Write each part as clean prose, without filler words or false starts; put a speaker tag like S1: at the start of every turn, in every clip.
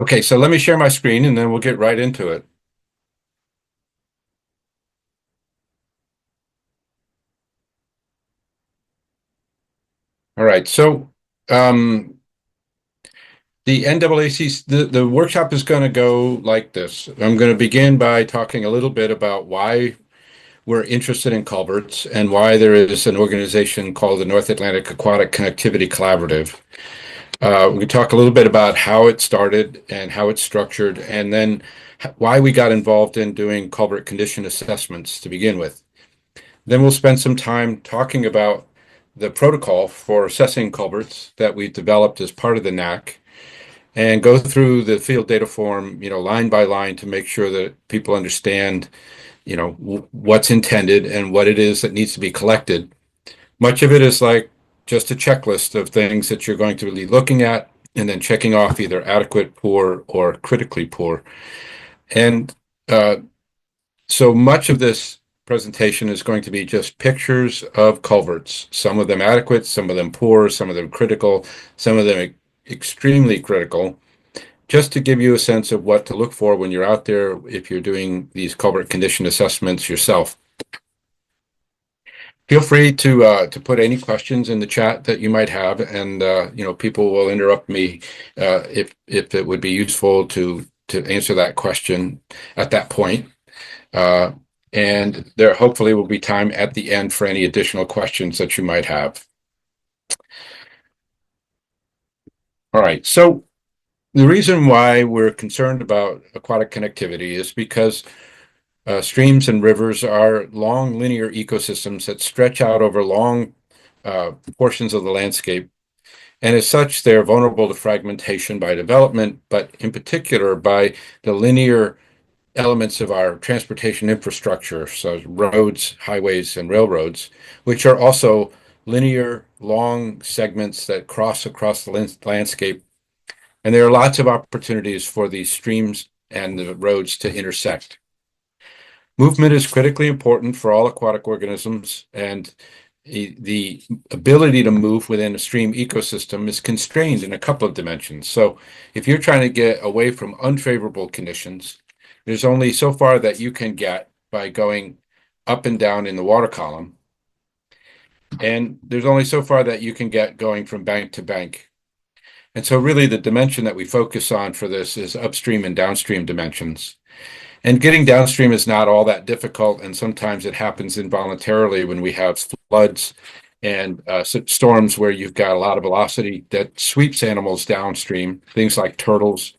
S1: Okay, so let me share my screen and then we'll get right into it. All right, so um, the NAACC, the workshop is going to go like this. I'm going to begin by talking a little bit about why we're interested in culverts and why there is an organization called the North Atlantic Aquatic Connectivity Collaborative. We can talk a little bit about how it started and how it's structured, and then why we got involved in doing culvert condition assessments to begin with. Then we'll spend some time talking about the protocol for assessing culverts that we developed as part of the NAACC and go through the field data form, line by line to make sure that people understand, what's intended and what it is that needs to be collected. Much of it is like just a checklist of things that you're going to be looking at and then checking off either adequate, poor, or critically poor. And uh, So much of this presentation is going to be just pictures of culverts, some of them adequate, some of them poor, some of them critical, some of them extremely critical, just to give you a sense of what to look for when you're out there if you're doing these culvert condition assessments yourself. Feel free to put any questions in the chat that you might have, and people will interrupt me if it would be useful to answer that question at that point. Uh, and there hopefully will be time at the end for any additional questions that you might have. All right, so the reason why we're concerned about aquatic connectivity is because streams and rivers are long linear ecosystems that stretch out over long portions of the landscape. And as such, they're vulnerable to fragmentation by development, but in particular by the linear elements of our transportation infrastructure, so roads, highways, and railroads, which are also linear, long segments that cross across the landscape. And there are lots of opportunities for these streams and the roads to intersect. Movement is critically important for all aquatic organisms, and the ability to move within a stream ecosystem is constrained in a couple of dimensions. So if you're trying to get away from unfavorable conditions, there's only so far that you can get by going up and down in the water column. And there's only so far that you can get going from bank to bank. And so really the dimension that we focus on for this is upstream and downstream dimensions. And getting downstream is not all that difficult, and sometimes it happens involuntarily when we have floods and storms where you've got a lot of velocity that sweeps animals downstream. Things like turtles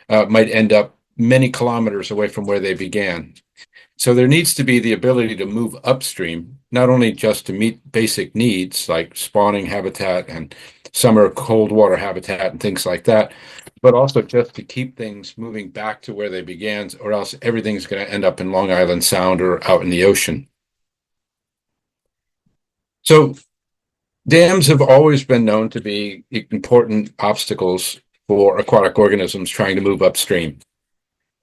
S1: might end up many kilometers away from where they began. So there needs to be the ability to move upstream, not only just to meet basic needs like spawning habitat and summer cold water habitat and things like that, but also just to keep things moving back to where they began, or else everything's going to end up in Long Island Sound or out in the ocean. So dams have always been known to be important obstacles for aquatic organisms trying to move upstream.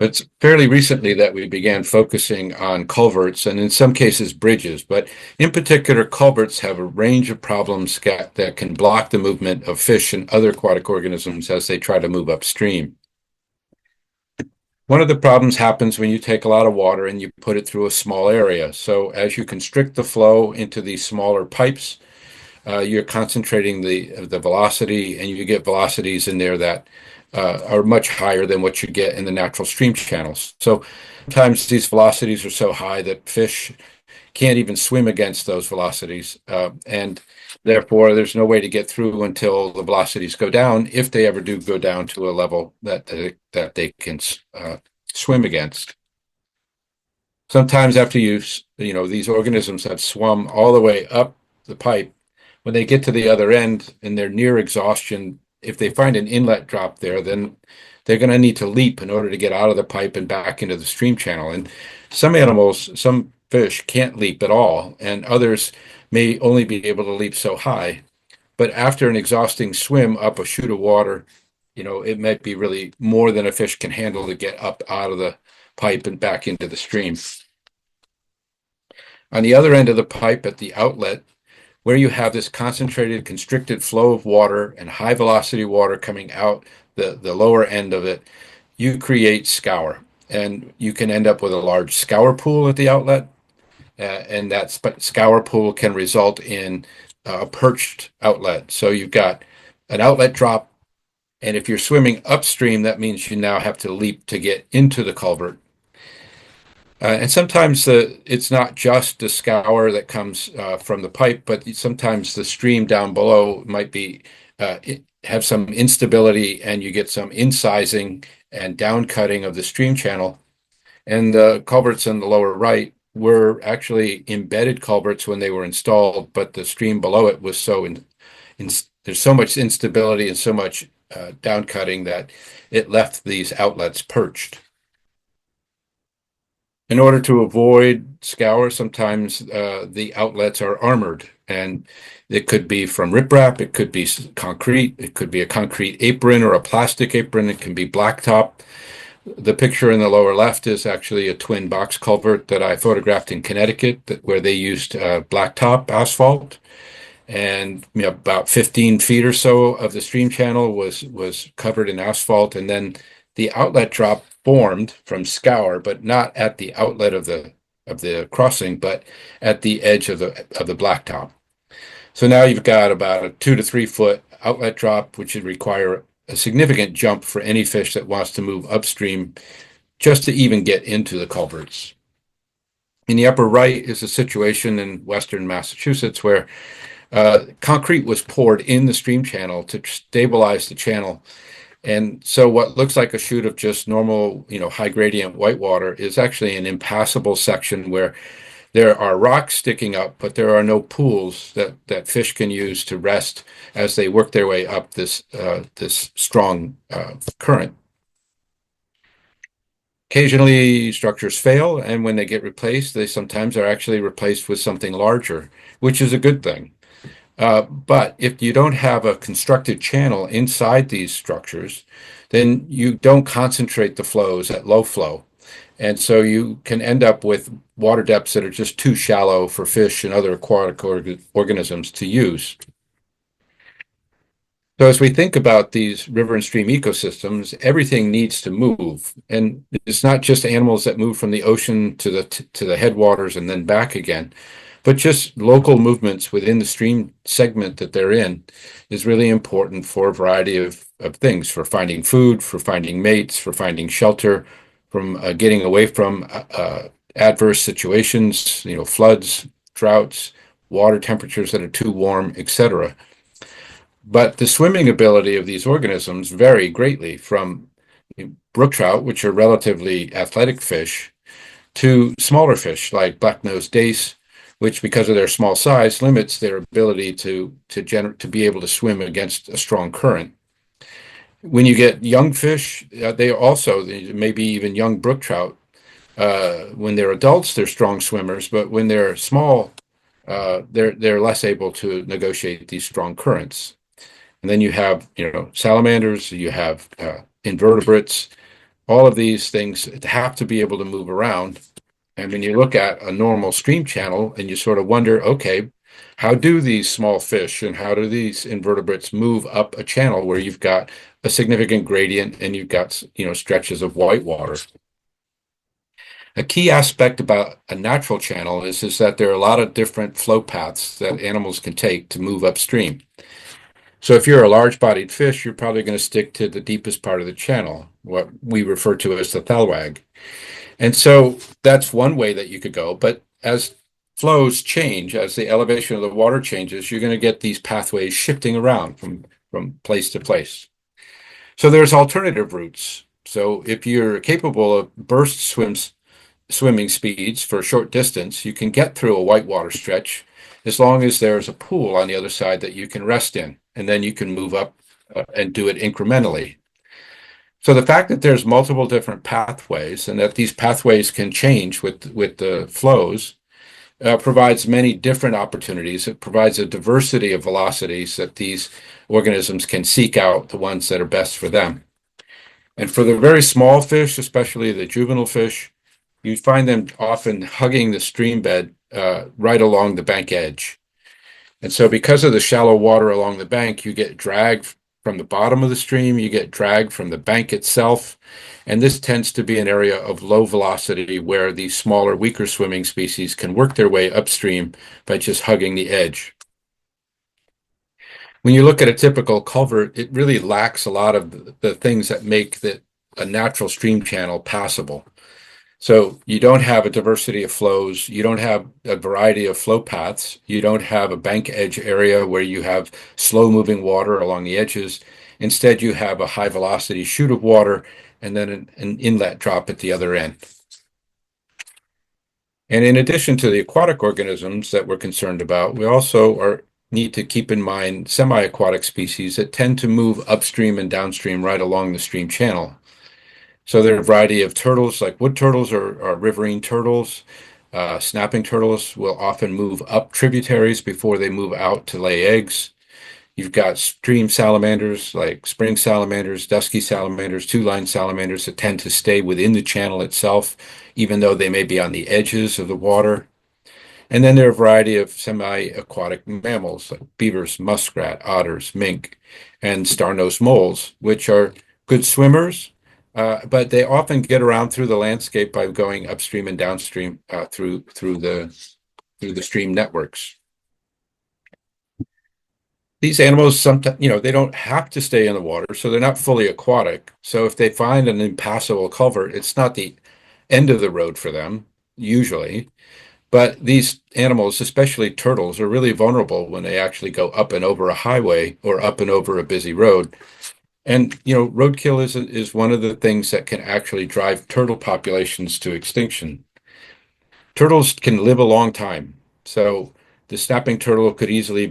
S1: It's fairly recently that we began focusing on culverts and in some cases bridges, but in particular, culverts have a range of problems that can block the movement of fish and other aquatic organisms as they try to move upstream. One of the problems happens when you take a lot of water and you put it through a small area. So as you constrict the flow into these smaller pipes, you're concentrating the velocity, and you get velocities in there that are much higher than what you get in the natural stream channels. So sometimes these velocities are so high that fish can't even swim against those velocities, and therefore there's no way to get through until the velocities go down, if they ever do go down to a level that they can swim against. Sometimes after these organisms have swum all the way up the pipe, when they get to the other end and they're near exhaustion, if they find an inlet drop there, then they're going to need to leap in order to get out of the pipe and back into the stream channel. And some animals, some fish can't leap at all, and others may only be able to leap so high. But after an exhausting swim up a chute of water, it might be really more than a fish can handle to get up out of the pipe and back into the stream. On the other end of the pipe at the outlet, where you have this concentrated, constricted flow of water and high velocity water coming out the lower end of it, you create scour. And you can end up with a large scour pool at the outlet. And that scour pool can result in a perched outlet. So you've got an outlet drop, and if you're swimming upstream, that means you now have to leap to get into the culvert. And sometimes it's not just the scour that comes from the pipe, but sometimes the stream down below might have some instability, and you get some incising and downcutting of the stream channel. And the culverts in the lower right were actually embedded culverts when they were installed, but the stream below it was there's so much instability and so much downcutting that it left these outlets perched. In order to avoid scour, sometimes the outlets are armored, and it could be from riprap, it could be concrete, it could be a concrete apron or a plastic apron, it can be blacktop. The picture in the lower left is actually a twin box culvert that I photographed in Connecticut, where they used blacktop asphalt, and about 15 feet or so of the stream channel was covered in asphalt, and then the outlet drop formed from scour, but not at the outlet of the crossing, but at the edge of the blacktop. So now you've got about a 2 to 3 foot outlet drop, which would require a significant jump for any fish that wants to move upstream just to even get into the culverts. In the upper right is a situation in western Massachusetts where concrete was poured in the stream channel to stabilize the channel. And so what looks like a chute of just normal, high gradient whitewater is actually an impassable section where there are rocks sticking up, but there are no pools that fish can use to rest as they work their way up this strong current. Occasionally, structures fail, and when they get replaced, they sometimes are actually replaced with something larger, which is a good thing. But if you don't have a constructed channel inside these structures, then you don't concentrate the flows at low flow. And so you can end up with water depths that are just too shallow for fish and other aquatic organisms to use. So as we think about these river and stream ecosystems, everything needs to move. And it's not just animals that move from the ocean to the headwaters and then back again, but just local movements within the stream segment that they're in is really important for a variety of things, for finding food, for finding mates, for finding shelter, from getting away from adverse situations, floods, droughts, water temperatures that are too warm, etc. But the swimming ability of these organisms vary greatly from brook trout, which are relatively athletic fish, to smaller fish like black-nosed dace, which, because of their small size, limits their ability to be able to swim against a strong current. When you get young fish, maybe even young brook trout, when they're adults, they're strong swimmers, but when they're small, they're less able to negotiate these strong currents. And then you have, salamanders, you have invertebrates. All of these things have to be able to move around. And when you look at a normal stream channel and you sort of wonder, okay, how do these small fish and how do these invertebrates move up a channel where you've got a significant gradient and you've got, stretches of whitewater? A key aspect about a natural channel is that there are a lot of different flow paths that animals can take to move upstream. So if you're a large-bodied fish, you're probably going to stick to the deepest part of the channel, what we refer to as the thalweg. And so that's one way that you could go. But as flows change, as the elevation of the water changes, you're going to get these pathways shifting around from place to place. So there's alternative routes. So if you're capable of burst swimming speeds for a short distance, you can get through a whitewater stretch as long as there's a pool on the other side that you can rest in, and then you can move up and do it incrementally. So the fact that there's multiple different pathways and that these pathways can change with the flows provides many different opportunities. It provides a diversity of velocities that these organisms can seek out, the ones that are best for them. And for the very small fish, especially the juvenile fish, you find them often hugging the stream bed right along the bank edge. And so because of the shallow water along the bank, you get drag from the bottom of the stream, you get drag from the bank itself. And this tends to be an area of low velocity where these smaller, weaker swimming species can work their way upstream by just hugging the edge. When you look at a typical culvert, it really lacks a lot of the things that make a natural stream channel passable. So you don't have a diversity of flows. You don't have a variety of flow paths. You don't have a bank edge area where you have slow moving water along the edges. Instead, you have a high velocity chute of water and then an inlet drop at the other end. And in addition to the aquatic organisms that we're concerned about, we also need to keep in mind semi-aquatic species that tend to move upstream and downstream right along the stream channel. So there are a variety of turtles, like wood turtles or riverine turtles. Snapping turtles will often move up tributaries before they move out to lay eggs. You've got stream salamanders like spring salamanders, dusky salamanders, two-line salamanders that tend to stay within the channel itself, even though they may be on the edges of the water. And then there are a variety of semi-aquatic mammals like beavers, muskrat, otters, mink, and star-nosed moles, which are good swimmers, but they often get around through the landscape by going upstream and downstream through the stream networks. These animals sometimes, they don't have to stay in the water, so they're not fully aquatic. So if they find an impassable culvert, it's not the end of the road for them, usually. But these animals, especially turtles, are really vulnerable when they actually go up and over a highway or up and over a busy road. And, roadkill is one of the things that can actually drive turtle populations to extinction. Turtles can live a long time. So the snapping turtle could easily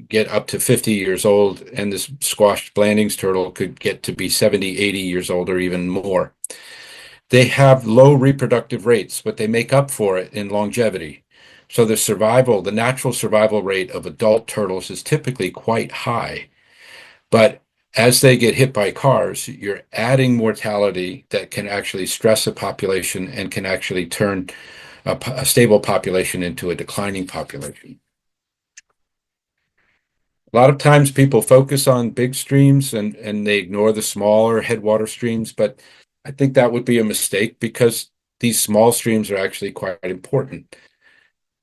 S1: get up to 50 years old, and this squashed Blanding's turtle could get to be 70, 80 years old or even more. They have low reproductive rates, but they make up for it in longevity. So the natural survival rate of adult turtles is typically quite high. But as they get hit by cars, you're adding mortality that can actually stress a population and can actually turn a stable population into a declining population. A lot of times people focus on big streams and they ignore the smaller headwater streams, but I think that would be a mistake because these small streams are actually quite important.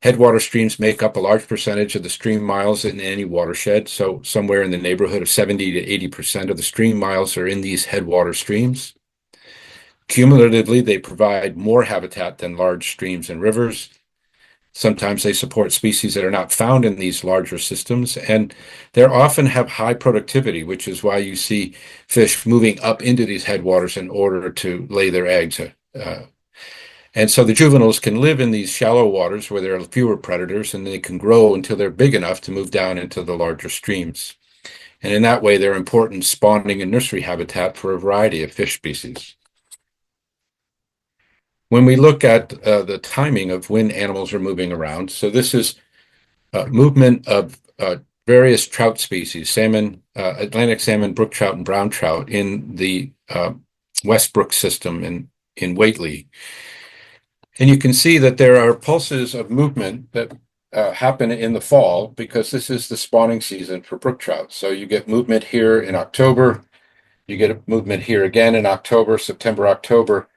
S1: Headwater streams make up a large percentage of the stream miles in any watershed. So somewhere in the neighborhood of 70 to 80% of the stream miles are in these headwater streams. Cumulatively, they provide more habitat than large streams and rivers. Sometimes they support species that are not found in these larger systems, and they often have high productivity, which is why you see fish moving up into these headwaters in order to lay their eggs. And so the juveniles can live in these shallow waters where there are fewer predators, and they can grow until they're big enough to move down into the larger streams. And in that way, they're important spawning and nursery habitat for a variety of fish species. When we look at the timing of when animals are moving around, so this is movement of various trout species, salmon, Atlantic salmon, brook trout, and brown trout in the Westbrook system in Whately. And you can see that there are pulses of movement that happen in the fall because this is the spawning season for brook trout. So you get movement here in October, you get a movement here again in October, September, October.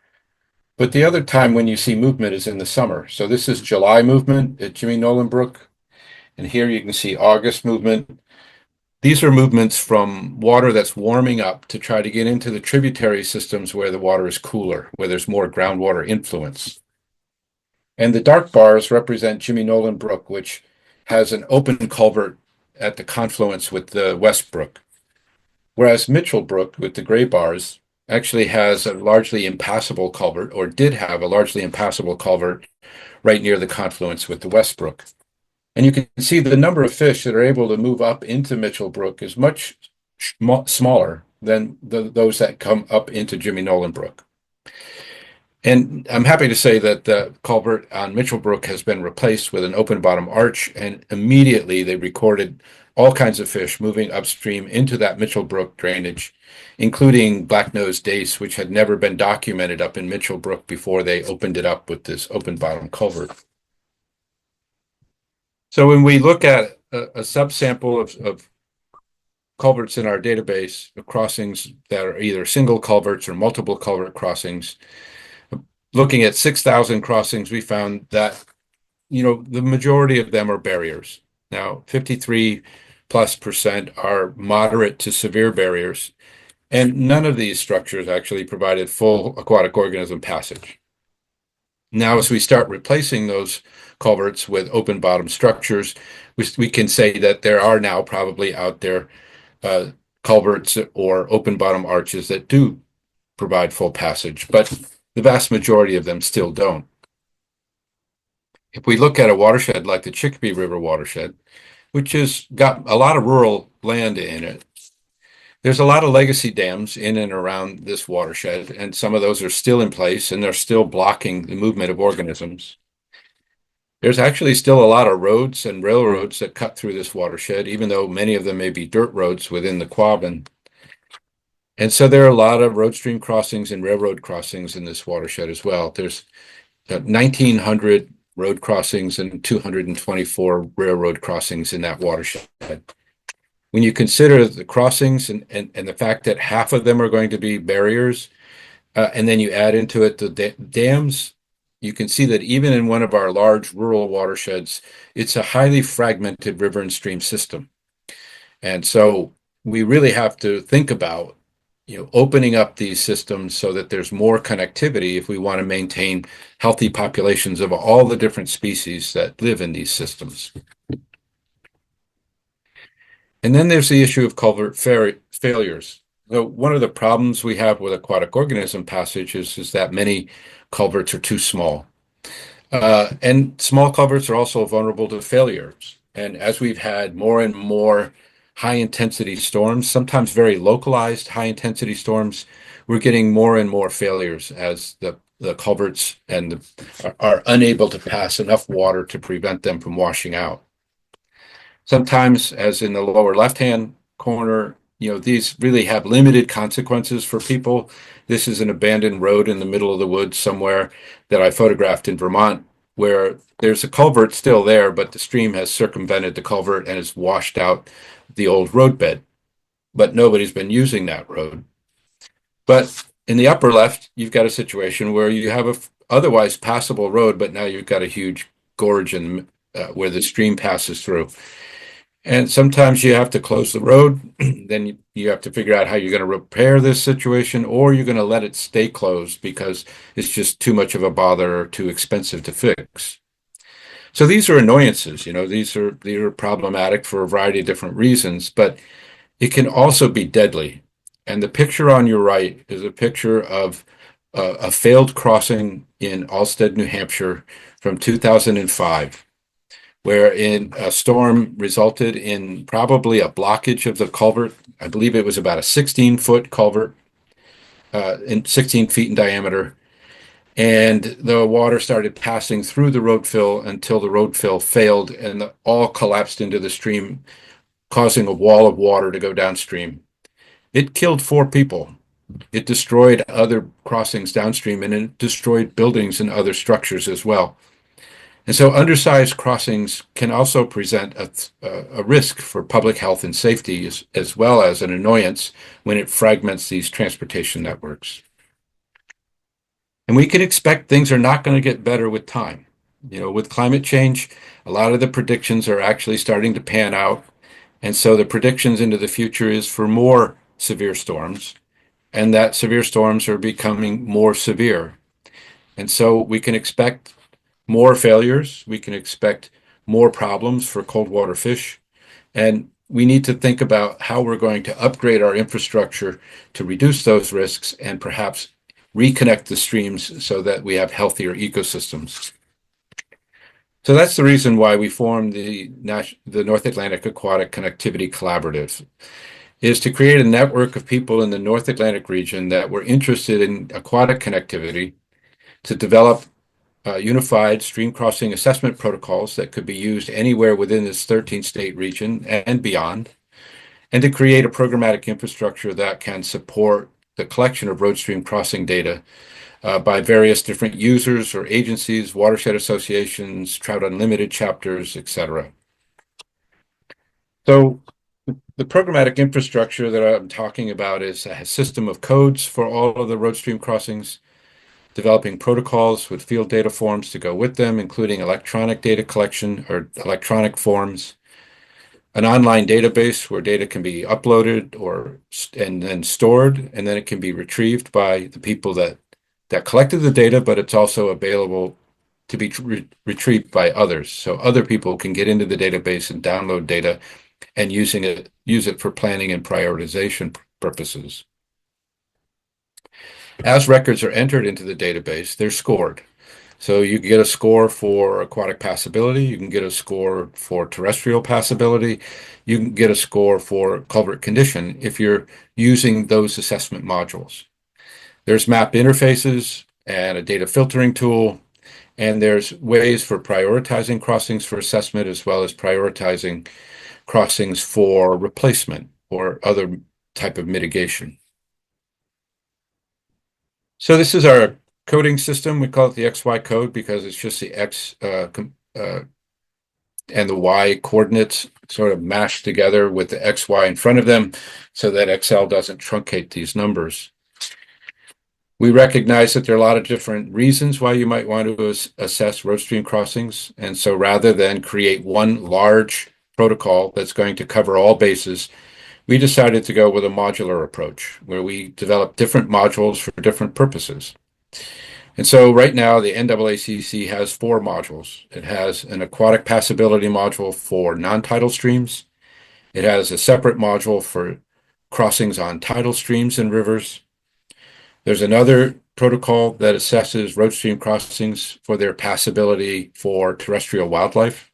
S1: But the other time when you see movement is in the summer. So this is July movement at Jimmy Nolan Brook. And here you can see August movement. These are movements from water that's warming up to try to get into the tributary systems where the water is cooler, where there's more groundwater influence. And the dark bars represent Jimmy Nolan Brook, which has an open culvert at the confluence with the West Brook. Whereas Mitchell Brook, with the gray bars, actually has a largely impassable culvert, or did have a largely impassable culvert right near the confluence with the West Brook. And you can see the number of fish that are able to move up into Mitchell Brook is much smaller than those that come up into Jimmy Nolan Brook. And I'm happy to say that the culvert on Mitchell Brook has been replaced with an open bottom arch, and immediately they recorded all kinds of fish moving upstream into that Mitchell Brook drainage, including black-nosed dace, which had never been documented up in Mitchell Brook before they opened it up with this open bottom culvert. So when we look at a subsample of culverts in our database of crossings that are either single culverts or multiple culvert crossings. Looking at 6,000 crossings, we found that, the majority of them are barriers. Now, 53+% are moderate to severe barriers, and none of these structures actually provided full aquatic organism passage. Now, as we start replacing those culverts with open bottom structures, we can say that there are now probably out there culverts or open bottom arches that do provide full passage, but the vast majority of them still don't. If we look at a watershed like the Chicopee River watershed, which has got a lot of rural land in it, there's a lot of legacy dams in and around this watershed, and some of those are still in place and they're still blocking the movement of organisms. There's actually still a lot of roads and railroads that cut through this watershed, even though many of them may be dirt roads within the Quabbin. And so there are a lot of road stream crossings and railroad crossings in this watershed as well. There's 1,900 road crossings and 224 railroad crossings in that watershed. When you consider the crossings and the fact that half of them are going to be barriers, and then you add into it the dams, you can see that even in one of our large rural watersheds, it's a highly fragmented river and stream system. And so we really have to think about, opening up these systems so that there's more connectivity if we want to maintain healthy populations of all the different species that live in these systems. And then there's the issue of culvert failures. So one of the problems we have with aquatic organism passage is that many culverts are too small. And small culverts are also vulnerable to failures. And as we've had more and more high-intensity storms, sometimes very localized high-intensity storms, we're getting more and more failures as the culverts are unable to pass enough water to prevent them from washing out. Sometimes, as in the lower left-hand corner, these really have limited consequences for people. This is an abandoned road in the middle of the woods somewhere that I photographed in Vermont, where there's a culvert still there, but the stream has circumvented the culvert and has washed out the old roadbed. But nobody's been using that road. But in the upper left, you've got a situation where you have a otherwise passable road, but now you've got a huge gorge where the stream passes through. And sometimes you have to close the road. Then you have to figure out how you're going to repair this situation, or you're going to let it stay closed because it's just too much of a bother or too expensive to fix. So these are annoyances, these are problematic for a variety of different reasons, but it can also be deadly. And the picture on your right is a picture of a failed crossing in Alstead, New Hampshire from 2005. Wherein a storm resulted in probably a blockage of the culvert. I believe it was about a 16-foot culvert, 16 feet in diameter. And the water started passing through the road fill until the road fill failed and all collapsed into the stream, causing a wall of water to go downstream. It killed 4 people. It destroyed other crossings downstream, and it destroyed buildings and other structures as well. And so undersized crossings can also present a risk for public health and safety as well as an annoyance when it fragments these transportation networks. And we can expect things are not going to get better with time. With climate change, a lot of the predictions are actually starting to pan out. And so the predictions into the future is for more severe storms, and that severe storms are becoming more severe. And so we can expect more failures. We can expect more problems for cold water fish. And we need to think about how we're going to upgrade our infrastructure to reduce those risks and perhaps reconnect the streams so that we have healthier ecosystems. So that's the reason why we formed the North Atlantic Aquatic Connectivity Collaborative, is to create a network of people in the North Atlantic region that were interested in aquatic connectivity to develop unified stream crossing assessment protocols that could be used anywhere within this 13-state region and beyond, and to create a programmatic infrastructure that can support the collection of road stream crossing data by various different users or agencies, watershed associations, Trout Unlimited chapters, etc. So the programmatic infrastructure that I'm talking about is a system of codes for all of the road stream crossings, developing protocols with field data forms to go with them, including electronic data collection or electronic forms, an online database where data can be uploaded and then stored, and then it can be retrieved by the people that collected the data, but it's also available to be retrieved by others. So other people can get into the database and download data and use it for planning and prioritization purposes. As records are entered into the database, they're scored. So you can get a score for aquatic passability, you can get a score for terrestrial passability, you can get a score for culvert condition if you're using those assessment modules. There's map interfaces and a data filtering tool, and there's ways for prioritizing crossings for assessment as well as prioritizing crossings for replacement or other type of mitigation. So this is our coding system. We call it the XY code because it's just the X and the Y coordinates sort of mashed together with the XY in front of them so that Excel doesn't truncate these numbers. We recognize that there are a lot of different reasons why you might want to assess road stream crossings. And so rather than create one large protocol that's going to cover all bases, we decided to go with a modular approach where we develop different modules for different purposes. And so right now, the NAACC has 4 modules. It has an aquatic passability module for non-tidal streams. It has a separate module for crossings on tidal streams and rivers. There's another protocol that assesses road stream crossings for their passability for terrestrial wildlife.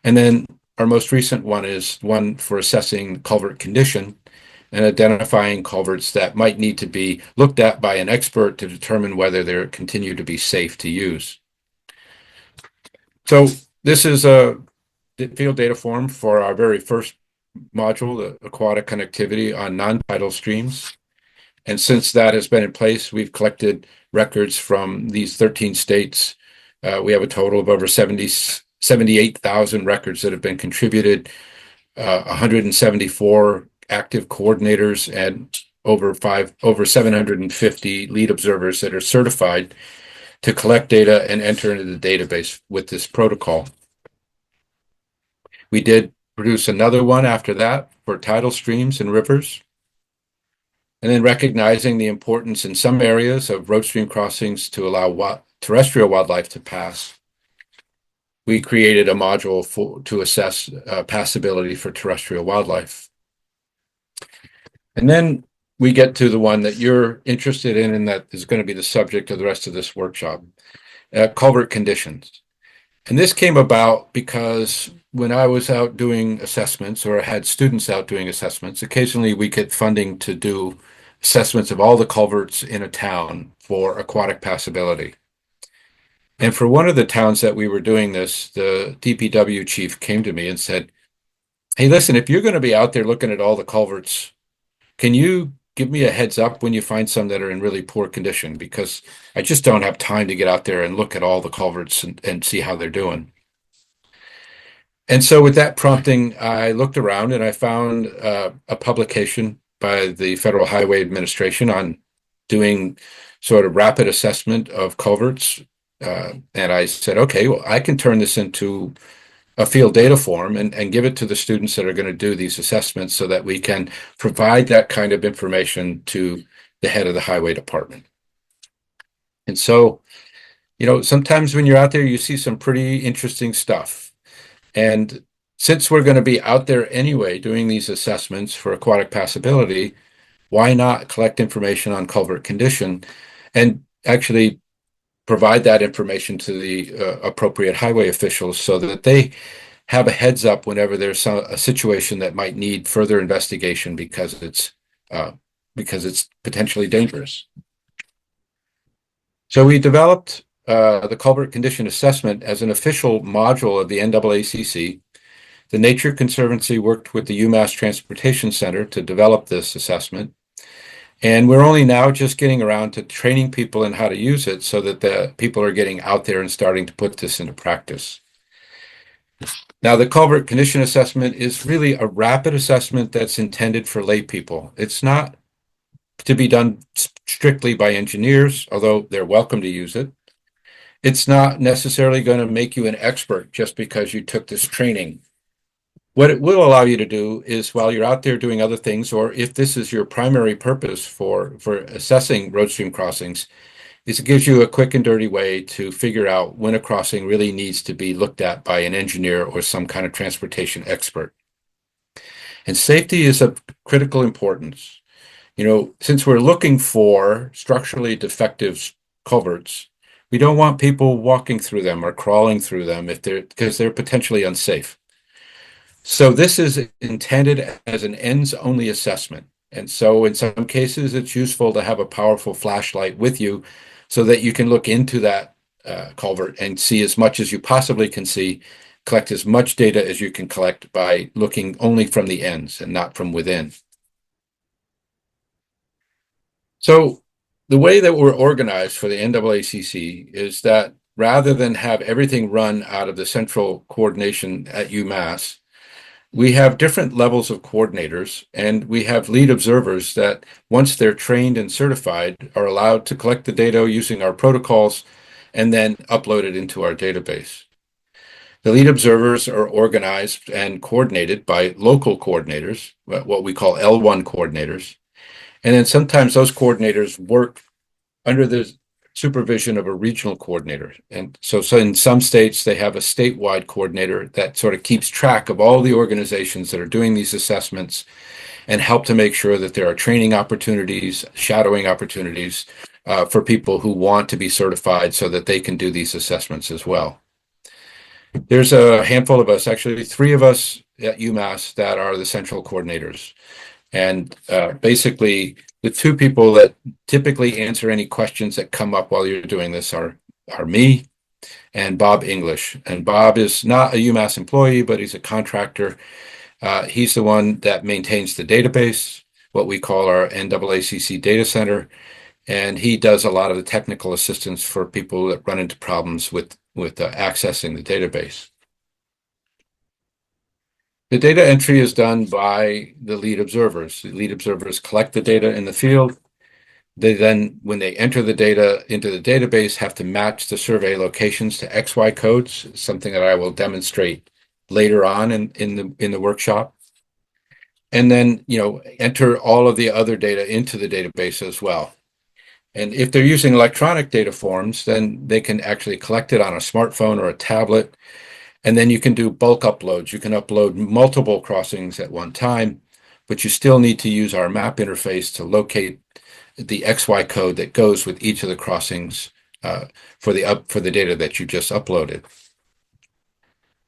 S1: And then our most recent one is one for assessing culvert condition and identifying culverts that might need to be looked at by an expert to determine whether they continue to be safe to use. So this is a field data form for our very first module, the aquatic connectivity on non-tidal streams. And since that has been in place, we've collected records from these 13 states. We have a total of over 78,000 records that have been contributed, 174 active coordinators, and over 750 lead observers that are certified to collect data and enter into the database with this protocol. We did produce another one after that for tidal streams and rivers. And then recognizing the importance in some areas of road stream crossings to allow terrestrial wildlife to pass, we created a module to assess passability for terrestrial wildlife. And then we get to the one that you're interested in and that is going to be the subject of the rest of this workshop, culvert conditions. And this came about because when I was out doing assessments or had students out doing assessments, occasionally we get funding to do assessments of all the culverts in a town for aquatic passability. And for one of the towns that we were doing this, the DPW chief came to me and said, "Hey, listen, if you're going to be out there looking at all the culverts, can you give me a heads up when you find some that are in really poor condition? Because I just don't have time to get out there and look at all the culverts and see how they're doing." And so with that prompting, I looked around and I found a publication by the Federal Highway Administration on doing sort of rapid assessment of culverts. And I said, okay, well, I can turn this into a field data form and give it to the students that are going to do these assessments so that we can provide that kind of information to the head of the highway department. And so, sometimes when you're out there, you see some pretty interesting stuff. And since we're going to be out there anyway doing these assessments for aquatic passability, why not collect information on culvert condition and actually provide that information to the appropriate highway officials so that they have a heads up whenever there's a situation that might need further investigation because it's potentially dangerous. So we developed the culvert condition assessment as an official module of the NAACC. The Nature Conservancy worked with the UMass Transportation Center to develop this assessment. And we're only now just getting around to training people in how to use it so that the people are getting out there and starting to put this into practice. Now, the Culvert condition assessment is really a rapid assessment that's intended for lay people. It's not to be done strictly by engineers, although they're welcome to use it. It's not necessarily going to make you an expert just because you took this training. What it will allow you to do is while you're out there doing other things, or if this is your primary purpose for assessing road stream crossings, is it gives you a quick and dirty way to figure out when a crossing really needs to be looked at by an engineer or some kind of transportation expert. And safety is of critical importance. Since we're looking for structurally defective culverts, we don't want people walking through them or crawling through them because they're potentially unsafe. So this is intended as an ends-only assessment. And so in some cases, it's useful to have a powerful flashlight with you so that you can look into that culvert and see as much as you possibly can see, collect as much data as you can collect by looking only from the ends and not from within. So the way that we're organized for the NAACC is that rather than have everything run out of the central coordination at UMass, we have different levels of coordinators, and we have lead observers that, once they're trained and certified, are allowed to collect the data using our protocols and then upload it into our database. The lead observers are organized and coordinated by local coordinators, what we call L1 coordinators. And then sometimes those coordinators work under the supervision of a regional coordinator. And so in some states, they have a statewide coordinator that sort of keeps track of all the organizations that are doing these assessments and help to make sure that there are training opportunities, shadowing opportunities for people who want to be certified so that they can do these assessments as well. There's a handful of us, actually 3 of us at UMass, that are the central coordinators. And basically, the 2 people that typically answer any questions that come up while you're doing this are me and Bob English. And Bob is not a UMass employee, but he's a contractor. He's the one that maintains the database, what we call our NAACC data center. And he does a lot of the technical assistance for people that run into problems with accessing the database. The data entry is done by the lead observers. The lead observers collect the data in the field. They then, when they enter the data into the database, have to match the survey locations to XY codes, something that I will demonstrate later on in the workshop. And then, enter all of the other data into the database as well. And if they're using electronic data forms, then they can actually collect it on a smartphone or a tablet. And then you can do bulk uploads. You can upload multiple crossings at one time, but you still need to use our map interface to locate the XY code that goes with each of the crossings for the data that you just uploaded.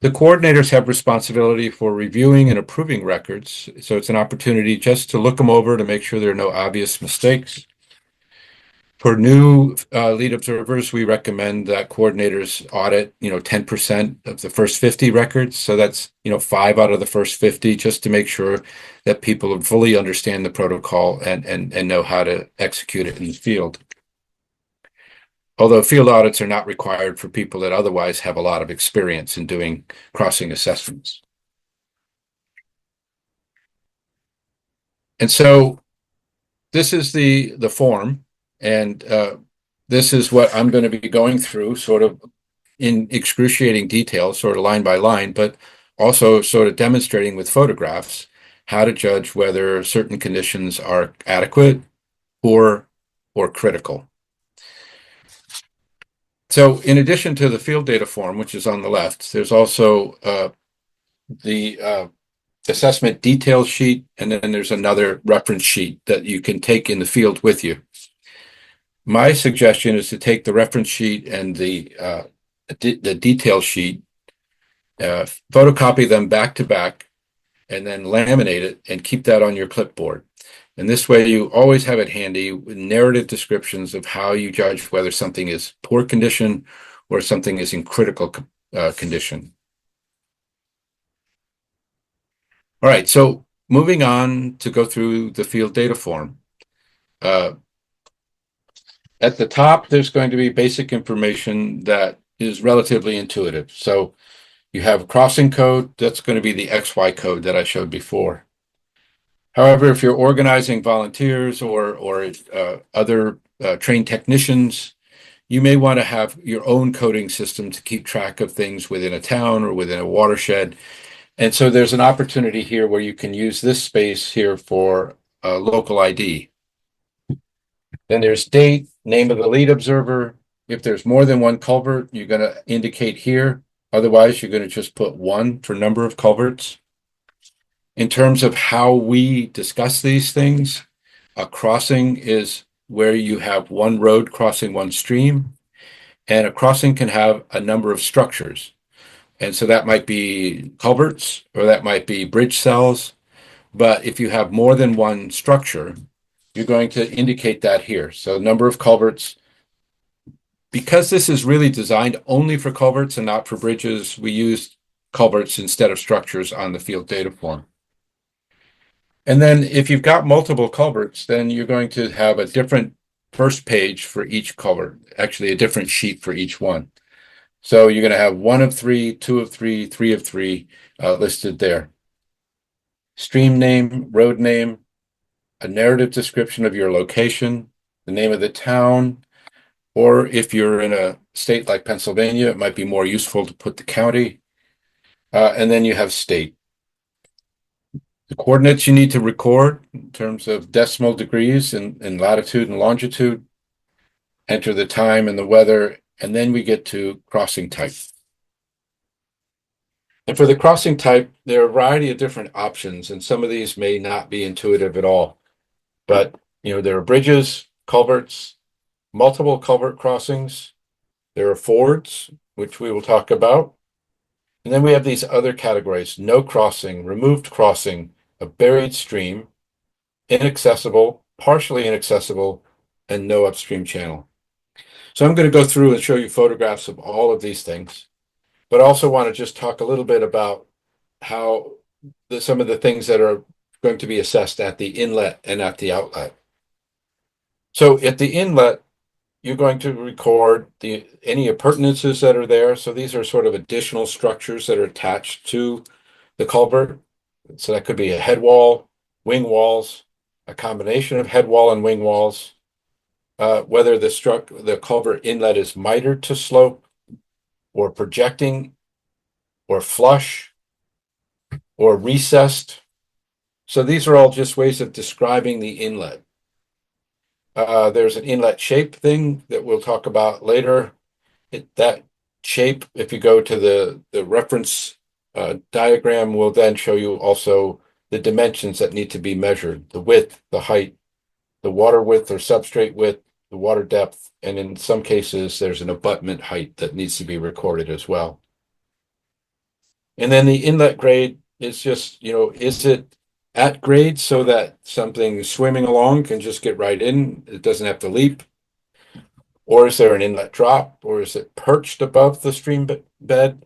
S1: The coordinators have responsibility for reviewing and approving records, so it's an opportunity just to look them over to make sure there are no obvious mistakes. For new lead observers, we recommend that coordinators audit, 10% of the first 50 records. So that's, 5 out of the first 50, just to make sure that people fully understand the protocol and know how to execute it in the field. Although field audits are not required for people that otherwise have a lot of experience in doing crossing assessments. And so this is the form. And this is what I'm going to be going through sort of in excruciating detail, sort of line by line, but also sort of demonstrating with photographs how to judge whether certain conditions are adequate or critical. So in addition to the field data form, which is on the left, there's also the assessment detail sheet, and then there's another reference sheet that you can take in the field with you. My suggestion is to take the reference sheet and the detail sheet, photocopy them back to back, and then laminate it and keep that on your clipboard. And this way you always have it handy with narrative descriptions of how you judge whether something is poor condition or something is in critical condition. All right, so moving on to go through the field data form. At the top, there's going to be basic information that is relatively intuitive. So, You have a crossing code, that's going to be the XY code that I showed before. However, if you're organizing volunteers or other trained technicians, you may want to have your own coding system to keep track of things within a town or within a watershed. And so there's an opportunity here where you can use this space here for local ID. Then there's date, name of the lead observer. If there's more than one culvert, you're going to indicate here. Otherwise, you're going to just put 1 for number of culverts. In terms of how we discuss these things, a crossing is where you have one road crossing one stream, and a crossing can have a number of structures. And so that might be culverts or that might be bridge cells. But if you have more than one structure, you're going to indicate that here. So number of culverts. Because this is really designed only for culverts and not for bridges, we use culverts instead of structures on the field data form. And then if you've got multiple culverts, then you're going to have a different first page for each culvert, actually a different sheet for each one. So you're going to have 1 of 3, 2 of 3, 3 of 3 listed there. Stream name, road name, a narrative description of your location, the name of the town, or if you're in a state like Pennsylvania, it might be more useful to put the county. And then you have state. The coordinates you need to record in terms of decimal degrees in latitude and longitude, enter the time and the weather, and then we get to crossing type. And for the crossing type, there are a variety of different options, and some of these may not be intuitive at all. But, there are bridges, culverts, multiple culvert crossings. There are fords, which we will talk about. And then we have these other categories: no crossing, removed crossing, a buried stream, inaccessible, partially inaccessible, and no upstream channel. So I'm going to go through and show you photographs of all of these things, but I also want to just talk a little bit about how some of the things that are going to be assessed at the inlet and at the outlet. So at the inlet, you're going to record any appurtenances that are there. So these are sort of additional structures that are attached to the culvert. So that could be a head wall, wing walls, a combination of head wall and wing walls, whether the culvert inlet is mitered to slope or projecting or flush or recessed. So these are all just ways of describing the inlet. There's an inlet shape thing that we'll talk about later. That shape, if you go to the reference diagram, will then show you also the dimensions that need to be measured: the width, the height, the water width or substrate width, the water depth, and in some cases, there's an abutment height that needs to be recorded as well. And then the inlet grade is just, is it at grade so that something swimming along can just get right in? It doesn't have to leap. Or is there an inlet drop? Or is it perched above the stream bed?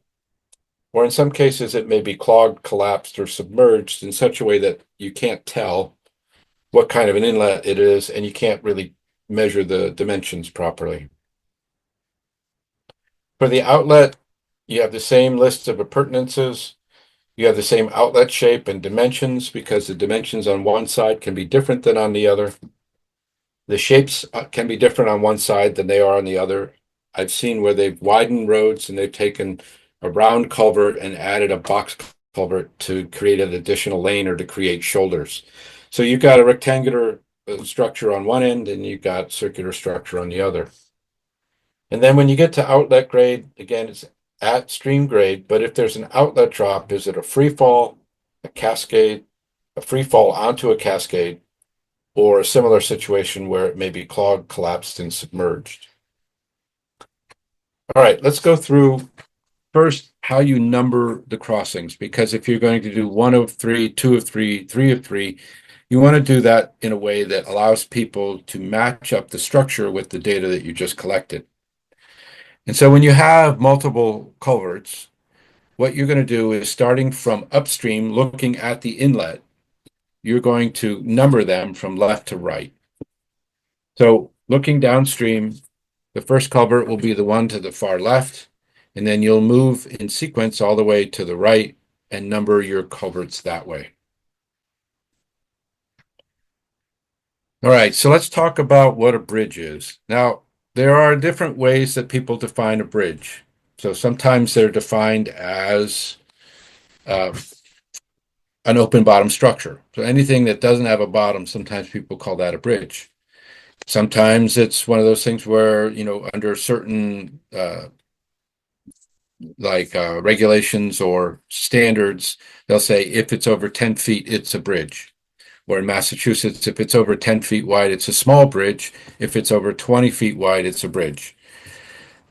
S1: Or in some cases, it may be clogged, collapsed, or submerged in such a way that you can't tell what kind of an inlet it is, and you can't really measure the dimensions properly. For the outlet, you have the same list of appurtenances. You have the same outlet shape and dimensions because the dimensions on one side can be different than on the other. The shapes can be different on one side than they are on the other. I've seen where they've widened roads and they've taken a round culvert and added a box culvert to create an additional lane or to create shoulders. So you've got a rectangular structure on one end and you've got circular structure on the other. And then when you get to outlet grade, again, it's at stream grade, but if there's an outlet drop, is it a free fall, a cascade, a free fall onto a cascade, or a similar situation where it may be clogged, collapsed, and submerged? All right, let's go through first how you number the crossings, because if you're going to do 1 of 3, 2 of 3, 3 of 3, you want to do that in a way that allows people to match up the structure with the data that you just collected. And so when you have multiple culverts, what you're going to do is, starting from upstream, looking at the inlet, you're going to number them from left to right. So looking downstream, the first culvert will be the one to the far left, and then you'll move in sequence all the way to the right and number your culverts that way. All right, so let's talk about what a bridge is. Now, there are different ways that people define a bridge. So sometimes they're defined as uh, an open bottom structure. So anything that doesn't have a bottom, sometimes people call that a bridge. Sometimes it's one of those things where, under certain regulations or standards, they'll say if it's over 10 feet, it's a bridge. Or in Massachusetts, if it's over 10 feet wide, it's a small bridge. If it's over 20 feet wide, it's a bridge.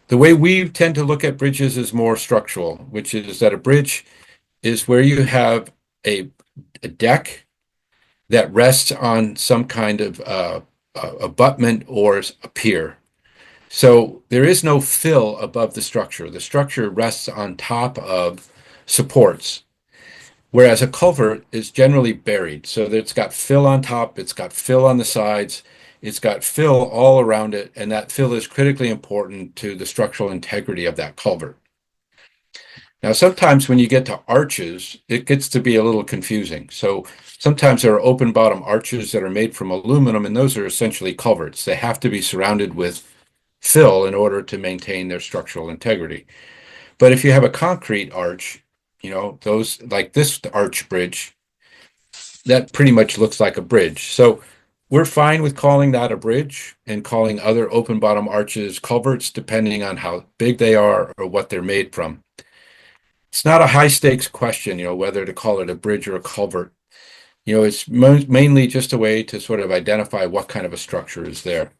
S1: The way we tend to look at bridges is more structural, which is that a bridge is where you have a deck that rests on some kind of abutment or a pier. So there is no fill above the structure. The structure rests on top of supports, whereas a culvert is generally buried. So it's got fill on top, it's got fill on the sides, it's got fill all around it, and that fill is critically important to the structural integrity of that culvert. Now, sometimes when you get to arches, it gets to be a little confusing. So sometimes there are open bottom arches that are made from aluminum, and those are essentially culverts. They have to be surrounded with fill in order to maintain their structural integrity. But if you have a concrete arch, those like this arch bridge, that pretty much looks like a bridge. So we're fine with calling that a bridge and calling other open bottom arches culverts, depending on how big they are or what they're made from. It's not a high stakes question, whether to call it a bridge or a culvert. It's mainly just a way to sort of identify what kind of a structure is there.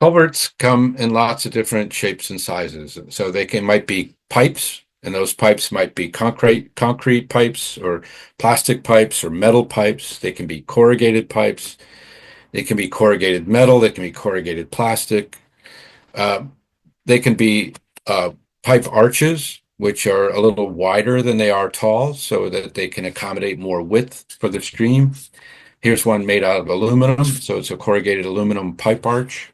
S1: Culverts come in lots of different shapes and sizes. So might be pipes, and those pipes might be concrete pipes or plastic pipes or metal pipes. They can be corrugated pipes. They can be corrugated metal. They can be corrugated plastic. They can be pipe arches, which are a little wider than they are tall, so that they can accommodate more width for the stream. Here's one made out of aluminum, so it's a corrugated aluminum pipe arch.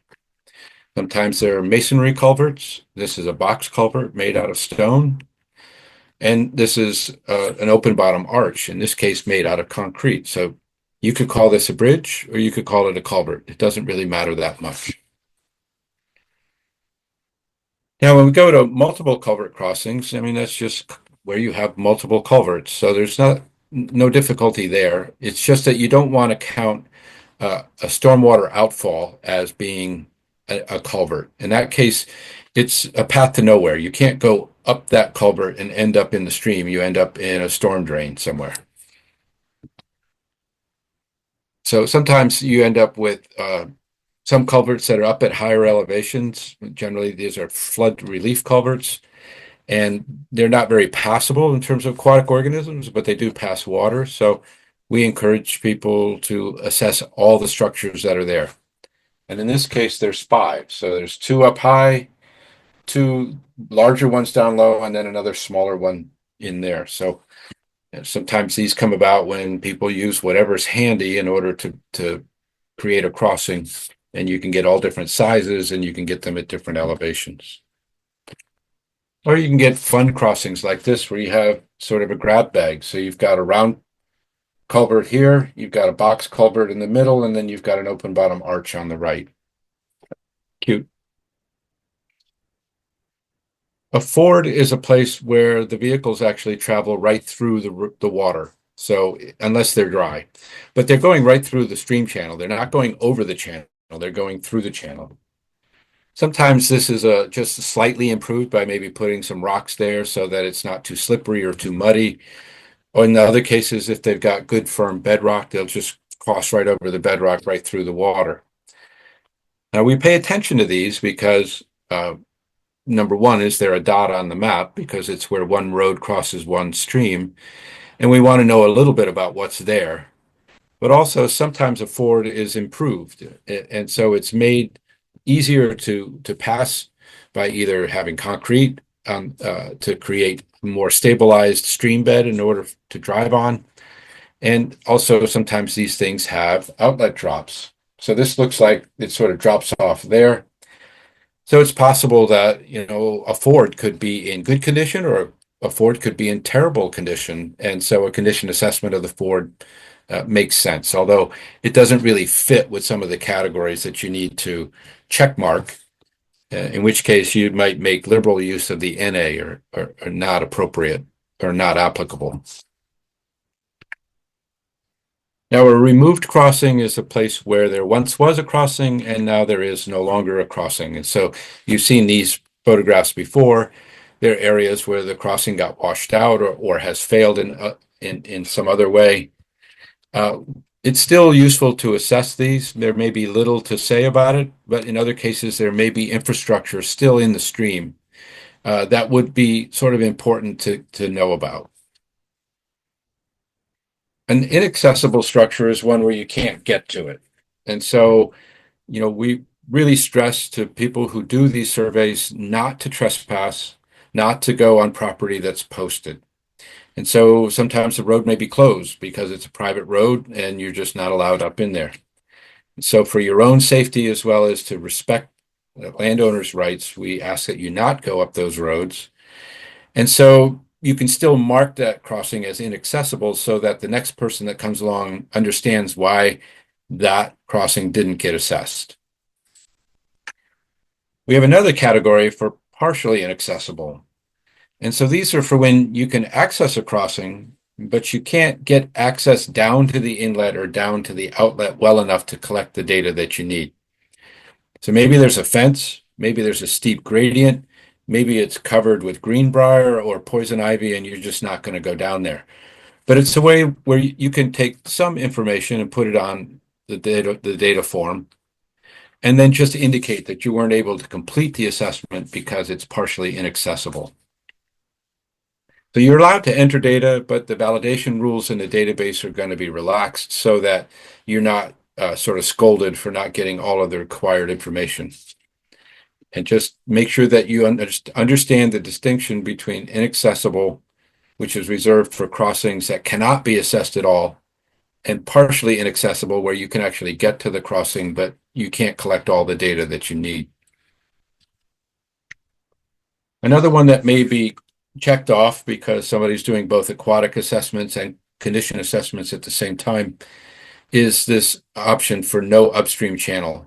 S1: Sometimes there are masonry culverts. This is a box culvert made out of stone. And this is an open bottom arch, in this case made out of concrete. So you could call this a bridge or you could call it a culvert. It doesn't really matter that much. Now, when we go to multiple culvert crossings, that's just where you have multiple culverts. So there's no difficulty there. It's just that you don't want to count a stormwater outfall as being a culvert. In that case, it's a path to nowhere. You can't go up that culvert and end up in the stream. You end up in a storm drain somewhere. So sometimes you end up with some culverts that are up at higher elevations. Generally, these are flood relief culverts, and they're not very passable in terms of aquatic organisms, but they do pass water. So we encourage people to assess all the structures that are there. And in this case, there's 5. So there's 2 up high, 2 larger ones down low, and then another smaller one in there. So sometimes these come about when people use whatever's handy in order to create a crossing, and you can get all different sizes and you can get them at different elevations. Or you can get fun crossings like this where you have sort of a grab bag. So you've got a round culvert here, you've got a box culvert in the middle, and then you've got an open bottom arch on the right. Cute. A ford is a place where the vehicles actually travel right through the water. So unless they're dry, but they're going right through the stream channel. They're not going over the channel. They're going through the channel. Sometimes this is just slightly improved by maybe putting some rocks there so that it's not too slippery or too muddy. Or in the other cases, if they've got good firm bedrock, they'll just cross right over the bedrock right through the water. Now we pay attention to these because number one, is there a dot on the map because it's where one road crosses one stream, and we want to know a little bit about what's there. But also sometimes a ford is improved, and so it's made easier to pass by either having concrete to create a more stabilized stream bed in order to drive on. And also sometimes these things have outlet drops. So this looks like it sort of drops off there. So it's possible that, a Ford could be in good condition or a Ford could be in terrible condition. And so a condition assessment of the Ford makes sense, although it doesn't really fit with some of the categories that you need to check mark, in which case you might make liberal use of the NA or not appropriate or not applicable. Now, a removed crossing is a place where there once was a crossing and now there is no longer a crossing. And so you've seen these photographs before. There are areas where the crossing got washed out or has failed in some other way. Uh, it's still useful to assess these. There may be little to say about it, but in other cases, there may be infrastructure still in the stream that would be sort of important to know about. An inaccessible structure is one where you can't get to it. And so, we really stress to people who do these surveys not to trespass, not to go on property that's posted. And so sometimes the road may be closed because it's a private road and you're just not allowed up in there. So for your own safety, as well as to respect the landowners' rights, we ask that you not go up those roads. And so you can still mark that crossing as inaccessible so that the next person that comes along understands why that crossing didn't get assessed. We have another category for partially inaccessible. And so these are for when you can access a crossing, but you can't get access down to the inlet or down to the outlet well enough to collect the data that you need. So maybe there's a fence, maybe there's a steep gradient, maybe it's covered with greenbrier or poison ivy, and you're just not going to go down there. But it's a way where you can take some information and put it on the data form, and then just indicate that you weren't able to complete the assessment because it's partially inaccessible. So you're allowed to enter data, but the validation rules in the database are going to be relaxed so that you're not sort of scolded for not getting all of the required information. And just make sure that you understand the distinction between inaccessible, which is reserved for crossings that cannot be assessed at all, and partially inaccessible, where you can actually get to the crossing, but you can't collect all the data that you need. Another one that may be checked off because somebody's doing both aquatic assessments and condition assessments at the same time is this option for no upstream channel.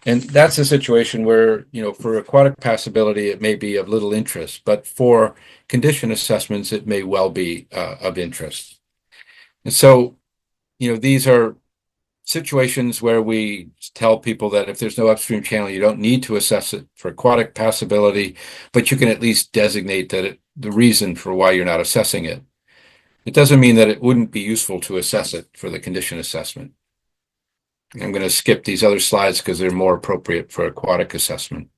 S1: And that's a situation where, for aquatic passability, it may be of little interest, but for condition assessments, it may well be of interest. And so, these are situations where we tell people that if there's no upstream channel, you don't need to assess it for aquatic passability, but you can at least designate that the reason for why you're not assessing it. It doesn't mean that it wouldn't be useful to assess it for the condition assessment. I'm going to skip these other slides because they're more appropriate for aquatic assessment.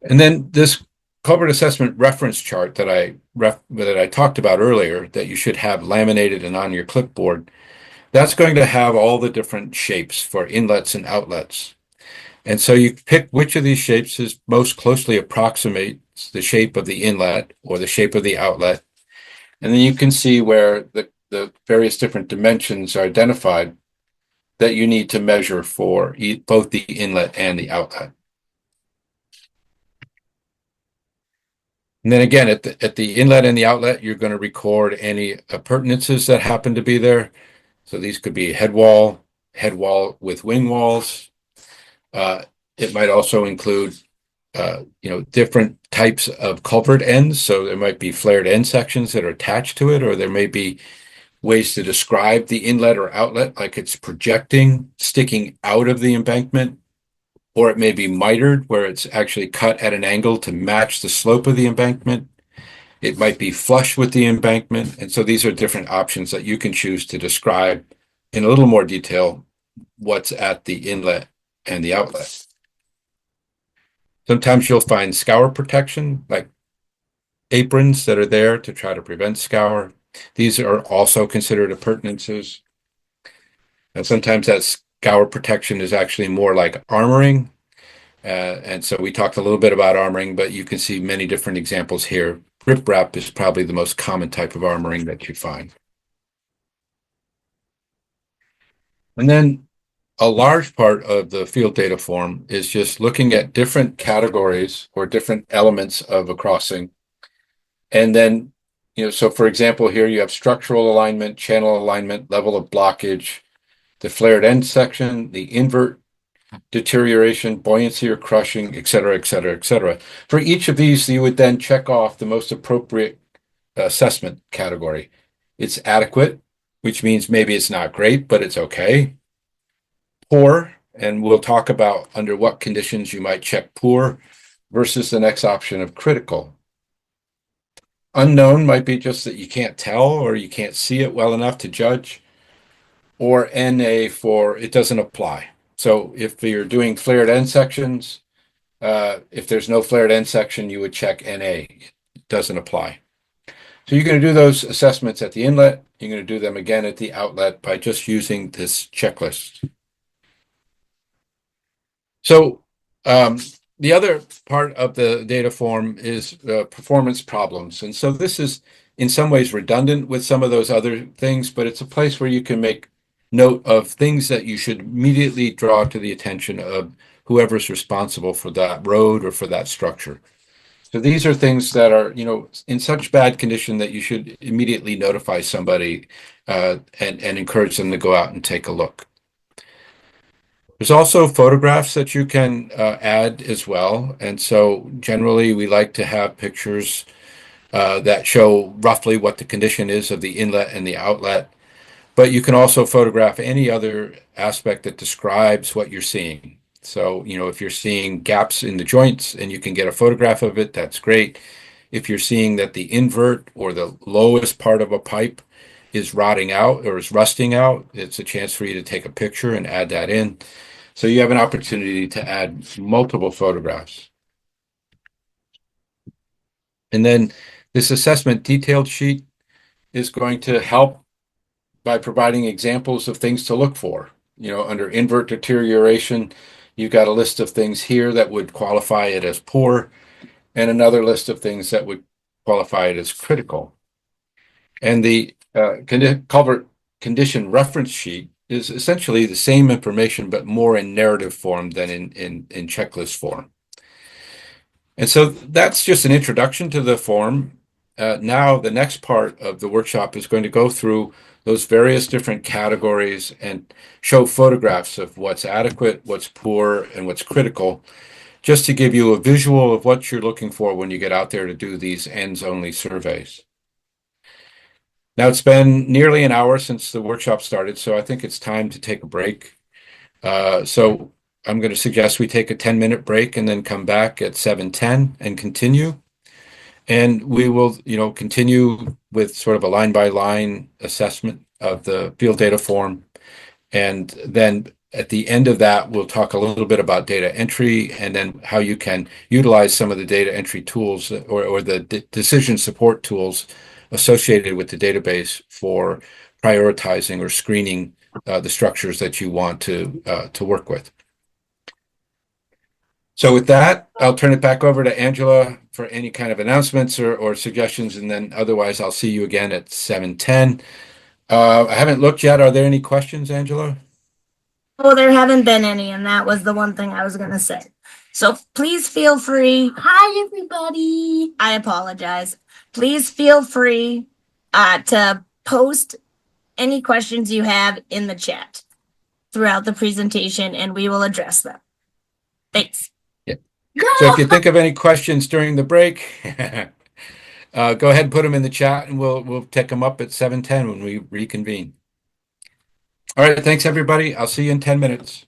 S1: And then this Culvert assessment reference chart that I talked about earlier, that you should have laminated and on your clipboard, that's going to have all the different shapes for inlets and outlets. And so you pick which of these shapes is most closely approximates the shape of the inlet or the shape of the outlet. And then you can see where the various different dimensions are identified that you need to measure for both the inlet and the outlet. And then again, at the inlet and the outlet, you're going to record any appurtenances that happen to be there. So these could be head wall with wing walls. It might also include, different types of culvert ends. So there might be flared end sections that are attached to it, or there may be ways to describe the inlet or outlet, like it's projecting, sticking out of the embankment, or it may be mitered, where it's actually cut at an angle to match the slope of the embankment. It might be flush with the embankment. And so these are different options that you can choose to describe in a little more detail what's at the inlet and the outlet. Sometimes you'll find scour protection, like aprons that are there to try to prevent scour. These are also considered appurtenances. And sometimes that scour protection is actually more like armoring. And so we talked a little bit about armoring, but you can see many different examples here. Riprap is probably the most common type of armoring that you find. And then a large part of the field data form is just looking at different categories or different elements of a crossing. And then, so for example, here you have structural alignment, channel alignment, level of blockage, the flared end section, the invert deterioration, buoyancy or crushing, et cetera, et cetera, et cetera. For each of these, you would then check off the most appropriate assessment category. It's adequate, which means maybe it's not great, but it's okay. Poor, and we'll talk about under what conditions you might check poor versus the next option of critical. Unknown might be just that you can't tell or you can't see it well enough to judge, or NA for it doesn't apply. So if you're doing flared end sections, if there's no flared end section, you would check NA. It doesn't apply. So you're going to do those assessments at the inlet. You're going to do them again at the outlet by just using this checklist. So the other part of the data form is performance problems. And so this is in some ways redundant with some of those other things, but it's a place where you can make note of things that you should immediately draw to the attention of whoever's responsible for that road or for that structure. So these are things that are, in such bad condition that you should immediately notify somebody and encourage them to go out and take a look. There's also photographs that you can add as well. And so generally we like to have pictures that show roughly what the condition is of the inlet and the outlet. But you can also photograph any other aspect that describes what you're seeing. So, if you're seeing gaps in the joints and you can get a photograph of it, that's great. If you're seeing that the invert or the lowest part of a pipe is rotting out or is rusting out, it's a chance for you to take a picture and add that in. So you have an opportunity to add multiple photographs. And then this assessment detailed sheet is going to help by providing examples of things to look for. Under invert deterioration, you've got a list of things here that would qualify it as poor, and another list of things that would qualify it as critical. And the Culvert condition reference sheet is essentially the same information, but more in narrative form than in checklist form. And so that's just an introduction to the form. Now, the next part of the workshop is going to go through those various different categories and show photographs of what's adequate, what's poor, and what's critical, just to give you a visual of what you're looking for when you get out there to do these ends-only surveys. Now, it's been nearly an hour since the workshop started, so I think it's time to take a break. So I'm going to suggest we take a 10-minute break and then come back at 7:10 and continue. And we will, continue with sort of a line-by-line assessment of the field data form. And then at the end of that, we'll talk a little bit about data entry and then how you can utilize some of the data entry tools or the decision support tools associated with the database for prioritizing or screening the structures that you want to work with. So with that, I'll turn it back over to Angela for any kind of announcements or suggestions, and then otherwise I'll see you again at 7:10. I haven't looked yet. Are there any questions, Angela?
S2: Oh, there haven't been any, and that was the one thing I was going to say. So please feel free. Hi, everybody. I apologize. Please feel free to post any questions you have in the chat throughout the presentation, and we will address them. Thanks.
S1: Yeah. So if you think of any questions during the break, go ahead and put them in the chat, and we'll take them up at 7:10 when we reconvene. All right. Thanks, everybody. I'll see you in 10 minutes.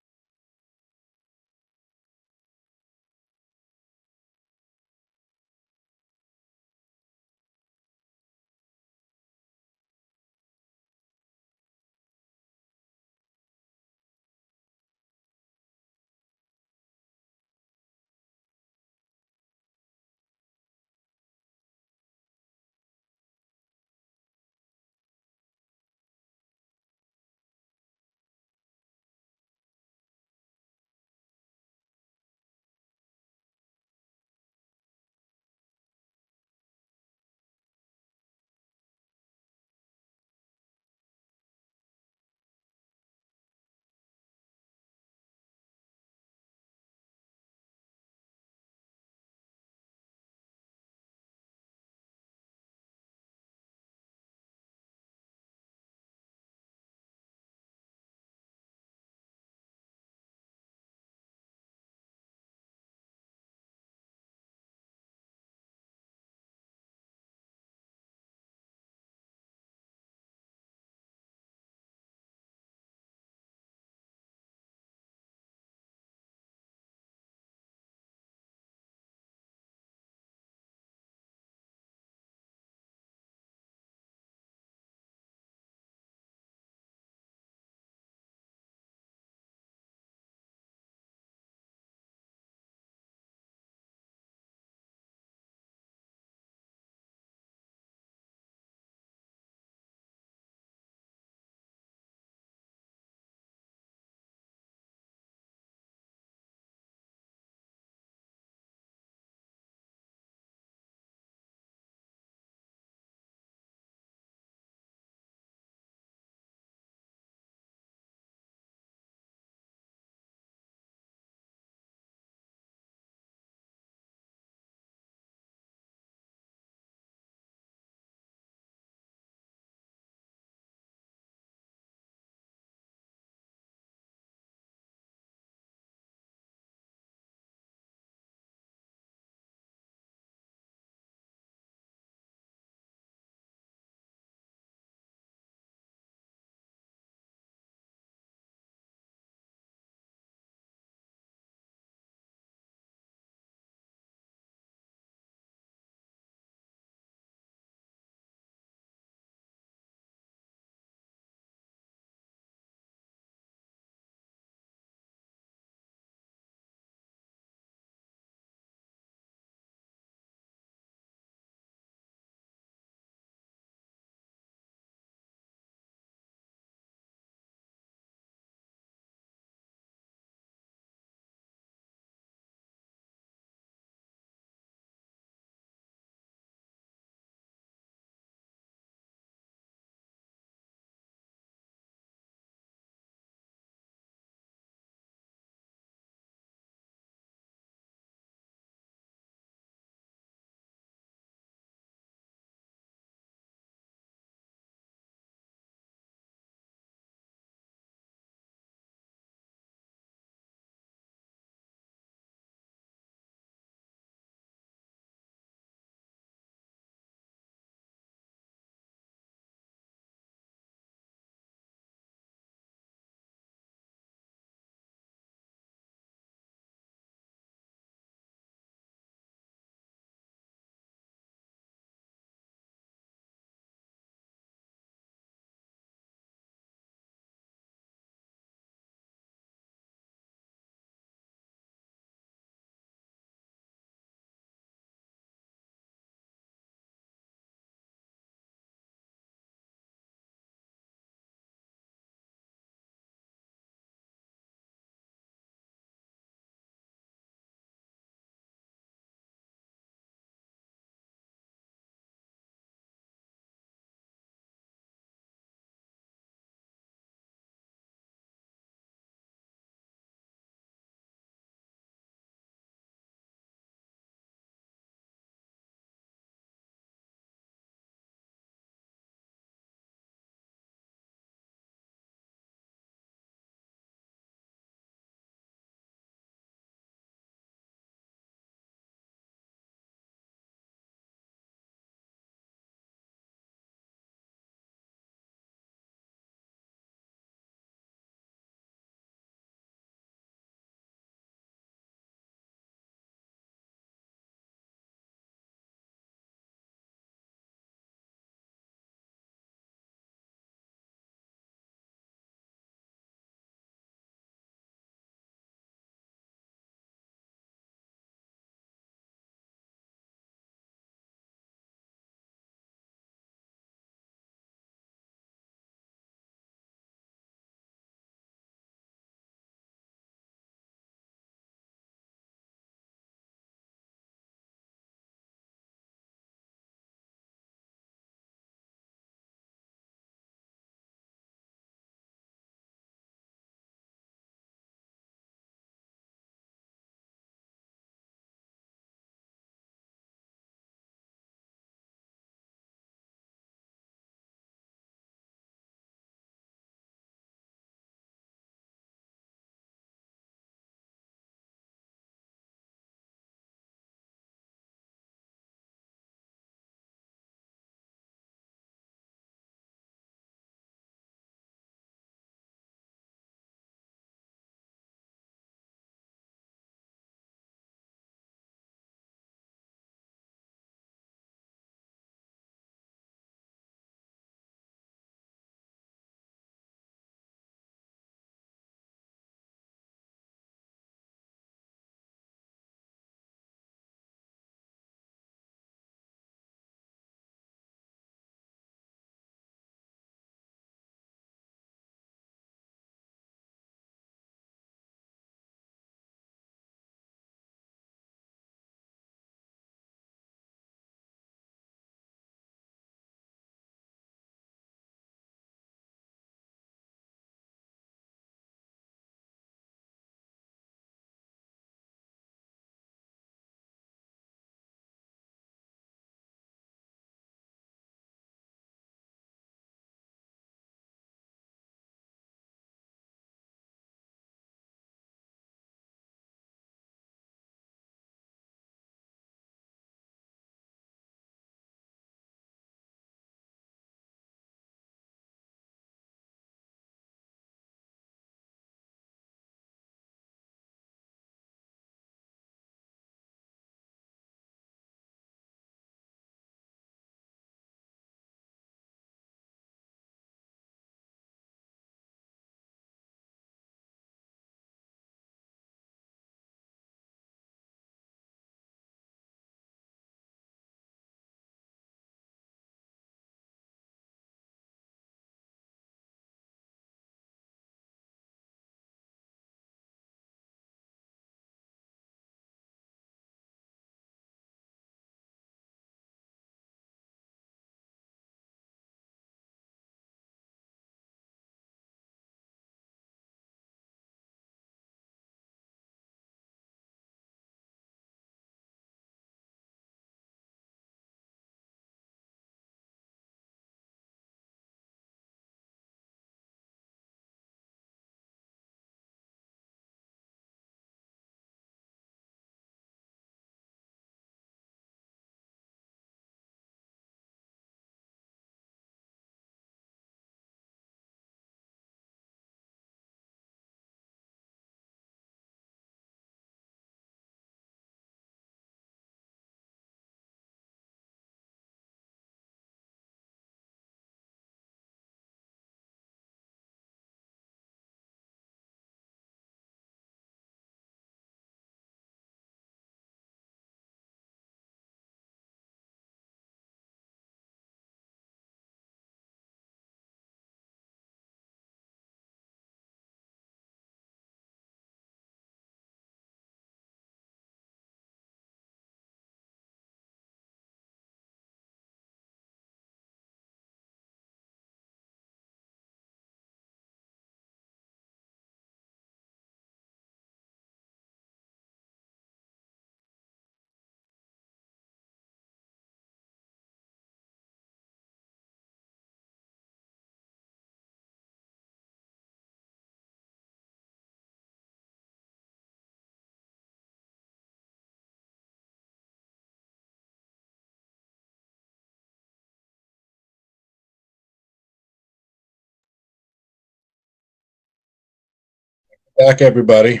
S1: Back, everybody.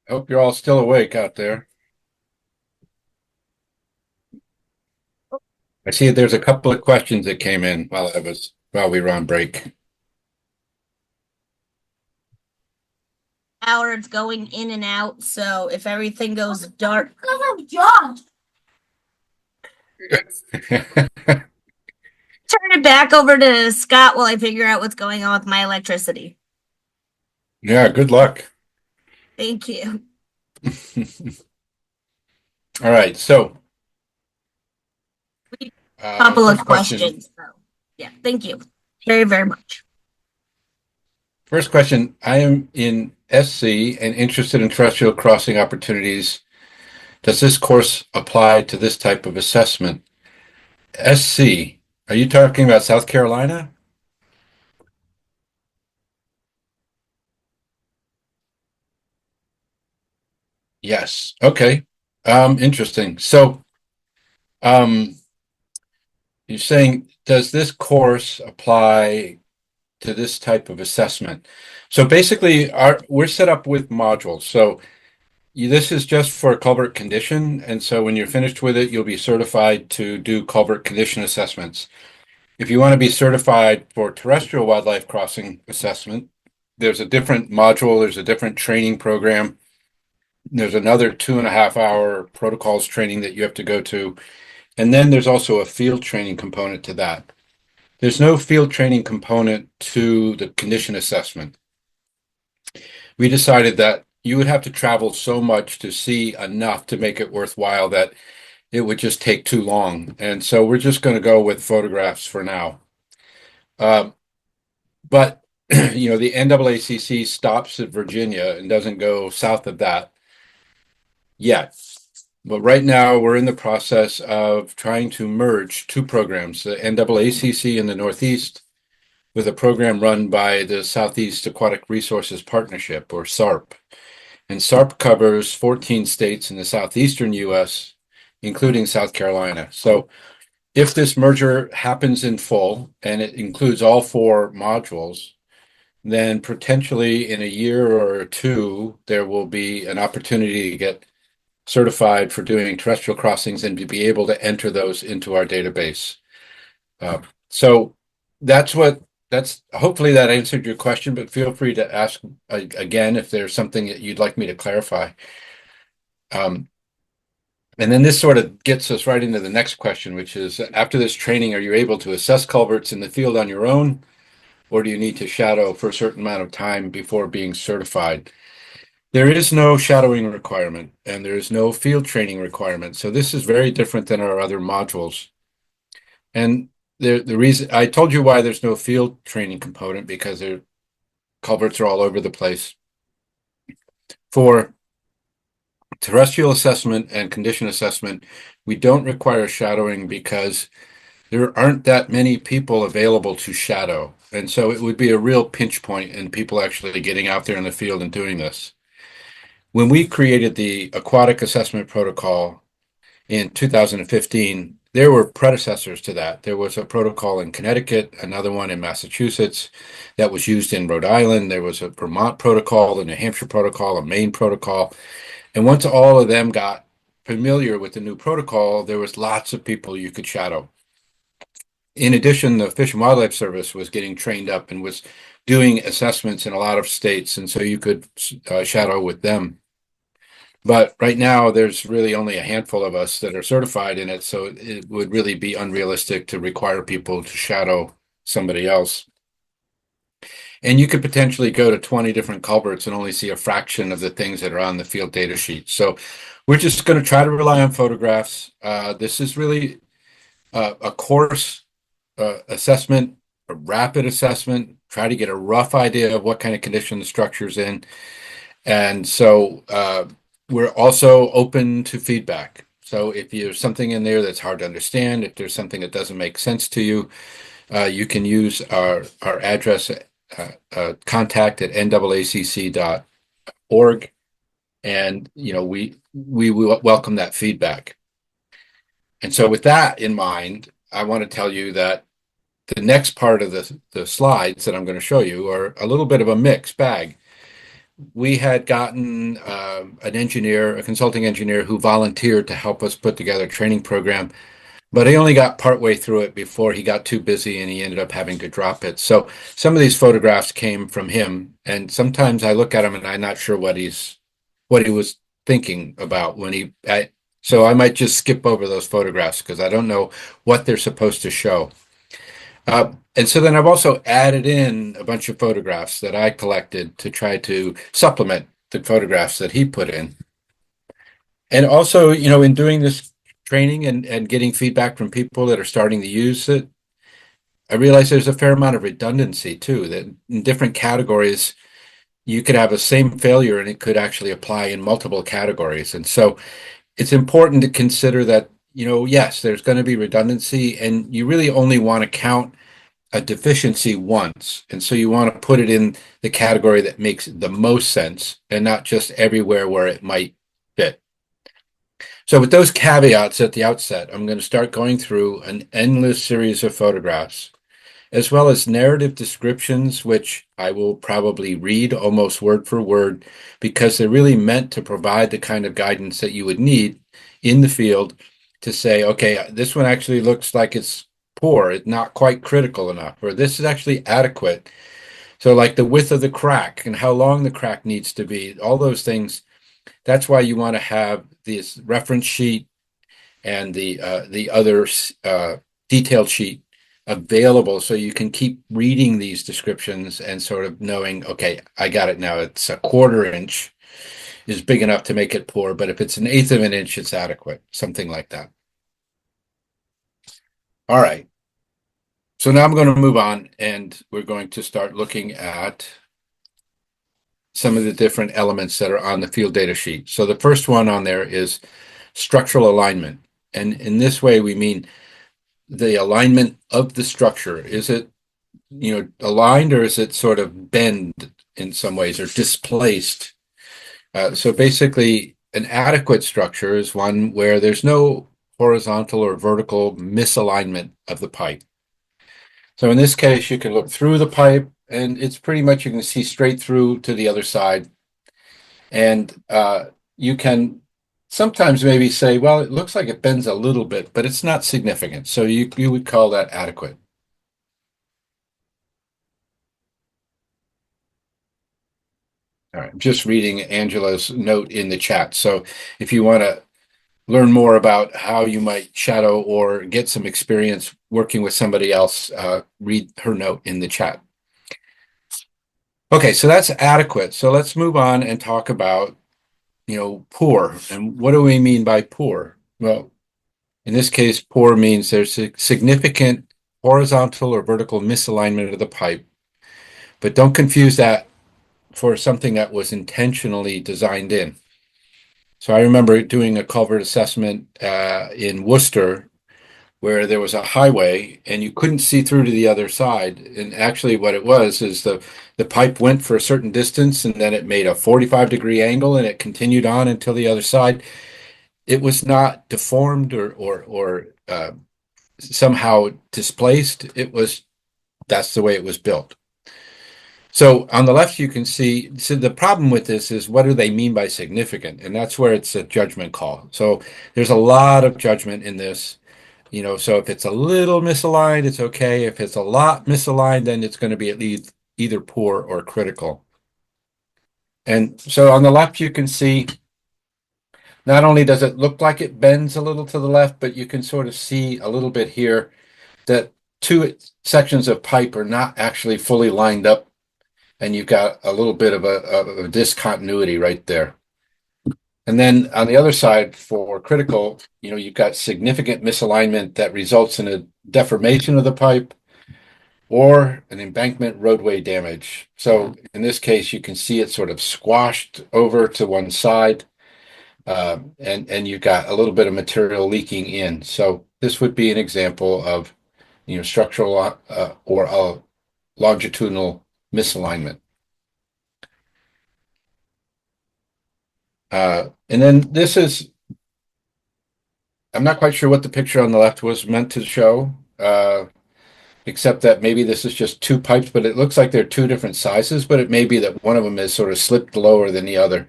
S1: Hope you're all still awake out there. I see there's a couple of questions that came in while we were on break.
S2: It's going in and out, so if everything goes dark, turn it back over to Scott while I figure out what's going on with my electricity.
S1: Yeah, good luck.
S2: Thank you.
S1: All right, so
S2: Couple of
S1: first question.
S2: questions. So, yeah, thank you very, very much.
S1: First question. I am in SC and interested in terrestrial crossing opportunities. Does this course apply to this type of assessment? SC, are you talking about South Carolina? Yes. Okay. Interesting. So, um, you're saying, does this course apply to this type of assessment? So basically, we're set up with modules. So this is just for culvert condition, and so when you're finished with it, you'll be certified to do culvert condition assessments. If you want to be certified for terrestrial wildlife crossing assessment, there's a different module, there's a different training program. There's another 2.5 hour protocols training that you have to go to. And then there's also a field training component to that. There's no field training component to the condition assessment. We decided that you would have to travel so much to see enough to make it worthwhile that it would just take too long. And so we're just going to go with photographs for now. But the NAACC stops at Virginia and doesn't go south of that yet. But right now, we're in the process of trying to merge two programs, the NAACC in the Northeast with a program run by the Southeast Aquatic Resources Partnership, or SARP. And SARP covers 14 states in the southeastern US, including South Carolina. So if this merger happens in full and it includes all four modules, then potentially in a year or two, there will be an opportunity to get certified for doing terrestrial crossings and to be able to enter those into our database. So that's hopefully that answered your question, but feel free to ask again if there's something that you'd like me to clarify. And then this sort of gets us right into the next question, which is, after this training, are you able to assess culverts in the field on your own, or do you need to shadow for a certain amount of time before being certified? There is no shadowing requirement, and there is no field training requirement. So this is very different than our other modules. And the reason I told you why there's no field training component, because their culverts are all over the place. For terrestrial assessment and condition assessment, we don't require shadowing because there aren't that many people available to shadow. And so it would be a real pinch point in people actually getting out there in the field and doing this. When we created the aquatic assessment protocol in 2015, there were predecessors to that. There was a protocol in Connecticut, another one in Massachusetts that was used in Rhode Island. There was a Vermont protocol, the New Hampshire protocol, a Maine protocol. And once all of them got familiar with the new protocol, there was lots of people you could shadow. In addition, the Fish and Wildlife Service was getting trained up and was doing assessments in a lot of states, and so you could shadow with them. But right now, there's really only a handful of us that are certified in it, so it would really be unrealistic to require people to shadow somebody else. And you could potentially go to 20 different culverts and only see a fraction of the things that are on the field data sheet. So we're just going to try to rely on photographs. This is really a course assessment, a rapid assessment, try to get a rough idea of what kind of condition the structure's in. And so we're also open to feedback. So if there's something in there that's hard to understand, if there's something that doesn't make sense to you, you can use our address, contact at naacc.org, and we welcome that feedback. And so with that in mind, I want to tell you that the next part of the slides that I'm going to show you are a little bit of a mixed bag. We had gotten an engineer, a consulting engineer, who volunteered to help us put together a training program, but he only got partway through it before he got too busy and he ended up having to drop it. So some of these photographs came from him, and sometimes I look at him and I'm not sure what he was thinking about when so I might just skip over those photographs because I don't know what they're supposed to show. And so then I've also added in a bunch of photographs that I collected to try to supplement the photographs that he put in. And also, in doing this training and getting feedback from people that are starting to use it, I realize there's a fair amount of redundancy too, that in different categories, you could have a same failure and it could actually apply in multiple categories. And so it's important to consider that, yes, there's going to be redundancy and you really only want to count a deficiency once. And so you want to put it in the category that makes the most sense and not just everywhere where it might fit. So with those caveats at the outset, I'm going to start going through an endless series of photographs, as well as narrative descriptions, which I will probably read almost word for word because they're really meant to provide the kind of guidance that you would need in the field to say, okay, this one actually looks like it's poor, it's not quite critical enough, or this is actually adequate. So like the width of the crack and how long the crack needs to be, all those things. That's why you want to have this reference sheet and the other detailed sheet available so you can keep reading these descriptions and sort of knowing, okay, I got it now. It's a 1/4 inch is big enough to make it poor, but if it's 1/8 of an inch, it's adequate, something like that. All right. So now I'm going to move on and we're going to start looking at some of the different elements that are on the field data sheet. So the first one on there is structural alignment. And in this way, we mean the alignment of the structure. Is it, aligned, or is it sort of bend in some ways or displaced? So basically, an adequate structure is one where there's no horizontal or vertical misalignment of the pipe. So in this case, you can look through the pipe and it's pretty much you can see straight through to the other side. And you can sometimes maybe say, well, it looks like it bends a little bit, but it's not significant. So you would call that adequate. All right, I'm just reading Angela's note in the chat. So if you want to learn more about how you might shadow or get some experience working with somebody else, read her note in the chat. Okay, so that's adequate. So let's move on and talk about, poor. And what do we mean by poor? Well, in this case, poor means there's a significant horizontal or vertical misalignment of the pipe, but don't confuse that for something that was intentionally designed in. So I remember doing a culvert assessment in Worcester where there was a highway and you couldn't see through to the other side. And actually what it was is the pipe went for a certain distance and then it made a 45-degree angle and it continued on until the other side. It was not deformed or somehow displaced. That's the way it was built. So on the left, you can see, so the problem with this is what do they mean by significant? And that's where it's a judgment call. So there's a lot of judgment in this, so if it's a little misaligned, it's okay. If it's a lot misaligned, then it's going to be at least either poor or critical. And so on the left, you can see not only does it look like it bends a little to the left, but you can sort of see a little bit here that two sections of pipe are not actually fully lined up. And you've got a little bit of a discontinuity right there. And then on the other side for critical, you've got significant misalignment that results in a deformation of the pipe or an embankment roadway damage. So in this case, you can see it sort of squashed over to one side, and you've got a little bit of material leaking in. So this would be an example of, structural or longitudinal misalignment. And then I'm not quite sure what the picture on the left was meant to show, except that maybe this is just two pipes, but it looks like they're two different sizes, but it may be that one of them is sort of slipped lower than the other.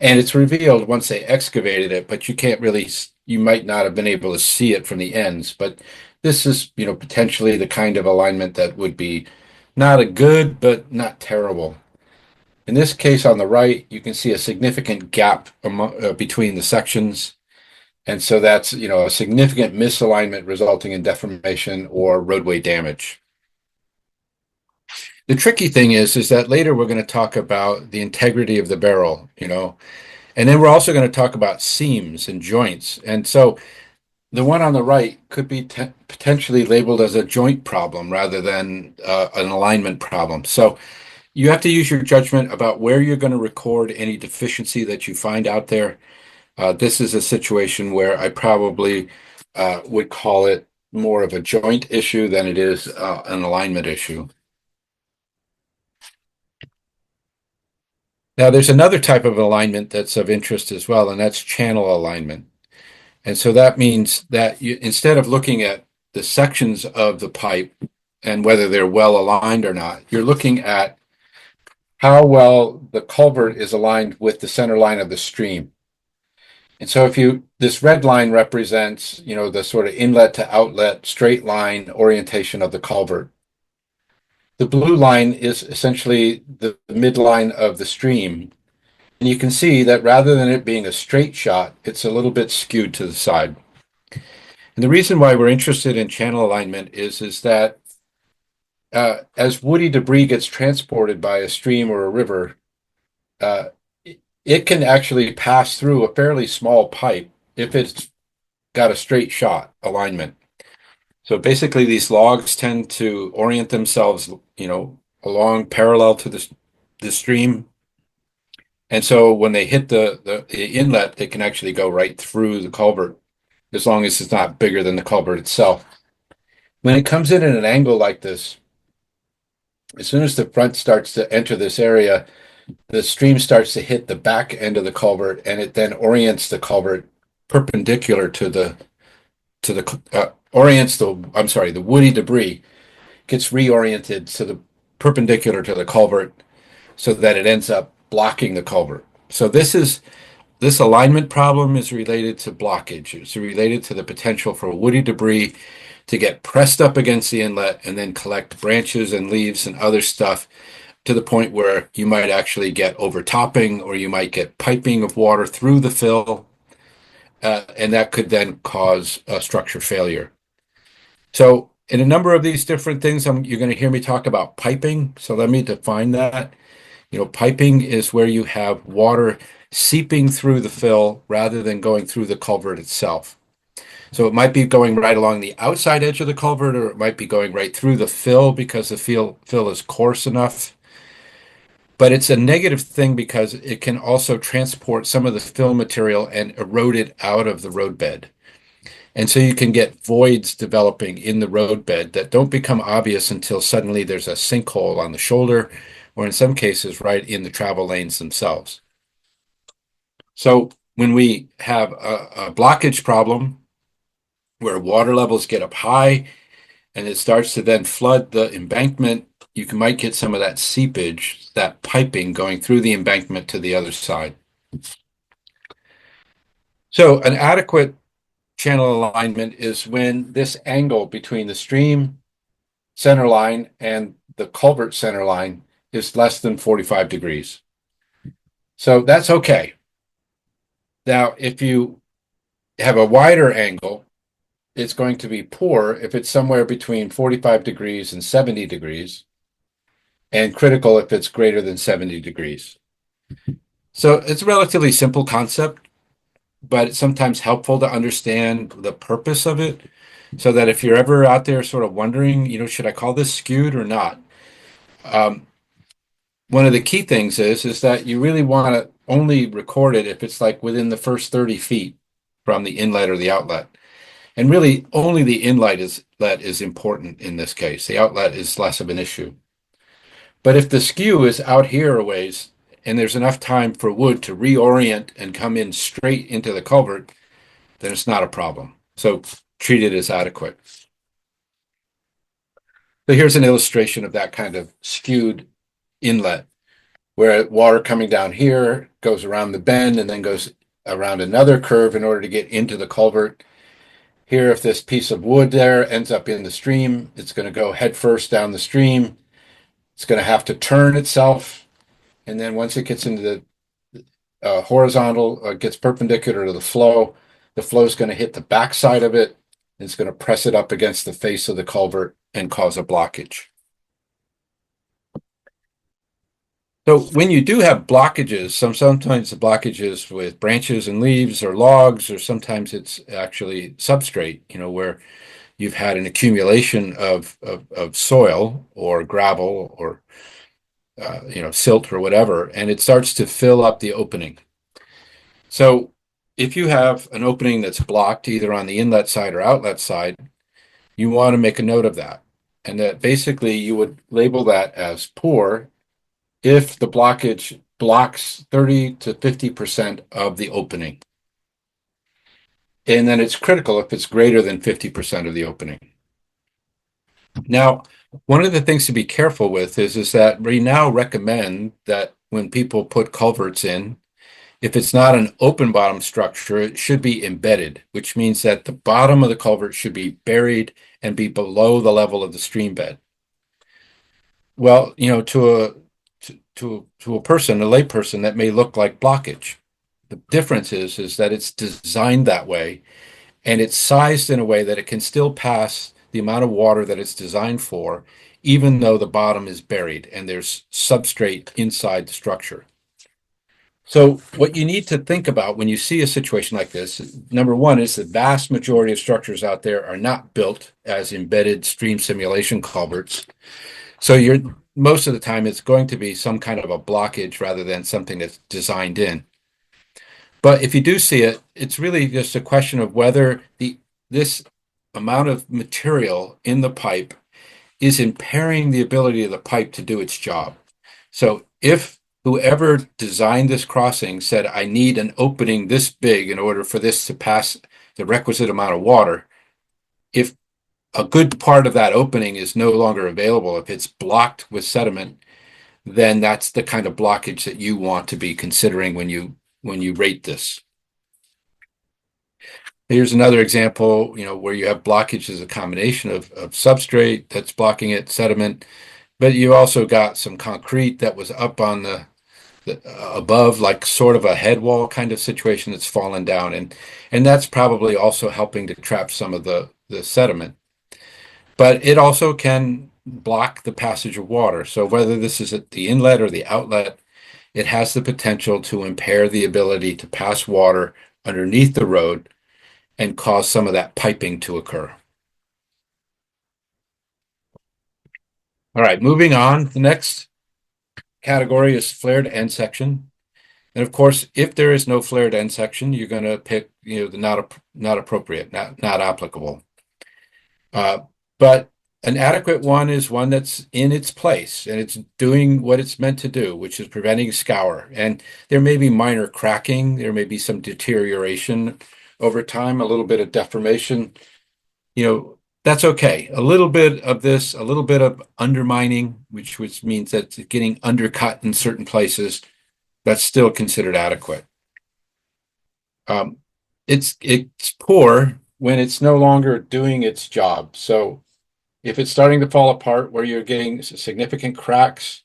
S1: And it's revealed once they excavated it, but you can't really, you might not have been able to see it from the ends. But this is, potentially the kind of alignment that would be not a good, but not terrible. In this case on the right, you can see a significant gap between the sections. And so that's, a significant misalignment resulting in deformation or roadway damage. The tricky thing is that later we're going to talk about the integrity of the barrel, and then we're also going to talk about seams and joints. And so the one on the right could be potentially labeled as a joint problem rather than an alignment problem. So you have to use your judgment about where you're going to record any deficiency that you find out there. This is a situation where I probably would call it more of a joint issue than it is an alignment issue. Now, there's another type of alignment that's of interest as well, and that's channel alignment. And so that means that instead of looking at the sections of the pipe and whether they're well aligned or not, you're looking at how well the culvert is aligned with the center line of the stream. And so this red line represents, the sort of inlet to outlet straight line orientation of the culvert. The blue line is essentially the midline of the stream. And you can see that rather than it being a straight shot, it's a little bit skewed to the side. And the reason why we're interested in channel alignment is that as woody debris gets transported by a stream or a river, it can actually pass through a fairly small pipe if it's got a straight shot alignment. So basically, these logs tend to orient themselves, along parallel to the stream. And so when they hit the inlet, they can actually go right through the culvert, as long as it's not bigger than the culvert itself. When it comes in at an angle like this, as soon as the front starts to enter this area, the stream starts to hit the back end of the culvert, and it then orients the culvert perpendicular the woody debris gets reoriented to the perpendicular to the culvert so that it ends up blocking the culvert. So this alignment problem is related to blockage. It's related to the potential for woody debris to get pressed up against the inlet and then collect branches and leaves and other stuff to the point where you might actually get overtopping, or you might get piping of water through the fill, and that could then cause a structure failure. So in a number of these different things, you're going to hear me talk about piping. So let me define that. Piping is where you have water seeping through the fill rather than going through the culvert itself. So it might be going right along the outside edge of the culvert, or it might be going right through the fill because the fill is coarse enough. But it's a negative thing because it can also transport some of the fill material and erode it out of the roadbed. And so you can get voids developing in the roadbed that don't become obvious until suddenly there's a sinkhole on the shoulder, or in some cases, right in the travel lanes themselves. So when we have a blockage problem where water levels get up high and it starts to then flood the embankment, might get some of that seepage, that piping going through the embankment to the other side. So an adequate channel alignment is when this angle between the stream center line and the culvert center line is less than 45 degrees. So that's okay. Now, if you have a wider angle, it's going to be poor if it's somewhere between 45 degrees and 70 degrees, and critical if it's greater than 70 degrees. So it's a relatively simple concept, but it's sometimes helpful to understand the purpose of it, so that if you're ever out there sort of wondering, should I call this skewed or not? One of the key things is that you really want to only record it if it's like within the first 30 feet from the inlet or the outlet. And really only the inlet is important in this case. The outlet is less of an issue. But if the skew is out here a ways and there's enough time for wood to reorient and come in straight into the culvert, then it's not a problem. So treat it as adequate. So here's an illustration of that kind of skewed inlet where water coming down here goes around the bend and then goes around another curve in order to get into the culvert. Here, if this piece of wood there ends up in the stream, it's going to go head first down the stream. It's going to have to turn itself. And then once it gets into the horizontal, gets perpendicular to the flow is going to hit the backside of it. It's going to press it up against the face of the culvert and cause a blockage. So when you do have blockages, sometimes the blockages with branches and leaves or logs, or sometimes it's actually substrate, where you've had an accumulation of soil or gravel or silt or whatever, and it starts to fill up the opening. So if you have an opening that's blocked either on the inlet side or outlet side, you want to make a note of that. And that basically you would label that as poor if the blockage blocks 30 to 50% of the opening. And then it's critical if it's greater than 50% of the opening. Now, one of the things to be careful with is that we now recommend that when people put culverts in, if it's not an open bottom structure, it should be embedded, which means that the bottom of the culvert should be buried and be below the level of the stream bed. Well, to a person, a lay person, that may look like blockage. The difference is that it's designed that way, and it's sized in a way that it can still pass the amount of water that it's designed for, even though the bottom is buried and there's substrate inside the structure. So what you need to think about when you see a situation like this, number one, is the vast majority of structures out there are not built as embedded stream simulation culverts. So most of the time it's going to be some kind of a blockage rather than something that's designed in. But if you do see it, it's really just a question of whether this amount of material in the pipe is impairing the ability of the pipe to do its job. So if whoever designed this crossing said, I need an opening this big in order for this to pass the requisite amount of water, if a good part of that opening is no longer available, if it's blocked with sediment, then that's the kind of blockage that you want to be considering when you rate this. Here's another example, where you have blockage as a combination of substrate that's blocking it, sediment, but you also got some concrete that was up on the above, like sort of a head wall kind of situation that's fallen down, and that's probably also helping to trap some of the sediment. But it also can block the passage of water. So whether this is at the inlet or the outlet, it has the potential to impair the ability to pass water underneath the road and cause some of that piping to occur. All right, moving on. The next category is flared end section. And of course, if there is no flared end section, you're going to pick, the not appropriate, not applicable. But an adequate one is one that's in its place and it's doing what it's meant to do, which is preventing scour. And there may be minor cracking, there may be some deterioration over time, a little bit of deformation. That's okay. A little bit of this, a little bit of undermining, which means that it's getting undercut in certain places, that's still considered adequate. It's poor when it's no longer doing its job. So if it's starting to fall apart where you're getting significant cracks,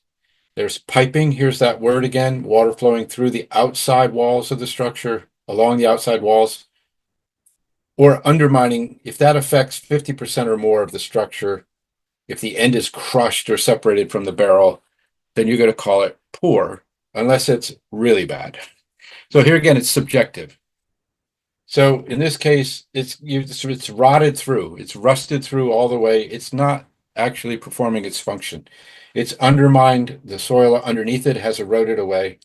S1: there's piping. Here's that word again, water flowing through the outside walls of the structure, along the outside walls, or undermining. If that affects 50% or more of the structure, if the end is crushed or separated from the barrel, then you're going to call it poor, unless it's really bad. So here again, it's subjective. So in this case, it's rotted through, it's rusted through all the way. It's not actually performing its function. It's undermined, the soil underneath it has eroded away.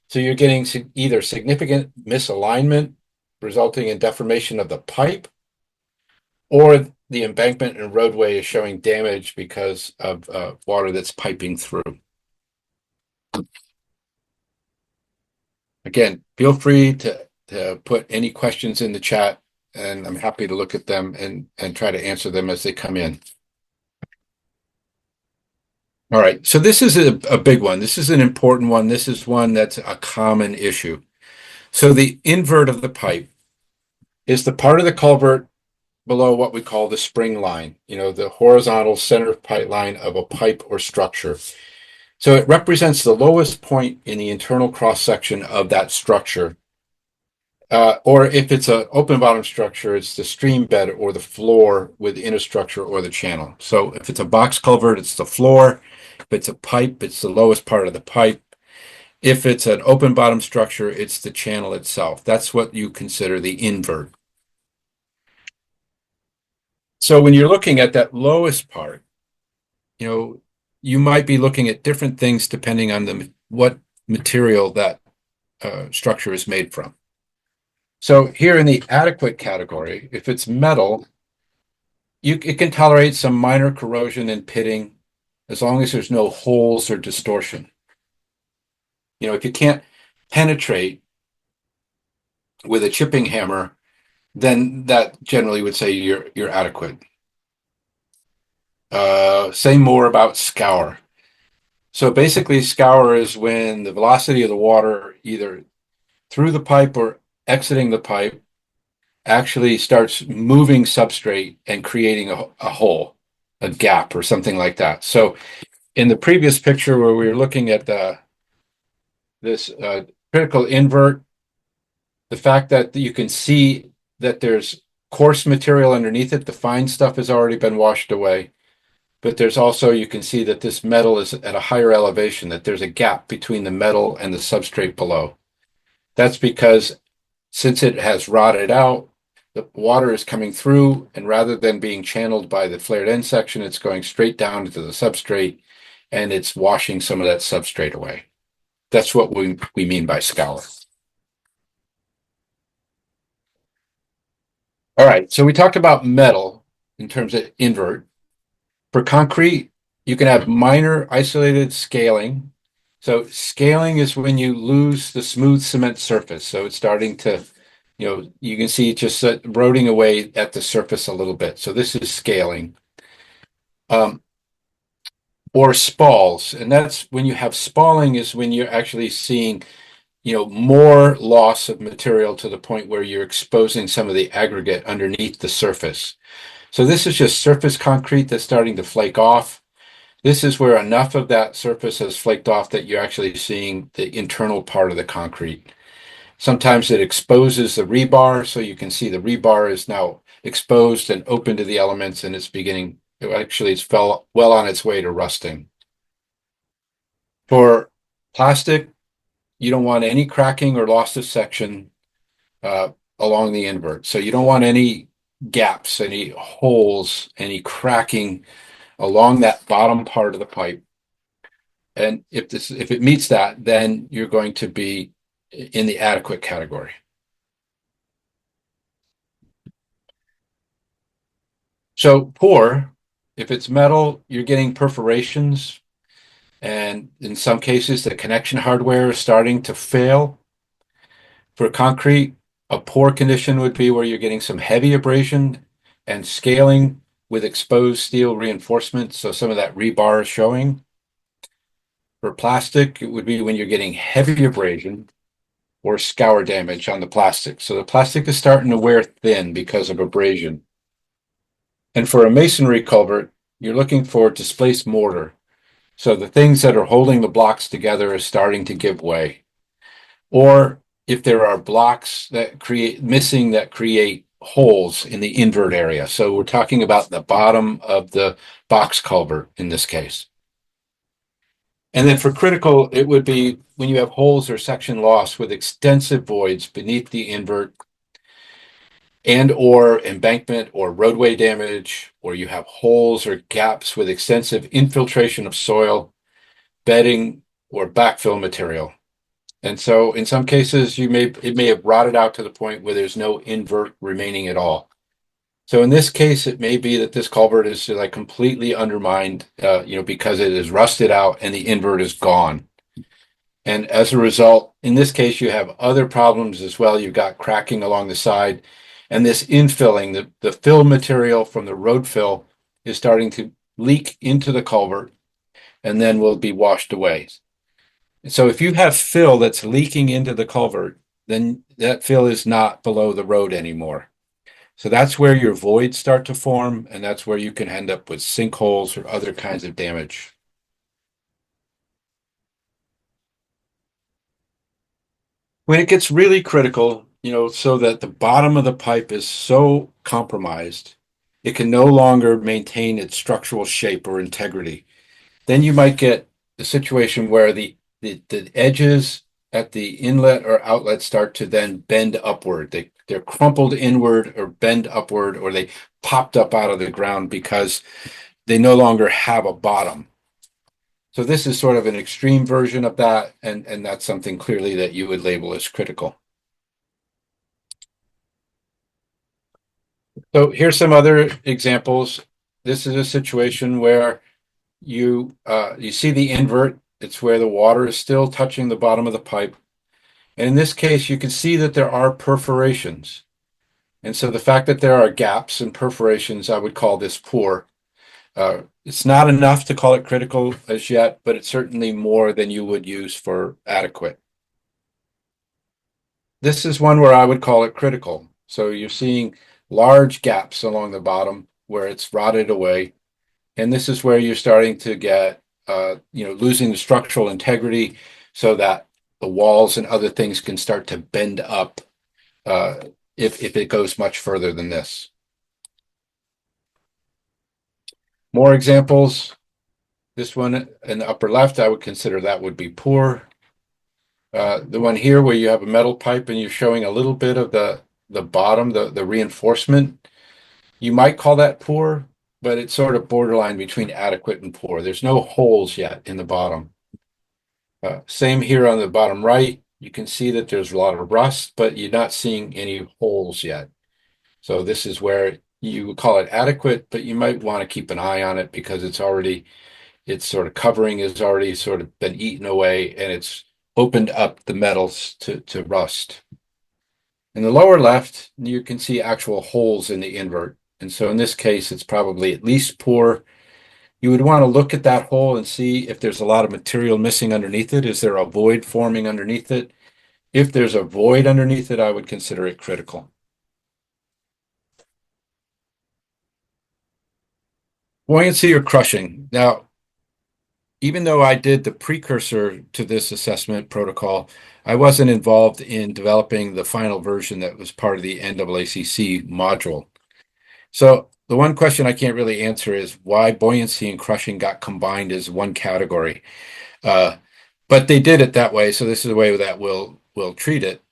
S1: So you're getting either significant misalignment resulting in deformation of the pipe, or the embankment and roadway is showing damage because of water that's piping through. Again, feel free to put any questions in the chat, and I'm happy to look at them and try to answer them as they come in. All right. So this is a big one. This is an important one. This is one that's a common issue. So the invert of the pipe is the part of the culvert below what we call the spring line, the horizontal center pipe line of a pipe or structure. So it represents the lowest point in the internal cross section of that structure. Or if it's an open bottom structure, it's the stream bed or the floor within a structure or the channel. So if it's a box culvert, it's the floor. If it's a pipe, it's the lowest part of the pipe. If it's an open bottom structure, it's the channel itself. That's what you consider the invert. So when you're looking at that lowest part, you know, you might be looking at different things depending on what material that structure is made from. So here in the adequate category, if it's metal, it can tolerate some minor corrosion and pitting as long as there's no holes or distortion. If you can't penetrate with a chipping hammer, then that generally would say you're adequate. Say more about scour. So basically, scour is when the velocity of the water, either through the pipe or exiting the pipe, actually starts moving substrate and creating a hole, a gap, or something like that. So in the previous picture where we were looking at this critical invert, the fact that you can see that there's coarse material underneath it, the fine stuff has already been washed away. But there's also, you can see that this metal is at a higher elevation, that there's a gap between the metal and the substrate below. That's because since it has rotted out, the water is coming through, and rather than being channeled by the flared end section, it's going straight down into the substrate, and it's washing some of that substrate away. That's what we mean by scour. All right, so we talked about metal in terms of invert. For concrete, you can have minor isolated scaling. So scaling is when you lose the smooth cement surface. So it's starting to, you can see it just eroding away at the surface a little bit. So this is scaling. Or spalls. And that's when you have spalling is when you're actually seeing, more loss of material to the point where you're exposing some of the aggregate underneath the surface. So this is just surface concrete that's starting to flake off. This is where enough of that surface has flaked off that you're actually seeing the internal part of the concrete. Sometimes it exposes the rebar, so you can see the rebar is now exposed and open to the elements, and it's well on its way to rusting. For plastic, you don't want any cracking or loss of section along the invert. So you don't want any gaps, any holes, any cracking along that bottom part of the pipe. And if it meets that, then you're going to be in the adequate category. So poor, if it's metal, you're getting perforations, and in some cases, the connection hardware is starting to fail. For concrete, a poor condition would be where you're getting some heavy abrasion and scaling with exposed steel reinforcement, so some of that rebar is showing. For plastic, it would be when you're getting heavy abrasion or scour damage on the plastic. So the plastic is starting to wear thin because of abrasion. And for a masonry culvert, you're looking for displaced mortar. So the things that are holding the blocks together is starting to give way. Or if there are blocks that create holes in the invert area. So we're talking about the bottom of the box culvert in this case. And then for critical, it would be when you have holes or section loss with extensive voids beneath the invert and or embankment or roadway damage, or you have holes or gaps with extensive infiltration of soil, bedding, or backfill material. And so in some cases, it may have rotted out to the point where there's no invert remaining at all. So in this case, it may be that this culvert is like completely undermined, because it is rusted out and the invert is gone. And as a result, in this case, you have other problems as well. You've got cracking along the side, and this infilling, the fill material from the road fill is starting to leak into the culvert. and then will be washed away. So if you have fill that's leaking into the culvert, then that fill is not below the road anymore. So that's where your voids start to form, and that's where you can end up with sinkholes or other kinds of damage. When it gets really critical, so that the bottom of the pipe is so compromised, it can no longer maintain its structural shape or integrity. Then you might get the situation where the edges at the inlet or outlet start to then bend upward. They're crumpled inward or bend upward, or they popped up out of the ground because they no longer have a bottom. So this is sort of an extreme version of that, and that's something clearly that you would label as critical. So here's some other examples. This is a situation where you see the invert. It's where the water is still touching the bottom of the pipe. And in this case, you can see that there are perforations. And so the fact that there are gaps and perforations, I would call this poor. It's not enough to call it critical as yet, but it's certainly more than you would use for adequate. This is one where I would call it critical. So you're seeing large gaps along the bottom where it's rotted away. And this is where you're starting to get, losing the structural integrity so that the walls and other things can start to bend up if it goes much further than this. More examples. This one in the upper left, I would consider that would be poor. The one here where you have a metal pipe and you're showing a little bit of the bottom, the reinforcement, you might call that poor, but it's sort of borderline between adequate and poor. There's no holes yet in the bottom. Same here on the bottom right. You can see that there's a lot of rust, but you're not seeing any holes yet. So this is where you would call it adequate, but you might want to keep an eye on it because its sort of covering has already sort of been eaten away and it's opened up the metals to rust. In the lower left, you can see actual holes in the invert. And so in this case, it's probably at least poor. You would want to look at that hole and see if there's a lot of material missing underneath it. Is there a void forming underneath it? If there's a void underneath it, I would consider it critical. Buoyancy or crushing. Now, even though I did the precursor to this assessment protocol, I wasn't involved in developing the final version that was part of the NAACC module. So the one question I can't really answer is why buoyancy and crushing got combined as one category. But they did it that way, so this is the way that we'll treat it.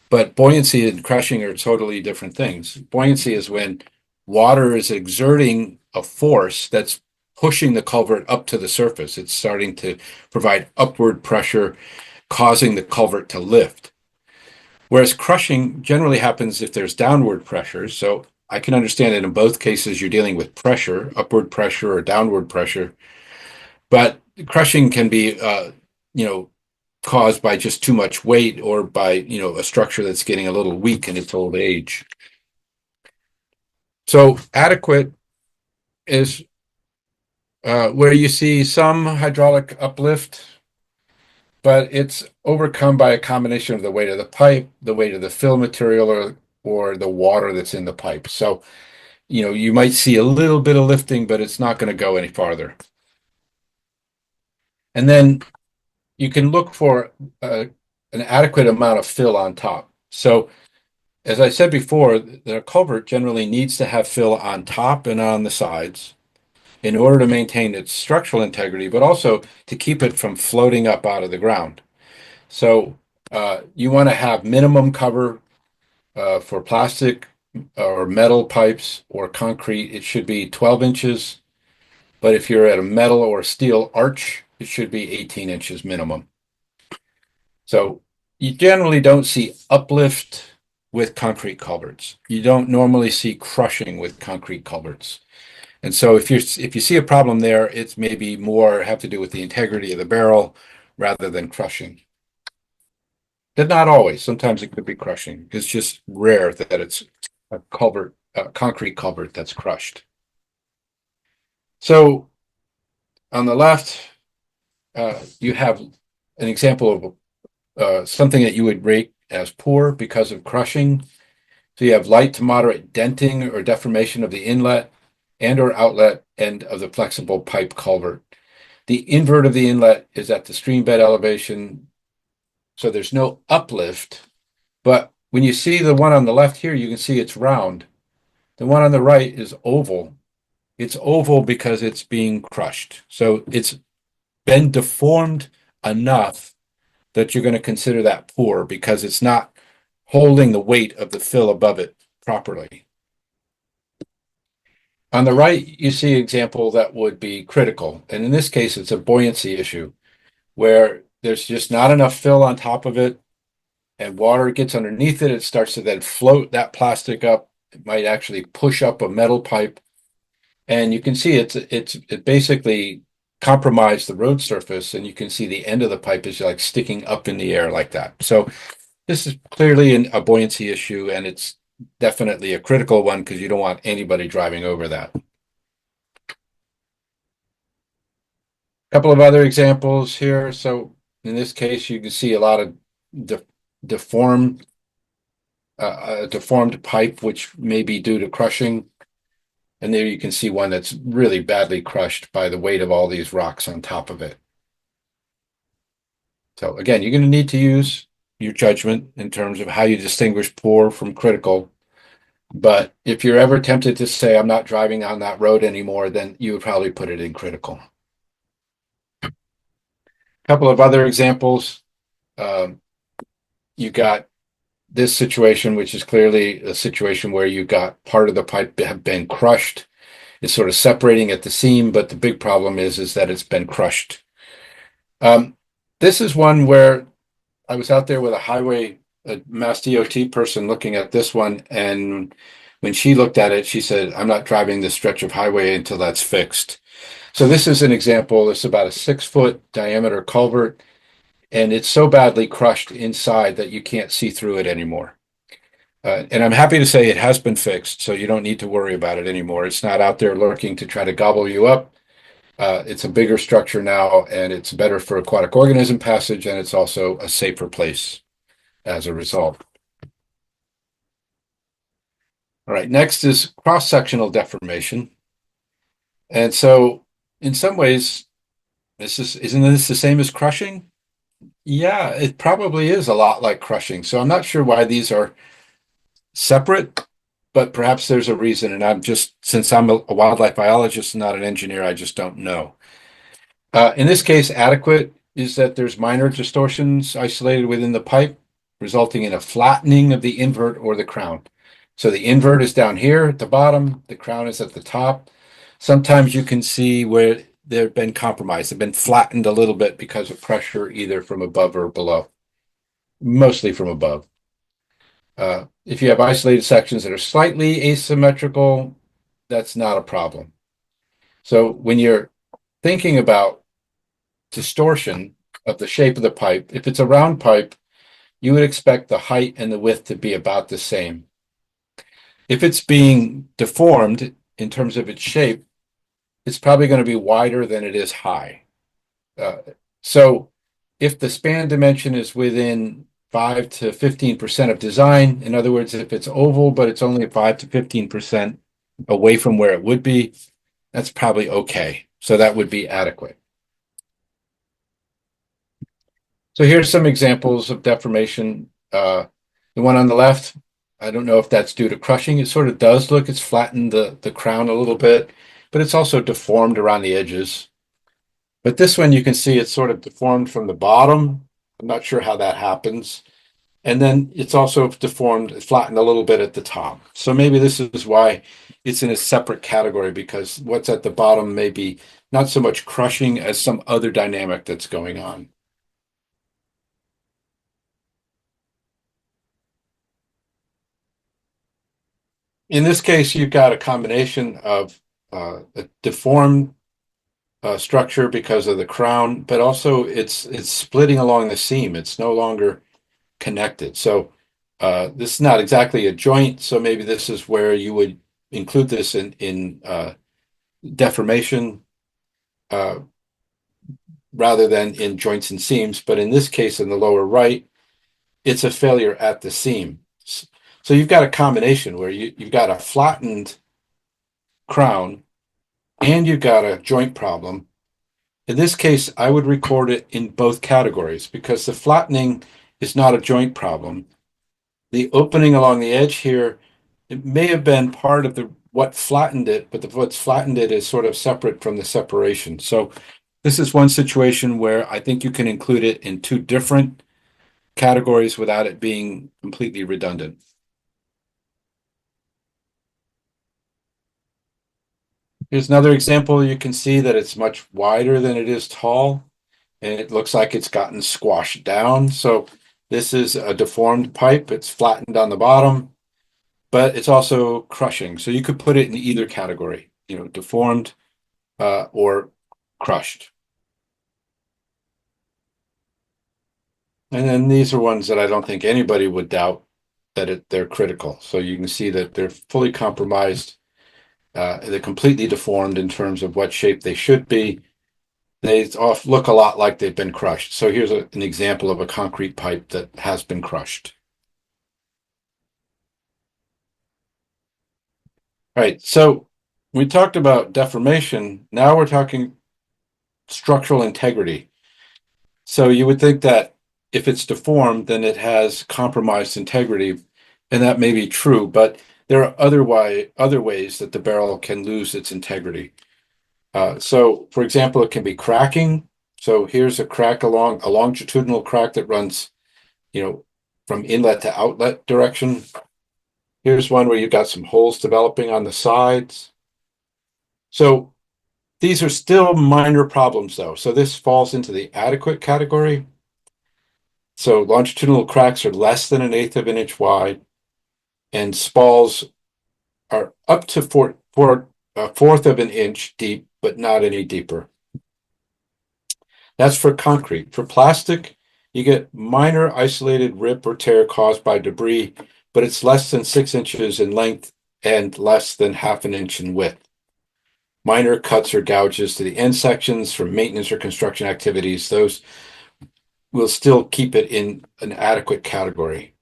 S1: But buoyancy and crushing are totally different things. Buoyancy is when water is exerting a force that's pushing the culvert up to the surface. It's starting to provide upward pressure, causing the culvert to lift. Whereas crushing generally happens if there's downward pressure. So I can understand that in both cases you're dealing with pressure, upward pressure or downward pressure. But crushing can be, caused by just too much weight or by, a structure that's getting a little weak in its old age. So adequate is where you see some hydraulic uplift, but it's overcome by a combination of the weight of the pipe, the weight of the fill material, or the water that's in the pipe. So, you might see a little bit of lifting, but it's not going to go any farther. And then you can look for an adequate amount of fill on top. So, as I said before, the culvert generally needs to have fill on top and on the sides in order to maintain its structural integrity, but also to keep it from floating up out of the ground. So you want to have minimum cover for plastic or metal pipes or concrete. It should be 12 inches, but if you're at a metal or steel arch, it should be 18 inches minimum. So you generally don't see uplift with concrete culverts. You don't normally see crushing with concrete culverts. And so if you see a problem there, it's maybe more have to do with the integrity of the barrel rather than crushing. But not always. Sometimes it could be crushing. It's just rare that it's a concrete culvert that's crushed. So on the left, you have an example of something that you would rate as poor because of crushing. So you have light to moderate denting or deformation of the inlet and or outlet end of the flexible pipe culvert. The invert of the inlet is at the stream bed elevation, so there's no uplift. But when you see the one on the left here, you can see it's round. The one on the right is oval. It's oval because it's being crushed. So it's been deformed enough that you're going to consider that poor because it's not holding the weight of the fill above it properly. On the right, you see an example that would be critical. And in this case, it's a buoyancy issue where there's just not enough fill on top of it and water gets underneath it. It starts to then float that plastic up. It might actually push up a metal pipe. And you can see it basically compromised the road surface. And you can see the end of the pipe is like sticking up in the air like that. So this is clearly a buoyancy issue, and it's definitely a critical one because you don't want anybody driving over that. A couple of other examples here. So in this case, you can see a lot of deformed pipe, which may be due to crushing. And there you can see one that's really badly crushed by the weight of all these rocks on top of it. So again, you're going to need to use your judgment in terms of how you distinguish poor from critical. But if you're ever tempted to say, I'm not driving on that road anymore, then you would probably put it in critical. A couple of other examples. You got this situation, which is clearly a situation where you got part of the pipe have been crushed. It's sort of separating at the seam, but the big problem is that it's been crushed. This is one where I was out there with a Mass DOT person looking at this one, and when she looked at it, she said, I'm not driving this stretch of highway until that's fixed. So this is an example. It's about a 6-foot diameter culvert, and it's so badly crushed inside that you can't see through it anymore. And I'm happy to say it has been fixed, so you don't need to worry about it anymore. It's not out there lurking to try to gobble you up. It's a bigger structure now, and it's better for aquatic organism passage, and it's also a safer place as a result. All right, next is cross-sectional deformation. And so in some ways, isn't this the same as crushing? Yeah, it probably is a lot like crushing. So I'm not sure why these are separate, but perhaps there's a reason. And since I'm a wildlife biologist and not an engineer, I just don't know. In this case, adequate is that there's minor distortions isolated within the pipe, resulting in a flattening of the invert or the crown. So the invert is down here at the bottom, the crown is at the top. Sometimes you can see where they've been compromised. They've been flattened a little bit because of pressure, either from above or below, mostly from above. If you have isolated sections that are slightly asymmetrical, that's not a problem. So when you're thinking about distortion of the shape of the pipe, if it's a round pipe, you would expect the height and the width to be about the same. If it's being deformed in terms of its shape, it's probably going to be wider than it is high. So if the span dimension is within 5 to 15% of design, in other words, if it's oval, but it's only 5 to 15% away from where it would be, that's probably okay. So that would be adequate. So here's some examples of deformation. The one on the left, I don't know if that's due to crushing. It sort of does look, it's flattened the crown a little bit, but it's also deformed around the edges. But this one, you can see it's sort of deformed from the bottom. I'm not sure how that happens. And then it's also deformed, flattened a little bit at the top. So maybe this is why it's in a separate category, because what's at the bottom may be not so much crushing as some other dynamic that's going on. In this case, you've got a combination of a deformed structure because of the crown, but also it's splitting along the seam. It's no longer connected. So this is not exactly a joint. So maybe this is where you would include this in deformation. rather than in joints and seams. But in this case, in the lower right, it's a failure at the seam. So you've got a combination where you've got a flattened crown and you've got a joint problem. In this case, I would record it in both categories because the flattening is not a joint problem. The opening along the edge here, it may have been part of the what flattened it, but what's flattened it is sort of separate from the separation. So this is one situation where I think you can include it in two different categories without it being completely redundant. Here's another example. You can see that it's much wider than it is tall, and it looks like it's gotten squashed down. So this is a deformed pipe. It's flattened on the bottom, but it's also crushing. So you could put it in either category, deformed or crushed. And then these are ones that I don't think anybody would doubt that they're critical. So you can see that they're fully compromised. They're completely deformed in terms of what shape they should be. They look a lot like they've been crushed. So here's an example of a concrete pipe that has been crushed. All right, so we talked about deformation. Now we're talking structural integrity. So you would think that if it's deformed, then it has compromised integrity, and that may be true, but there are other ways that the barrel can lose its integrity. So, for example, it can be cracking. So here's a crack a longitudinal crack that runs, from inlet to outlet direction. Here's one where you've got some holes developing on the sides. So these are still minor problems, though. So this falls into the adequate category. So longitudinal cracks are less than 1/8 of an inch wide, and spalls are up to a fourth of an inch deep, but not any deeper. That's for concrete. For plastic, you get minor isolated rip or tear caused by debris, but it's less than 6 inches in length and less than 1/2 inch in width. Minor cuts or gouges to the end sections from maintenance or construction activities, those will still keep it in an adequate category.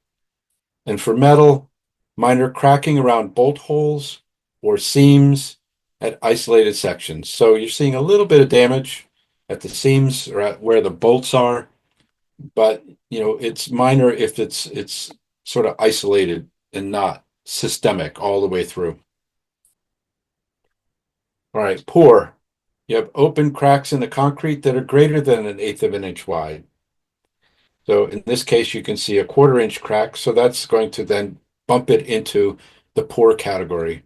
S1: And for metal, minor cracking around bolt holes or seams at isolated sections. So you're seeing a little bit of damage at the seams or at where the bolts are, but it's minor if it's sort of isolated and not systemic all the way through. All right, pour. You have open cracks in the concrete that are greater than 1/8 of an inch wide. So in this case, you can see a 1/4 inch crack. So that's going to then bump it into the pour category.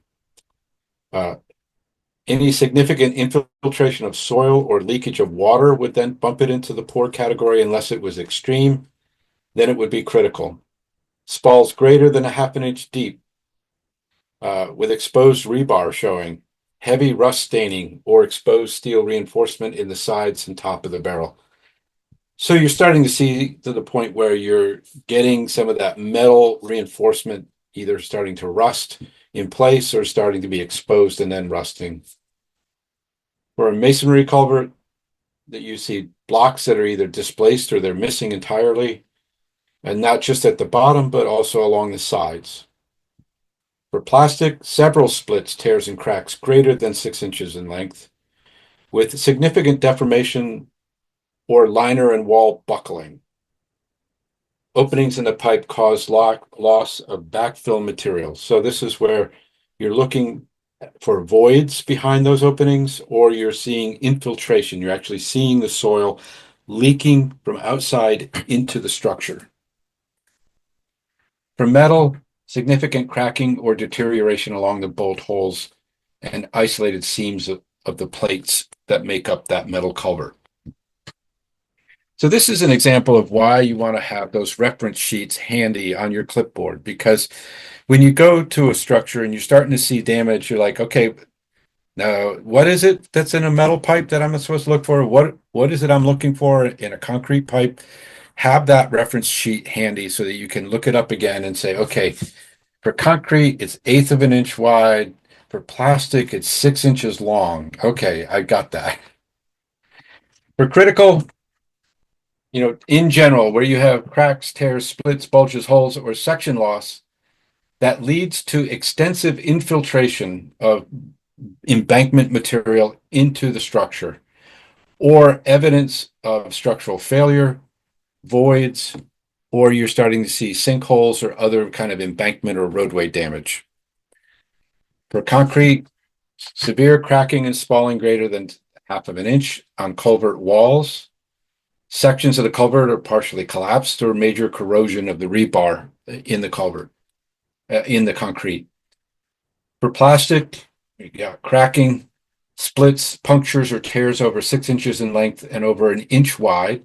S1: Any significant infiltration of soil or leakage of water would then bump it into the pour category unless it was extreme. Then it would be critical. Spalls greater than 1/2 inch deep with exposed rebar showing, heavy rust staining, or exposed steel reinforcement in the sides and top of the barrel. So you're starting to see to the point where you're getting some of that metal reinforcement either starting to rust in place or starting to be exposed and then rusting. For a masonry culvert, that you see blocks that are either displaced or they're missing entirely, and not just at the bottom, but also along the sides. For plastic, several splits, tears, and cracks greater than 6 inches in length, with significant deformation or liner and wall buckling. Openings in the pipe cause loss of backfill material. So this is where you're looking for voids behind those openings, or you're seeing infiltration. You're actually seeing the soil leaking from outside into the structure. For metal, significant cracking or deterioration along the bolt holes and isolated seams of the plates that make up that metal culvert. So this is an example of why you want to have those reference sheets handy on your clipboard, because when you go to a structure and you're starting to see damage, you're like, okay, now what is it that's in a metal pipe that I'm supposed to look for? What is it I'm looking for in a concrete pipe? Have that reference sheet handy so that you can look it up again and say, okay, for concrete, it's 1/8 of an inch wide. For plastic, it's 6 inches long. Okay, I got that. For critical, in general, where you have cracks, tears, splits, bulges, holes, or section loss, that leads to extensive infiltration of embankment material into the structure, or evidence of structural failure, voids, or you're starting to see sinkholes or other kind of embankment or roadway damage. For concrete, severe cracking and spalling greater than half of an inch on culvert walls. Sections of the culvert are partially collapsed or major corrosion of the rebar in the culvert, in the concrete. For plastic, you got cracking, splits, punctures, or tears over 6 inches in length and over an inch wide,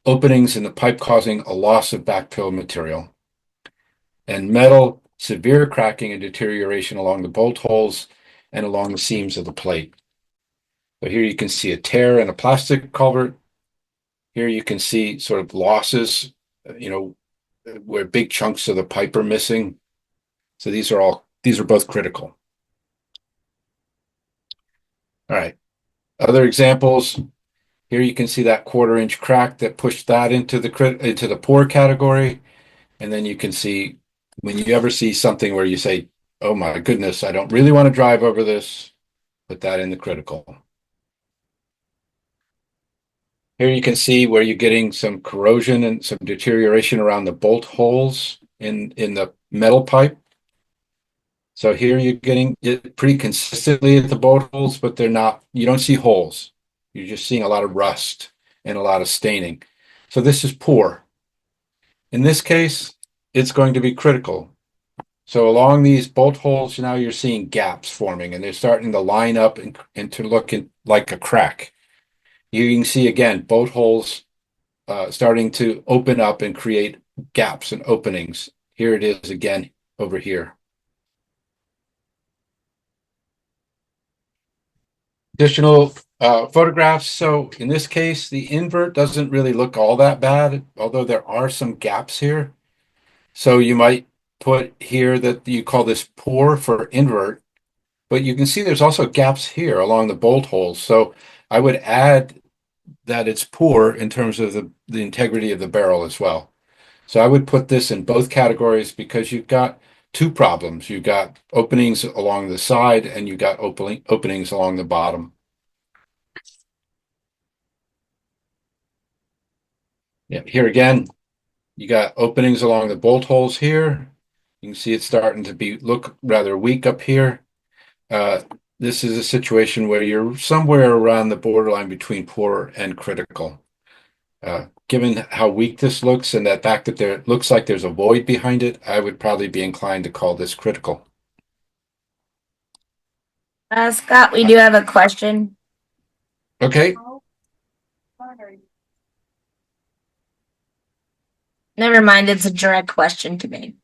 S1: openings in the pipe causing a loss of backfill material. And metal, severe cracking and deterioration along the bolt holes and along the seams of the plate. So here you can see a tear in a plastic culvert. Here you can see sort of losses, where big chunks of the pipe are missing. So these are both critical. All right. Other examples. Here you can see that 1/4 inch crack that pushed that into the poor category. And then you can see when you ever see something where you say, oh my goodness, I don't really want to drive over this, put that in the critical. Here you can see where you're getting some corrosion and some deterioration around the bolt holes in the metal pipe. So here you're getting it pretty consistently at the bolt holes, but you don't see holes. You're just seeing a lot of rust and a lot of staining. So this is poor. In this case, it's going to be critical. So along these bolt holes, now you're seeing gaps forming and they're starting to line up and to look like a crack. You can see again, bolt holes starting to open up and create gaps and openings. Here it is again over here. Additional photographs. So in this case, the invert doesn't really look all that bad, although there are some gaps here. So you might put here that you call this poor for invert, but you can see there's also gaps here along the bolt holes. So I would add that it's poor in terms of the integrity of the barrel as well. So I would put this in both categories because you've got two problems. You've got openings along the side and you've got openings along the bottom. Yeah, here again, you got openings along the bolt holes here. You can see it's starting to look rather weak up here. This is a situation where you're somewhere around the borderline between poor and critical. Given how weak this looks and that fact that there looks like there's a void behind it, I would probably be inclined to call this critical.
S2: Scott, we do have a question.
S1: Okay.
S2: Never mind, it's a direct question to me.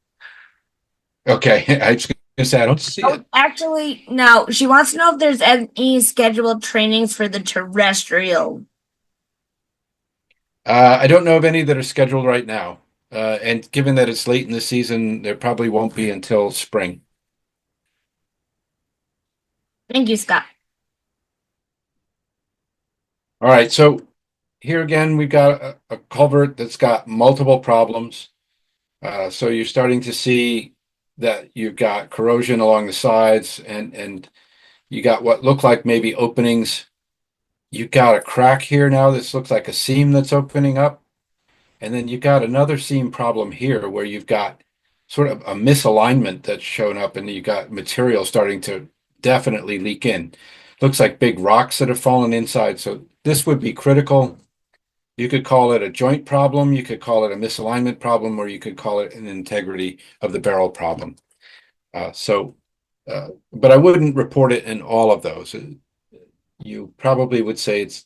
S1: Okay, I was going to say I don't see it.
S2: Actually, no. She wants to know if there's any scheduled trainings for the terrestrial.
S1: I don't know of any that are scheduled right now. And given that it's late in the season, there probably won't be until spring.
S2: Thank you, Scott.
S1: All right, so here again, we've got a culvert that's got multiple problems. So you're starting to see that you've got corrosion along the sides and you got what look like maybe openings. You've got a crack here now. This looks like a seam that's opening up. And then you've got another seam problem here where you've got sort of a misalignment that's shown up and you've got material starting to definitely leak in. Looks like big rocks that have fallen inside. So this would be critical. You could call it a joint problem, you could call it a misalignment problem, or you could call it an integrity of the barrel problem. But I wouldn't report it in all of those. You probably would say it's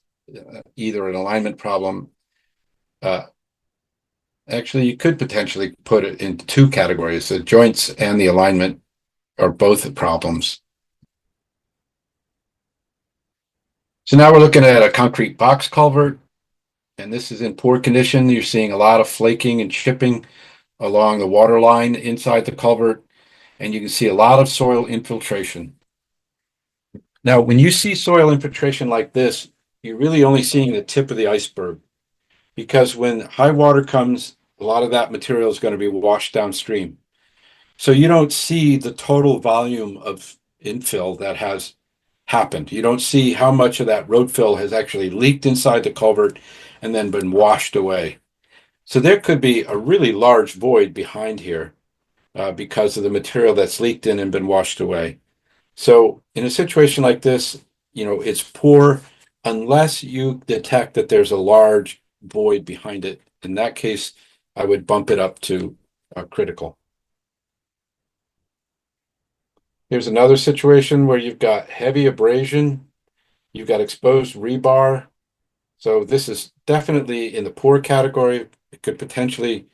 S1: either an alignment problem. Actually, you could potentially put it in two categories. The joints and the alignment are both problems. So now we're looking at a concrete box culvert, and this is in poor condition. You're seeing a lot of flaking and chipping along the water line inside the culvert, and you can see a lot of soil infiltration. Now, when you see soil infiltration like this, you're really only seeing the tip of the iceberg, because when high water comes, a lot of that material is going to be washed downstream. So you don't see the total volume of infill that has happened. You don't see how much of that road fill has actually leaked inside the culvert and then been washed away. So there could be a really large void behind here because of the material that's leaked in and been washed away. So in a situation like this, it's poor unless you detect that there's a large void behind it. In that case, I would bump it up to critical. Here's another situation where you've got heavy abrasion, you've got exposed rebar. So this is definitely in the poor category. It could potentially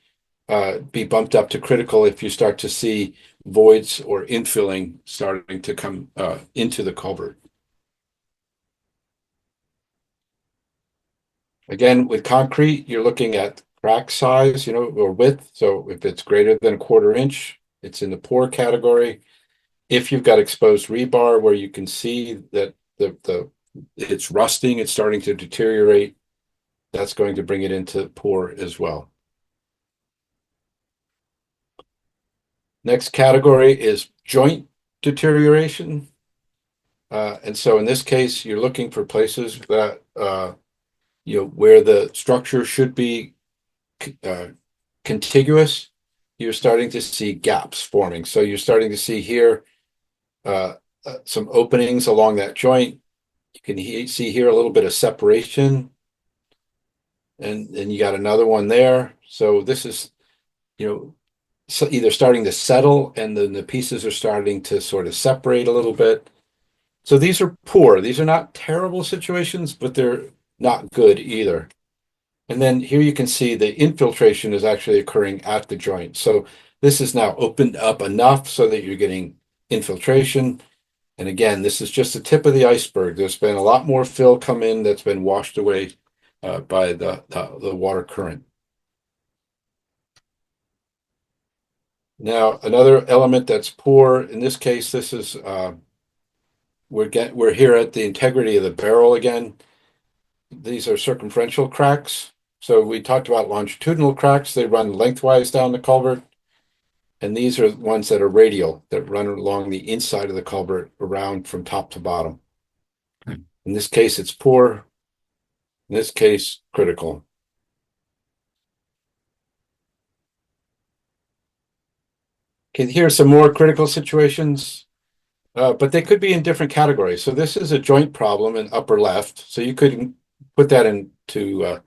S1: be bumped up to critical if you start to see voids or infilling starting to come into the culvert. Again, with concrete, you're looking at crack size, or width. So if it's greater than a quarter inch, it's in the poor category. If you've got exposed rebar where you can see that it's rusting, it's starting to deteriorate, that's going to bring it into poor as well. Next category is joint deterioration. And so in this case, you're looking for places that, where the structure should be contiguous. You're starting to see gaps forming. So you're starting to see here some openings along that joint. You can see here a little bit of separation. And then you got another one there. So this is, so either starting to settle and then the pieces are starting to sort of separate a little bit. So these are poor. These are not terrible situations, but they're not good either. And then here you can see the infiltration is actually occurring at the joint. So this is now opened up enough so that you're getting infiltration. And again, this is just the tip of the iceberg. There's been a lot more fill come in that's been washed away by the water current. Now, another element that's poor, in this case, this is we're here at the integrity of the barrel again. These are circumferential cracks. So we talked about longitudinal cracks. They run lengthwise down the culvert. And these are ones that are radial, that run along the inside of the culvert around from top to bottom. In this case, it's poor. In this case, critical. Okay, here are some more critical situations, but they could be in different categories. So this is a joint problem in upper left. So you could put that into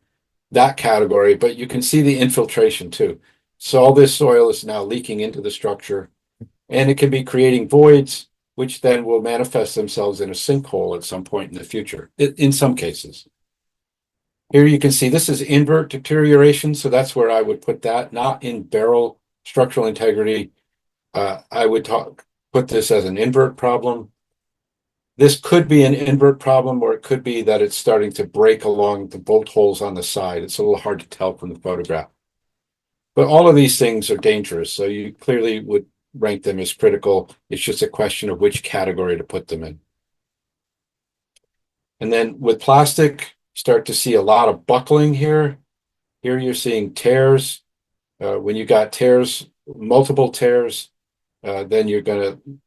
S1: that category, but you can see the infiltration too. So all this soil is now leaking into the structure, and it can be creating voids, which then will manifest themselves in a sinkhole at some point in the future, in some cases. Here you can see this is invert deterioration, so that's where I would put that, not in barrel structural integrity. I would put this as an invert problem. This could be an invert problem, or it could be that it's starting to break along the bolt holes on the side. It's a little hard to tell from the photograph. But all of these things are dangerous, so you clearly would rank them as critical. It's just a question of which category to put them in. And then with plastic, start to see a lot of buckling here. Here you're seeing tears. When you got tears, multiple tears, then you're going to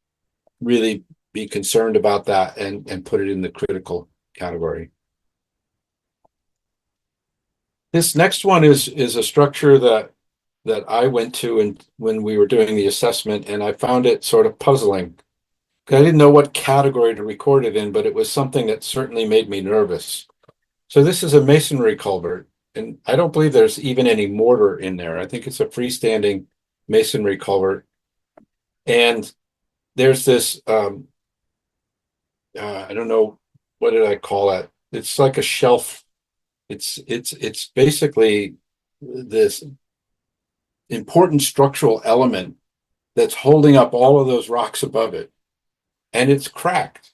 S1: really be concerned about that and put it in the critical category. This next one is a structure that I went to when we were doing the assessment, and I found it sort of puzzling. I didn't know what category to record it in, but it was something that certainly made me nervous. So this is a masonry culvert, and I don't believe there's even any mortar in there. I think it's a freestanding masonry culvert. And there's this, I don't know, what did I call it? It's like a shelf. It's basically this important structural element that's holding up all of those rocks above it. And it's cracked.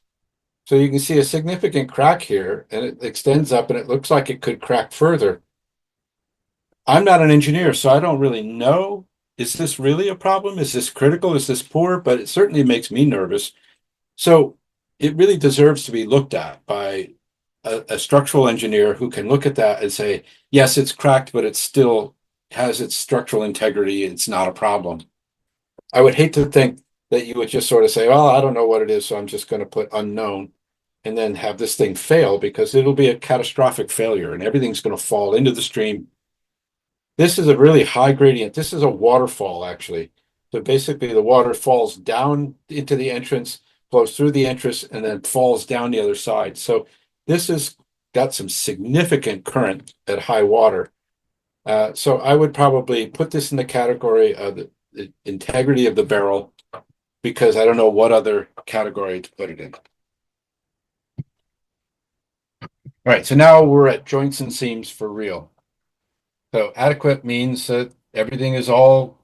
S1: So you can see a significant crack here, and it extends up, and it looks like it could crack further. I'm not an engineer, so I don't really know. Is this really a problem? Is this critical? Is this poor? But it certainly makes me nervous. So it really deserves to be looked at by a structural engineer who can look at that and say, yes, it's cracked, but it still has its structural integrity. It's not a problem. I would hate to think that you would just sort of say, well, I don't know what it is, so I'm just going to put unknown and then have this thing fail because it'll be a catastrophic failure and everything's going to fall into the stream. This is a really high gradient. This is a waterfall, actually. So basically, the water falls down into the entrance, flows through the entrance, and then falls down the other side. So this has got some significant current at high water. So I would probably put this in the category of the integrity of the barrel because I don't know what other category to put it in. All right, so now we're at joints and seams for real. So adequate means that everything is all,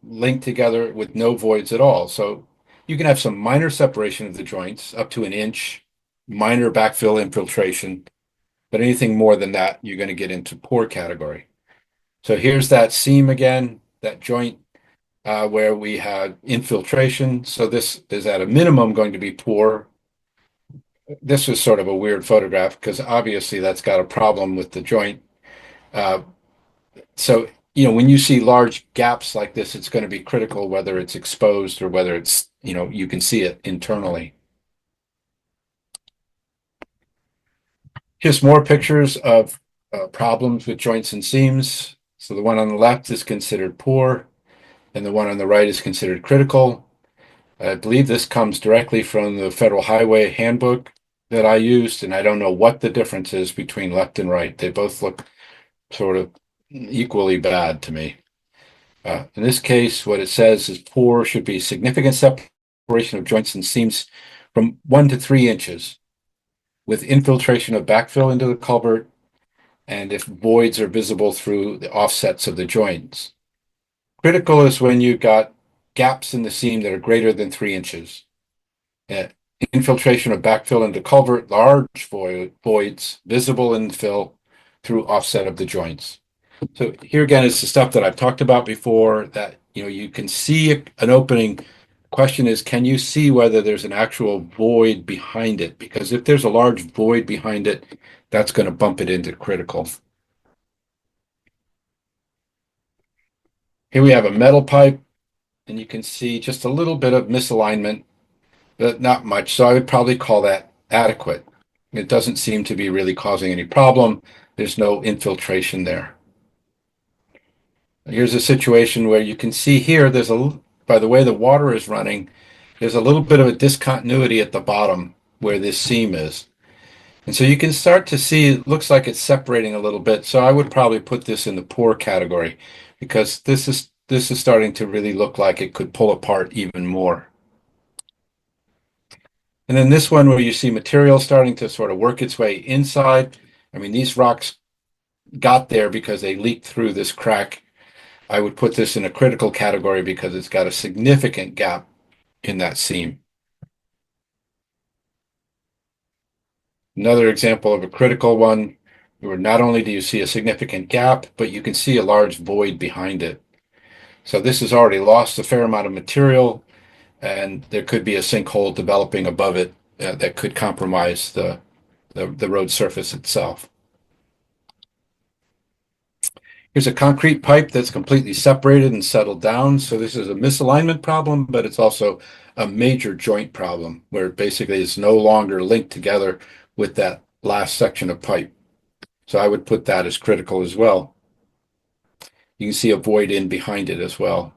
S1: linked together with no voids at all. So you can have some minor separation of the joints up to an inch, minor backfill infiltration, but anything more than that, you're going to get into poor category. So here's that seam again, that joint where we had infiltration. So this is at a minimum going to be poor. This was sort of a weird photograph because obviously that's got a problem with the joint. Uh, so, when you see large gaps like this, it's going to be critical whether it's exposed or whether it's, you can see it internally. Just more pictures of problems with joints and seams. So the one on the left is considered poor, and the one on the right is considered critical. I believe this comes directly from the Federal Highway Handbook that I used, and I don't know what the difference is between left and right. They both look sort of equally bad to me. In this case, what it says is poor should be significant separation of joints and seams from 1 to 3 inches with infiltration of backfill into the culvert and if voids are visible through the offsets of the joints. Critical is when you've got gaps in the seam that are greater than 3 inches. Infiltration of backfill into culvert, large voids visible in fill through offset of the joints. So here again is the stuff that I've talked about before that, you can see an opening. Question is, can you see whether there's an actual void behind it? Because if there's a large void behind it, that's going to bump it into critical. Here we have a metal pipe, and you can see just a little bit of misalignment, but not much. So I would probably call that adequate. It doesn't seem to be really causing any problem. There's no infiltration there. Here's a situation where you can see here, by the way the water is running, there's a little bit of a discontinuity at the bottom where this seam is. And so you can start to see, it looks like it's separating a little bit. So I would probably put this in the poor category because this is starting to really look like it could pull apart even more. And then this one where you see material starting to sort of work its way inside. I mean, these rocks got there because they leaked through this crack. I would put this in a critical category because it's got a significant gap in that seam. Another example of a critical one, where not only do you see a significant gap, but you can see a large void behind it. So this has already lost a fair amount of material, and there could be a sinkhole developing above it that could compromise the road surface itself. Here's a concrete pipe that's completely separated and settled down. So this is a misalignment problem, but it's also a major joint problem where basically it's no longer linked together with that last section of pipe. So I would put that as critical as well. You can see a void in behind it as well.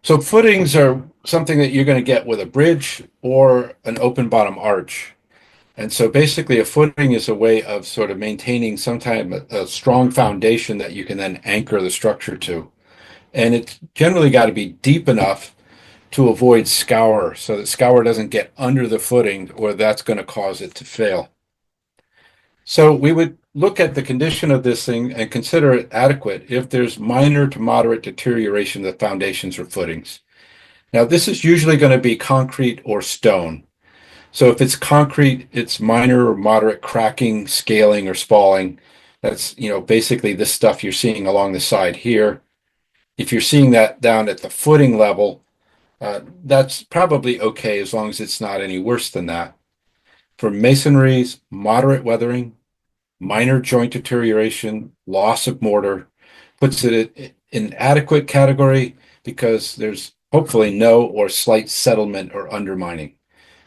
S1: So footings are something that you're going to get with a bridge or an open bottom arch. And so basically a footing is a way of sort of maintaining some kind of a strong foundation that you can then anchor the structure to. And it's generally got to be deep enough to avoid scour so that scour doesn't get under the footing or that's going to cause it to fail. So we would look at the condition of this thing and consider it adequate if there's minor to moderate deterioration of the foundations or footings. Now, this is usually going to be concrete or stone. So if it's concrete, it's minor or moderate cracking, scaling, or spalling. That's, basically the stuff you're seeing along the side here. If you're seeing that down at the footing level, that's probably okay as long as it's not any worse than that. For masonries, moderate weathering, minor joint deterioration, loss of mortar, puts it in adequate category because there's hopefully no or slight settlement or undermining.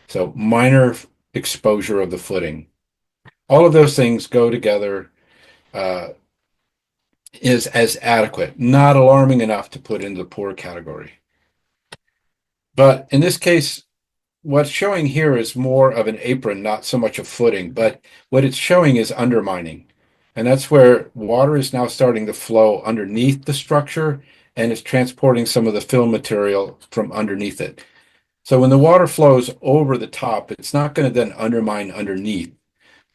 S1: So minor exposure of the footing. All of those things go together uh, is as adequate, not alarming enough to put into the poor category. But in this case, what's showing here is more of an apron, not so much a footing, but what it's showing is undermining. And that's where water is now starting to flow underneath the structure and is transporting some of the fill material from underneath it. So when the water flows over the top, it's not going to then undermine underneath.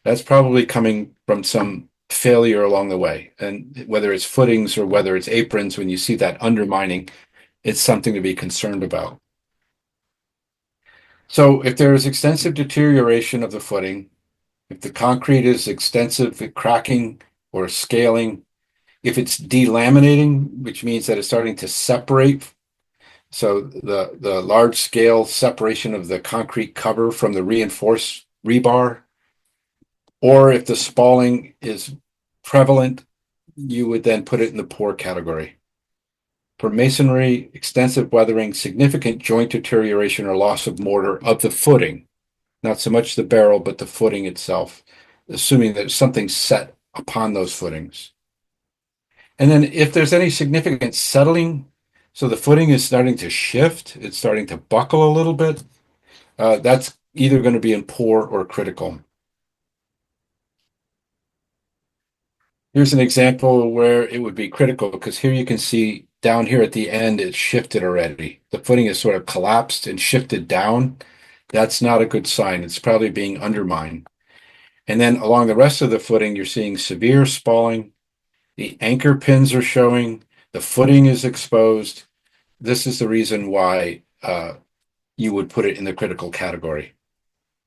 S1: That's probably coming from some failure along the way. And whether it's footings or whether it's aprons, when you see that undermining, it's something to be concerned about. So if there is extensive deterioration of the footing, if the concrete is extensive cracking or scaling, if it's delaminating, which means that it's starting to separate, so the large scale separation of the concrete cover from the reinforced rebar, or if the spalling is prevalent, you would then put it in the poor category. For masonry, extensive weathering, significant joint deterioration or loss of mortar of the footing, not so much the barrel, but the footing itself, assuming that something's set upon those footings. And then if there's any significant settling, so the footing is starting to shift, it's starting to buckle a little bit, that's either going to be in poor or critical. Here's an example where it would be critical because here you can see down here at the end, it's shifted already. The footing is sort of collapsed and shifted down. That's not a good sign. It's probably being undermined. And then along the rest of the footing, you're seeing severe spalling. The anchor pins are showing. The footing is exposed. This is the reason why you would put it in the critical category.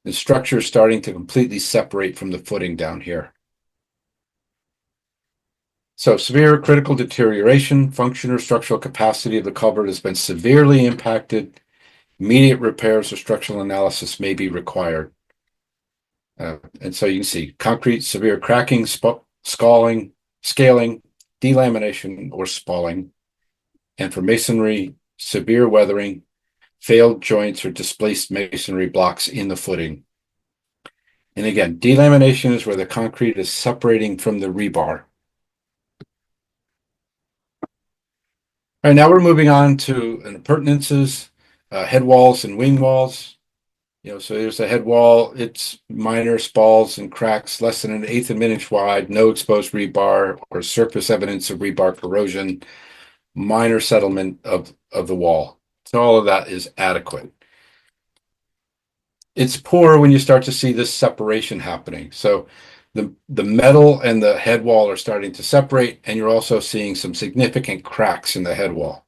S1: The structure is starting to completely separate from the footing down here. So severe critical deterioration, function or structural capacity of the culvert has been severely impacted. Immediate repairs or structural analysis may be required. And so you can see concrete, severe cracking, scaling, delamination or spalling. And for masonry, severe weathering, failed joints or displaced masonry blocks in the footing. And again, delamination is where the concrete is separating from the rebar. All right, now we're moving on to appurtenances, head walls and wing walls. So there's a head wall, it's minor spalls and cracks, less than 1/8 of an inch wide, no exposed rebar or surface evidence of rebar corrosion, minor settlement of the wall. So all of that is adequate. It's poor when you start to see this separation happening. So the metal and the head wall are starting to separate, and you're also seeing some significant cracks in the head wall.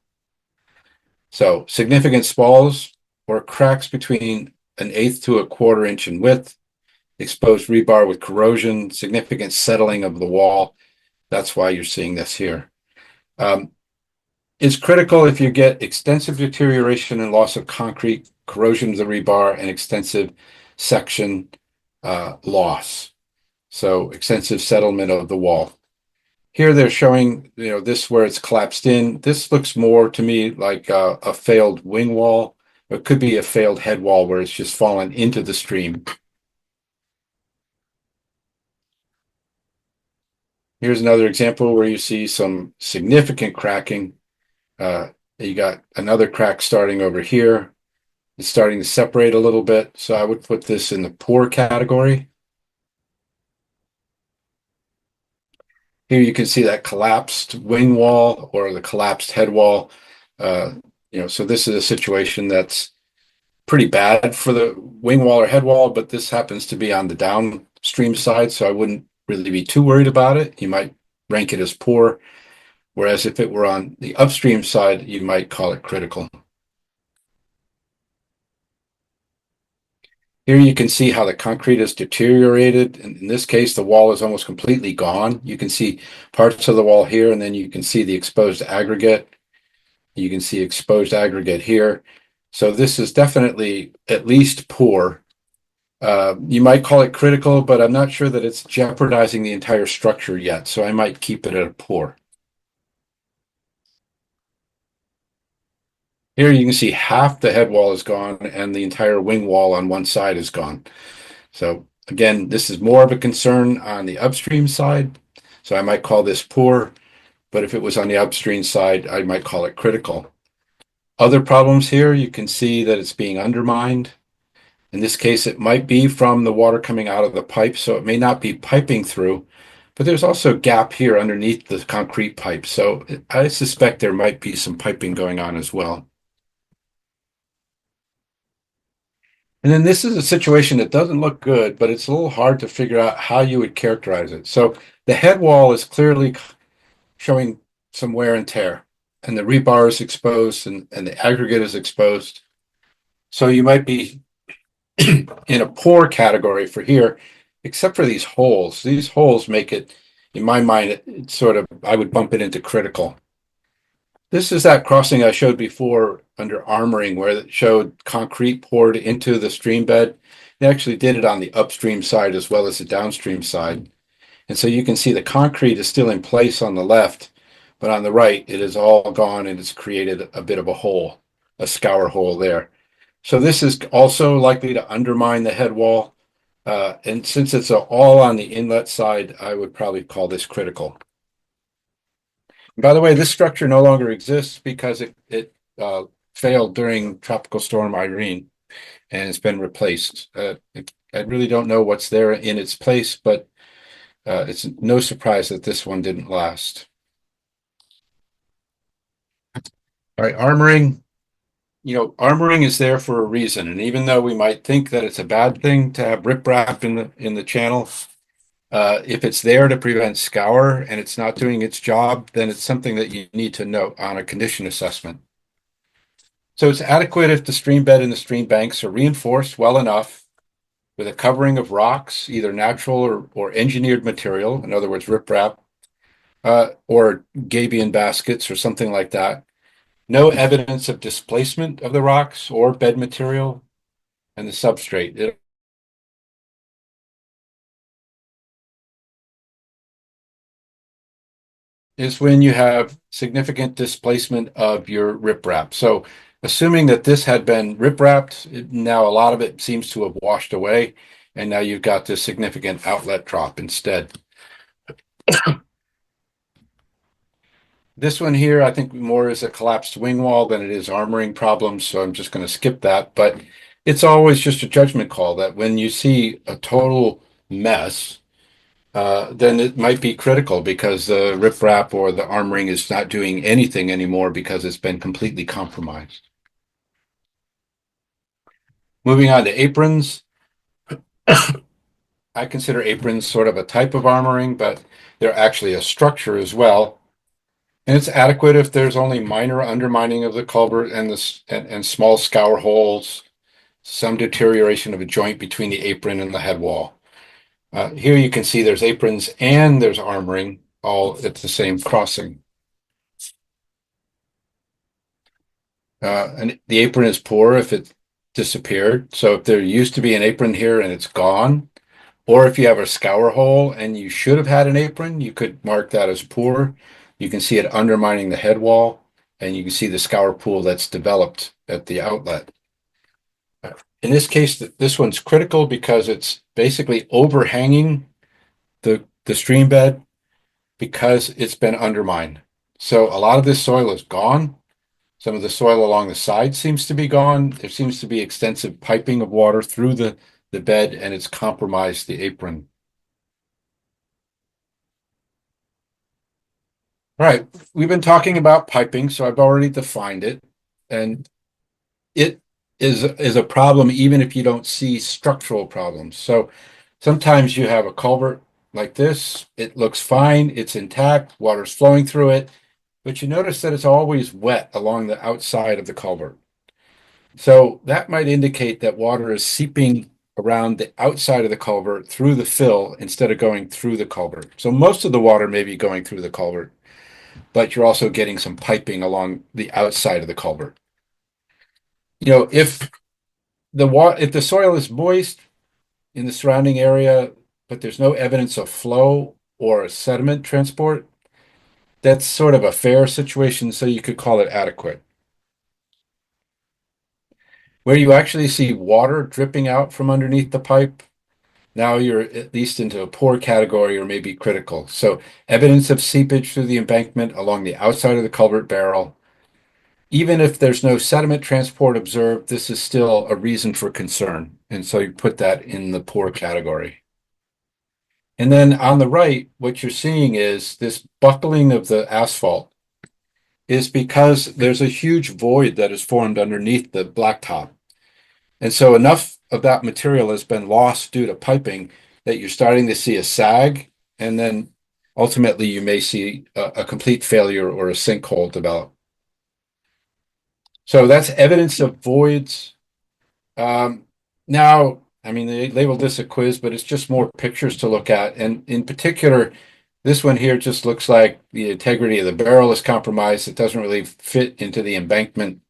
S1: So significant spalls or cracks between 1/8 to 1/4 inch in width, exposed rebar with corrosion, significant settling of the wall. That's why you're seeing this here. It's critical if you get extensive deterioration and loss of concrete, corrosion of the rebar, and extensive section loss. So extensive settlement of the wall. Here they're showing, this where it's collapsed in. This looks more to me like a failed wing wall. It could be a failed head wall where it's just fallen into the stream. Here's another example where you see some significant cracking. You got another crack starting over here. It's starting to separate a little bit. So I would put this in the poor category. Here you can see that collapsed wing wall or the collapsed head wall. So this is a situation that's pretty bad for the wing wall or head wall, but this happens to be on the downstream side, so I wouldn't really be too worried about it. You might rank it as poor, whereas if it were on the upstream side, you might call it critical. Here you can see how the concrete is deteriorated. In this case, the wall is almost completely gone. You can see parts of the wall here, and then you can see the exposed aggregate. You can see exposed aggregate here. So this is definitely at least poor. You might call it critical, but I'm not sure that it's jeopardizing the entire structure yet, so I might keep it at a poor. Here you can see half the head wall is gone and the entire wing wall on one side is gone. So again, this is more of a concern on the upstream side. So I might call this poor, but if it was on the upstream side, I might call it critical. Other problems here, you can see that it's being undermined. In this case, it might be from the water coming out of the pipe, so it may not be piping through, but there's also a gap here underneath the concrete pipe. So I suspect there might be some piping going on as well. And then this is a situation that doesn't look good, but it's a little hard to figure out how you would characterize it. So the head wall is clearly showing some wear and tear, and the rebar is exposed and the aggregate is exposed. So you might be in a poor category for here, except for these holes. These holes make it, in my mind, it's sort of, I would bump it into critical. This is that crossing I showed before under armoring where it showed concrete poured into the stream bed. They actually did it on the upstream side as well as the downstream side. And so you can see the concrete is still in place on the left, but on the right, it is all gone and it's created a bit of a hole, a scour hole there. So this is also likely to undermine the head wall. And since it's all on the inlet side, I would probably call this critical. By the way, this structure no longer exists because it failed during Tropical Storm Irene and it's been replaced. I really don't know what's there in its place, but it's no surprise that this one didn't last. All right, armoring. Armoring is there for a reason, and even though we might think that it's a bad thing to have riprap in the channel, if it's there to prevent scour and it's not doing its job, then it's something that you need to note on a condition assessment. So it's adequate if the stream bed and the stream banks are reinforced well enough with a covering of rocks, either natural or engineered material, in other words, riprap, or gabion baskets or something like that. No evidence of displacement of the rocks or bed material and the substrate. It is when you have significant displacement of your riprap. So assuming that this had been riprapped, now a lot of it seems to have washed away, and now you've got this significant outlet drop instead. This one here, I think more is a collapsed wing wall than it is armoring problems, so I'm just going to skip that. But it's always just a judgment call that when you see a total mess, then it might be critical because the riprap or the armoring is not doing anything anymore because it's been completely compromised. Moving on to aprons. I consider aprons sort of a type of armoring, but they're actually a structure as well. And it's adequate if there's only minor undermining of the culvert and small scour holes, some deterioration of a joint between the apron and the head wall. Here you can see there's aprons and there's armoring all at the same crossing. And the apron is poor if it disappeared. So if there used to be an apron here and it's gone, or if you have a scour hole and you should have had an apron, you could mark that as poor. You can see it undermining the head wall, and you can see the scour pool that's developed at the outlet. In this case, this one's critical because it's basically overhanging the stream bed because it's been undermined. So a lot of this soil is gone. Some of the soil along the side seems to be gone. There seems to be extensive piping of water through the bed, and it's compromised the apron. All right, we've been talking about piping, so I've already defined it, and it is a problem even if you don't see structural problems. So sometimes you have a culvert like this, it looks fine, it's intact, water's flowing through it, but you notice that it's always wet along the outside of the culvert. So that might indicate that water is seeping around the outside of the culvert through the fill instead of going through the culvert. So most of the water may be going through the culvert, but you're also getting some piping along the outside of the culvert. If the soil is moist, in the surrounding area, but there's no evidence of flow or sediment transport, that's sort of a fair situation, so you could call it adequate. Where you actually see water dripping out from underneath the pipe, now you're at least into a poor category or maybe critical. So evidence of seepage through the embankment along the outside of the culvert barrel. Even if there's no sediment transport observed, this is still a reason for concern. And so you put that in the poor category. And then on the right, what you're seeing is this buckling of the asphalt is because there's a huge void that is formed underneath the blacktop. And so enough of that material has been lost due to piping that you're starting to see a sag, and then ultimately you may see a complete failure or a sinkhole develop. So that's evidence of voids. Now, I mean, they labeled this a quiz, but it's just more pictures to look at. And in particular, this one here just looks like the integrity of the barrel is compromised. It doesn't really fit into the embankment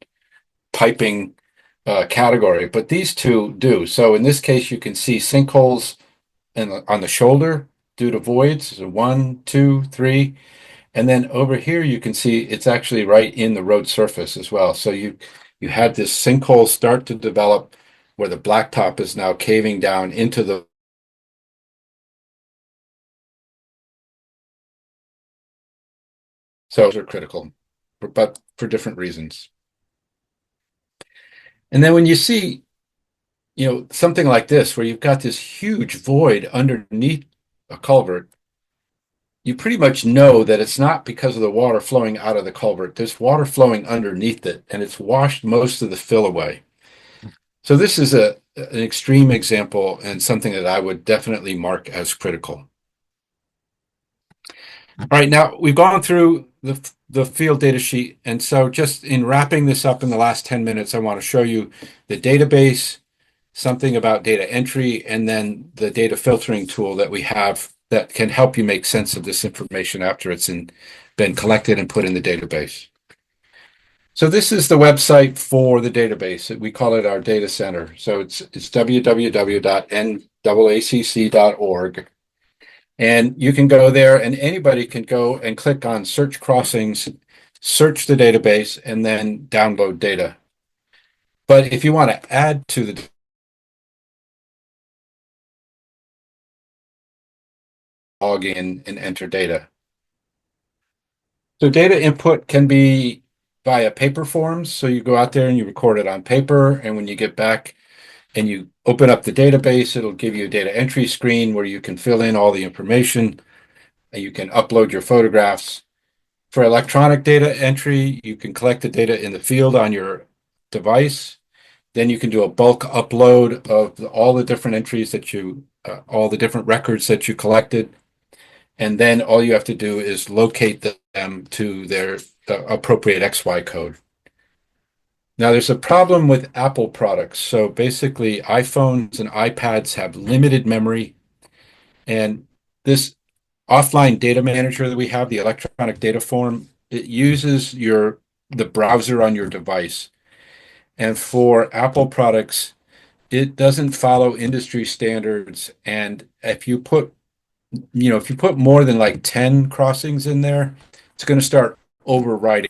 S1: piping category, but these two do. So in this case, you can see sinkholes on the shoulder due to voids. So 1, 2, 3. And then over here, you can see it's actually right in the road surface as well. So you had this sinkhole start to develop where the blacktop is now caving down into the. So those are critical, but for different reasons. And then when you see, something like this, where you've got this huge void underneath a culvert, you pretty much know that it's not because of the water flowing out of the culvert. There's water flowing underneath it, and it's washed most of the fill away. So this is an extreme example and something that I would definitely mark as critical. All right, now we've gone through the field data sheet, and so just in wrapping this up in the last 10 minutes, I want to show you the database, something about data entry, and then the data filtering tool that we have that can help you make sense of this information after it's been collected and put in the database. So this is the website for the database. We call it our data center. So it's www.naacc.org. And you can go there, and anybody can go and click on search crossings, search the database, and then download data. But if you want to add to the log in and enter data. So data input can be via paper forms. So you go out there and you record it on paper, and when you get back and you open up the database, it'll give you a data entry screen where you can fill in all the information and you can upload your photographs. For electronic data entry, you can collect the data in the field on your device. Then you can do a bulk upload of all the different entries all the different records that you collected. And then all you have to do is locate them to their appropriate XY code. Now, there's a problem with Apple products. So basically, iPhones and iPads have limited memory. And this offline data manager that we have, the electronic data form, it uses the browser on your device. And for Apple products, it doesn't follow industry standards. And if you put more than like 10 crossings in there, it's going to start overwriting.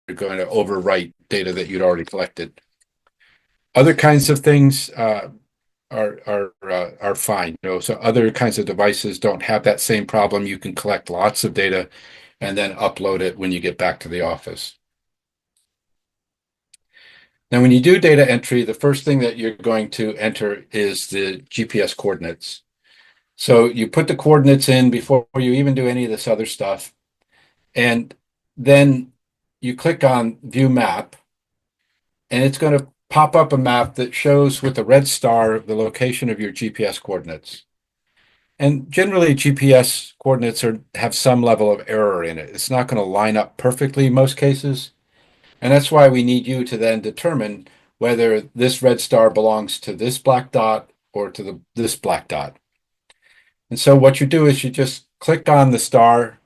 S1: You're going to overwrite data that you'd already collected. Other kinds of things are fine. So other kinds of devices don't have that same problem. You can collect lots of data and then upload it when you get back to the office. Now, when you do data entry, the first thing that you're going to enter is the GPS coordinates. So you put the coordinates in before you even do any of this other stuff. And then you click on View Map, and it's going to pop up a map that shows with a red star the location of your GPS coordinates. And generally, GPS coordinates have some level of error in it. It's not going to line up perfectly in most cases. And that's why we need you to then determine whether this red star belongs to this black dot or to this black dot. And so what you do is you just click on the star,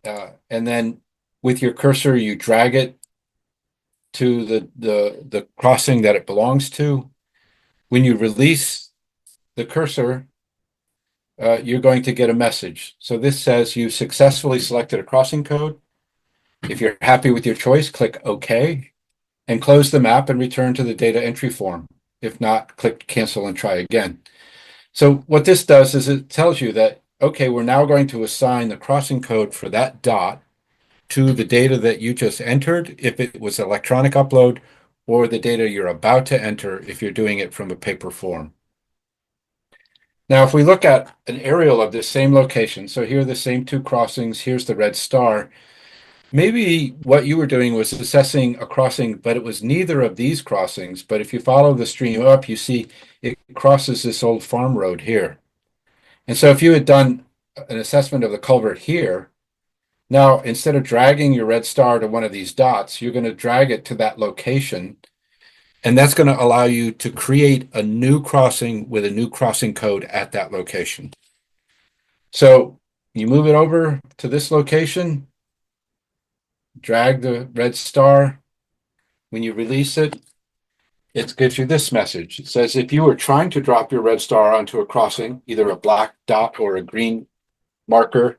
S1: and then with your cursor, you drag it to the crossing that it belongs to. When you release the cursor, you're going to get a message. So this says you successfully selected a crossing code. If you're happy with your choice, click OK and close the map and return to the data entry form. If not, click cancel and try again. So what this does is it tells you that, okay, we're now going to assign the crossing code for that dot to the data that you just entered, if it was electronic upload, or the data you're about to enter if you're doing it from a paper form. Now, if we look at an aerial of this same location, so here are the same two crossings, here's the red star. Maybe what you were doing was assessing a crossing, but it was neither of these crossings. But if you follow the stream up, you see it crosses this old farm road here. And so if you had done an assessment of the culvert here, now instead of dragging your red star to one of these dots, you're going to drag it to that location. And that's going to allow you to create a new crossing with a new crossing code at that location. So you move it over to this location, drag the red star. When you release it, it gives you this message. It says, if you were trying to drop your red star onto a crossing, either a black dot or a green marker,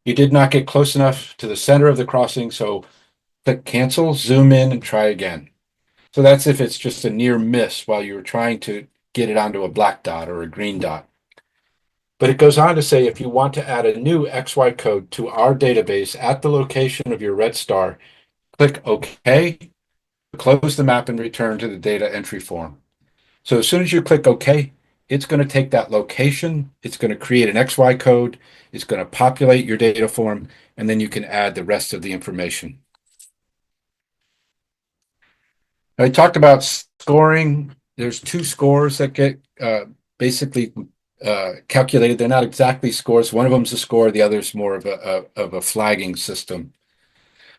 S1: you did not get close enough to the center of the crossing, so click cancel, zoom in, and try again. So that's if it's just a near miss while you're trying to get it onto a black dot or a green dot. But it goes on to say, if you want to add a new XY code to our database at the location of your red star, click OK, close the map, and return to the data entry form. So as soon as you click OK, it's going to take that location, it's going to create an XY code, it's going to populate your data form, and then you can add the rest of the information. I talked about scoring. There's two scores that get basically calculated. They're not exactly scores. One of them's a score, the other's more of a flagging system.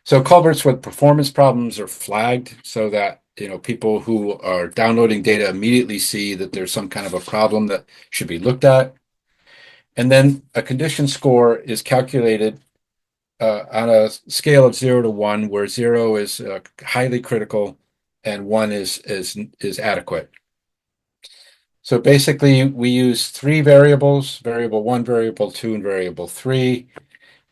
S1: So culverts with performance problems are flagged so that people who are downloading data immediately see that there's some kind of a problem that should be looked at. And then a condition score is calculated on a scale of 0 to 1, where 0 is highly critical and 1 is adequate. So basically, we use three variables: variable 1, variable 2, and variable 3.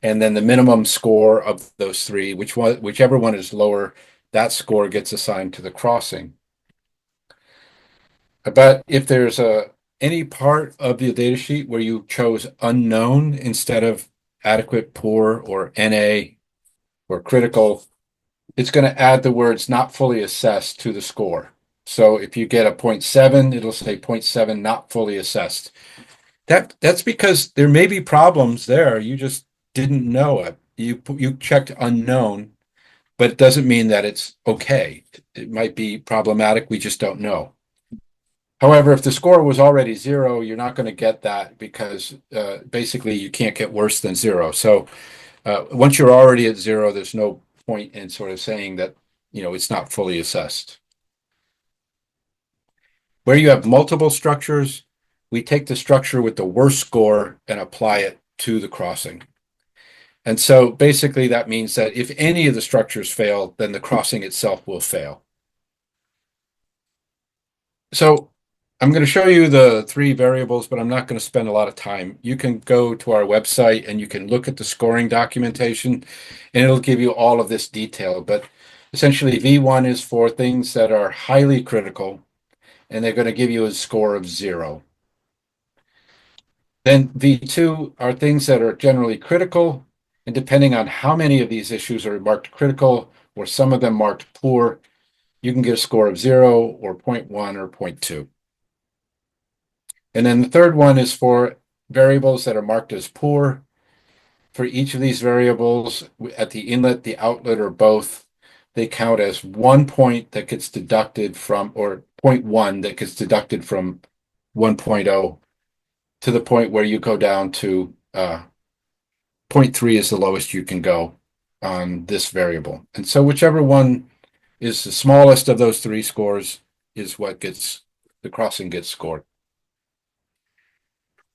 S1: And then the minimum score of those three, whichever one is lower, that score gets assigned to the crossing. But if there's any part of the data sheet where you chose unknown instead of adequate, poor, or NA, or critical, it's going to add the words not fully assessed to the score. So if you get a 0.7, it'll say 0.7 not fully assessed. That's because there may be problems there. You just didn't know it. You checked unknown, but it doesn't mean that it's okay. It might be problematic. We just don't know. However, if the score was already 0, you're not going to get that because basically you can't get worse than 0. So once you're already at 0, there's no point in sort of saying that it's not fully assessed. Where you have multiple structures, we take the structure with the worst score and apply it to the crossing. And so basically that means that if any of the structures fail, then the crossing itself will fail. So I'm going to show you the three variables, but I'm not going to spend a lot of time. You can go to our website and you can look at the scoring documentation, and it'll give you all of this detail. But essentially, V1 is for things that are highly critical, and they're going to give you a score of 0. Then V2 are things that are generally critical, and depending on how many of these issues are marked critical, or some of them marked poor, you can get a score of 0 or 0.1 or 0.2. And then the third one is for variables that are marked as poor. For each of these variables, at the inlet, the outlet, or both, they count as 1 point that gets deducted from, or 0.1 that gets deducted from 1.0, to the point where you go down to 0.3 is the lowest you can go on this variable. And so whichever one is the smallest of those three scores is what the crossing gets scored.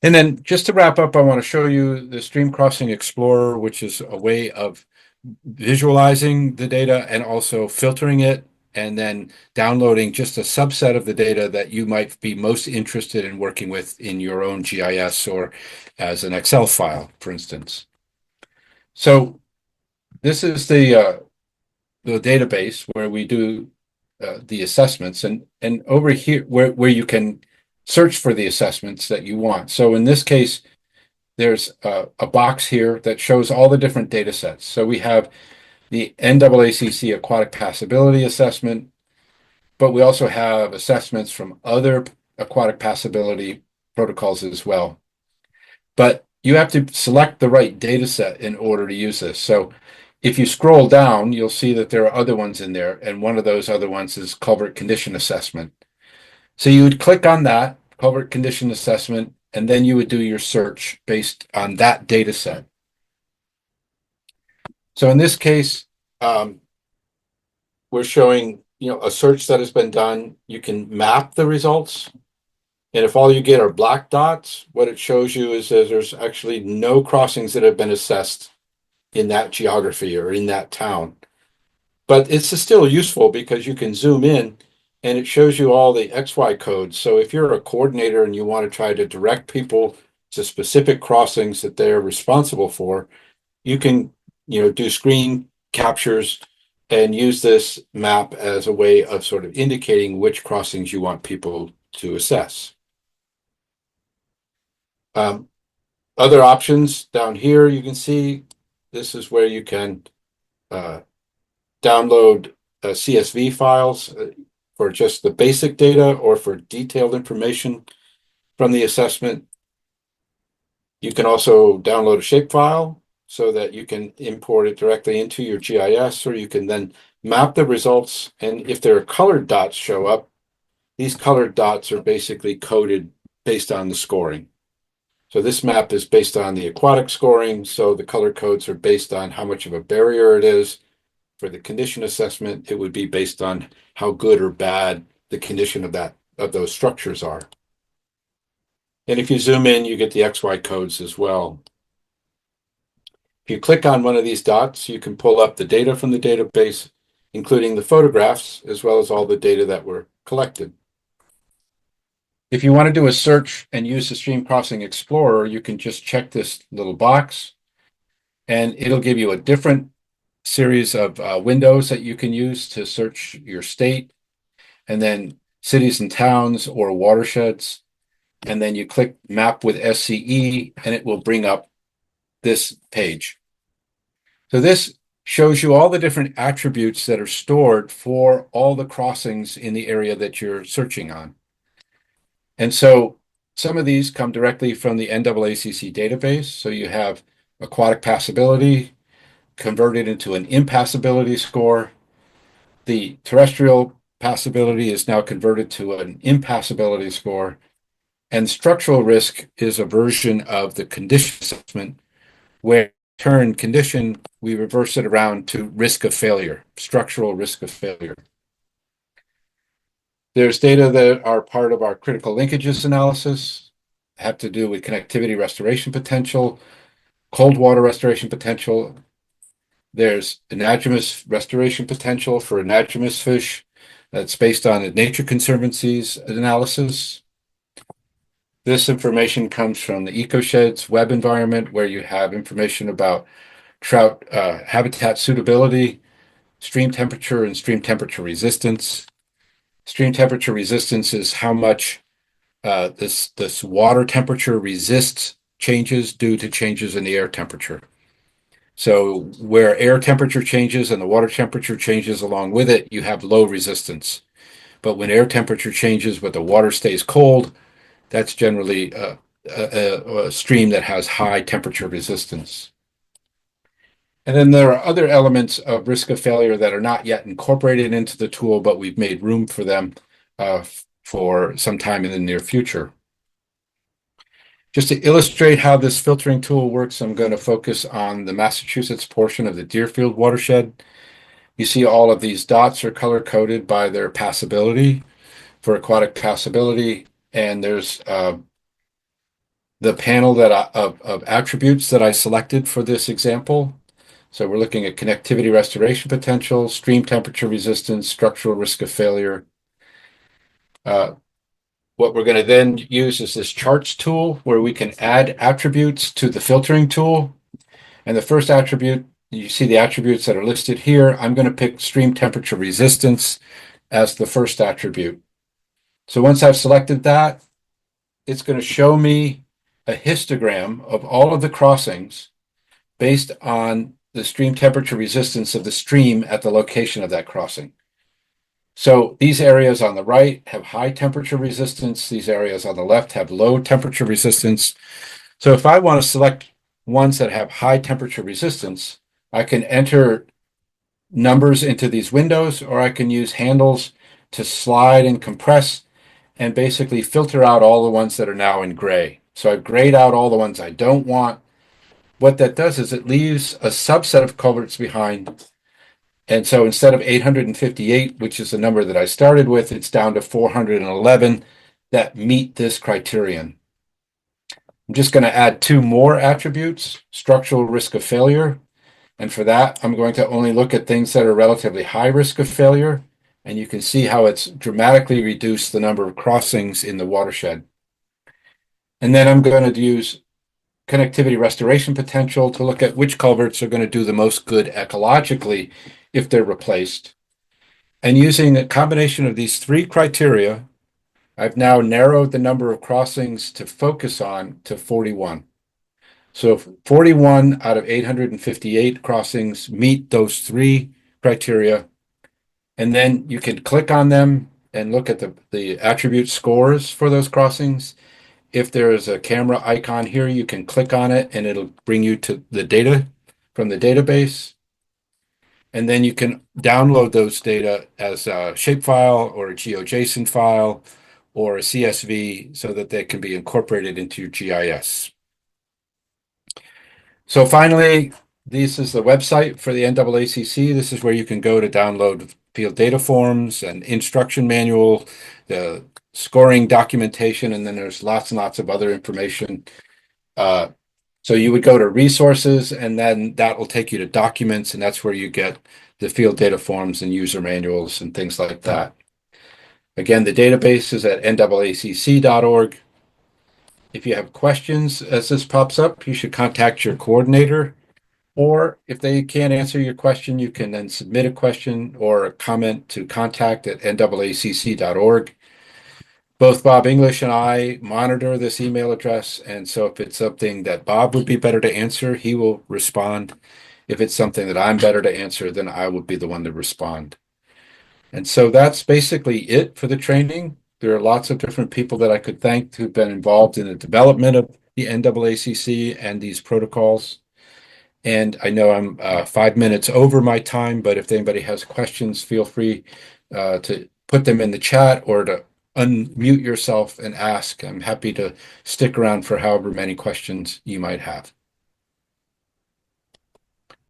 S1: And then just to wrap up, I want to show you the Stream Crossing Explorer, which is a way of visualizing the data and also filtering it and then downloading just a subset of the data that you might be most interested in working with in your own GIS or as an Excel file, for instance. So this is the database where we do the assessments, and over here where you can search for the assessments that you want. So in this case, there's a box here that shows all the different data sets. So we have the NAACC Aquatic Passability Assessment, but we also have assessments from other aquatic passability protocols as well. But you have to select the right data set in order to use this. So if you scroll down, you'll see that there are other ones in there, and one of those other ones is Culvert Condition Assessment. So you would click on that, Culvert Condition Assessment, and then you would do your search based on that data set. So in this case, we're showing, a search that has been done. You can map the results. And if all you get are black dots, what it shows you is that there's actually no crossings that have been assessed in that geography or in that town. But it's still useful because you can zoom in and it shows you all the XY codes. So if you're a coordinator and you want to try to direct people to specific crossings that they're responsible for, you can, do screen captures and use this map as a way of sort of indicating which crossings you want people to assess. Other options down here, you can see this is where you can download CSV files for just the basic data or for detailed information from the assessment. You can also download a shapefile so that you can import it directly into your GIS, or you can then map the results. And if there are colored dots show up, these colored dots are basically coded based on the scoring. So this map is based on the aquatic scoring. So the color codes are based on how much of a barrier it is. For the condition assessment, it would be based on how good or bad the condition of those structures are. And if you zoom in, you get the XY codes as well. If you click on one of these dots, you can pull up the data from the database, including the photographs, as well as all the data that were collected. If you want to do a search and use the Stream Crossing Explorer, you can just check this little box, and it'll give you a different series of windows that you can use to search your state, and then cities and towns or watersheds. And then you click Map with SCE, and it will bring up this page. So this shows you all the different attributes that are stored for all the crossings in the area that you're searching on. And so some of these come directly from the NAACC database. So you have aquatic passability converted into an impassability score. The terrestrial passability is now converted to an impassability score. And structural risk is a version of the condition assessment where turn condition, we reverse it around to risk of failure, structural risk of failure. There's data that are part of our critical linkages analysis, have to do with connectivity restoration potential, cold water restoration potential. There's anadromous restoration potential for anadromous fish that's based on the Nature Conservancy's analysis. This information comes from the EcoSheds web environment, where you have information about trout habitat suitability, stream temperature, and stream temperature resistance. Stream temperature resistance is how much this water temperature resists changes due to changes in the air temperature. So where air temperature changes and the water temperature changes along with it, you have low resistance. But when air temperature changes but the water stays cold, that's generally a stream that has high temperature resistance. And then there are other elements of risk of failure that are not yet incorporated into the tool, but we've made room for them for some time in the near future. Just to illustrate how this filtering tool works, I'm going to focus on the Massachusetts portion of the Deerfield watershed. You see all of these dots are color-coded by their passability for aquatic passability, and there's the panel of attributes that I selected for this example. So we're looking at connectivity restoration potential, stream temperature resistance, structural risk of failure. What we're going to then use is this charts tool where we can add attributes to the filtering tool. And the first attribute, you see the attributes that are listed here. I'm going to pick stream temperature resistance as the first attribute. So once I've selected that, it's going to show me a histogram of all of the crossings based on the stream temperature resistance of the stream at the location of that crossing. So these areas on the right have high temperature resistance. These areas on the left have low temperature resistance. So if I want to select ones that have high temperature resistance, I can enter numbers into these windows, or I can use handles to slide and compress and basically filter out all the ones that are now in gray. So I've grayed out all the ones I don't want. What that does is it leaves a subset of culverts behind. And so instead of 858, which is the number that I started with, it's down to 411 that meet this criterion. I'm just going to add two more attributes, structural risk of failure. And for that, I'm going to only look at things that are relatively high risk of failure. And you can see how it's dramatically reduced the number of crossings in the watershed. And then I'm going to use connectivity restoration potential to look at which culverts are going to do the most good ecologically if they're replaced. And using a combination of these three criteria, I've now narrowed the number of crossings to focus on to 41. So 41 out of 858 crossings meet those three criteria. And then you can click on them and look at the attribute scores for those crossings. If there is a camera icon here, you can click on it and it'll bring you to the data from the database. And then you can download those data as a shapefile or a GeoJSON file or a CSV so that they can be incorporated into your GIS. So finally, this is the website for the NAACC. This is where you can go to download field data forms and instruction manual, the scoring documentation, and then there's lots and lots of other information. So you would go to resources, and then that will take you to documents, and that's where you get the field data forms and user manuals and things like that. Again, the database is at naacc.org. If you have questions as this pops up, you should contact your coordinator. Or if they can't answer your question, you can then submit a question or a comment to contact@naacc.org. Both Bob English and I monitor this email address, and so if it's something that Bob would be better to answer, he will respond. If it's something that I'm better to answer, then I would be the one to respond. And so that's basically it for the training. There are lots of different people that I could thank who've been involved in the development of the NAACC and these protocols. And I know I'm 5 minutes over my time, but if anybody has questions, feel free to put them in the chat or to unmute yourself and ask. I'm happy to stick around for however many questions you might have.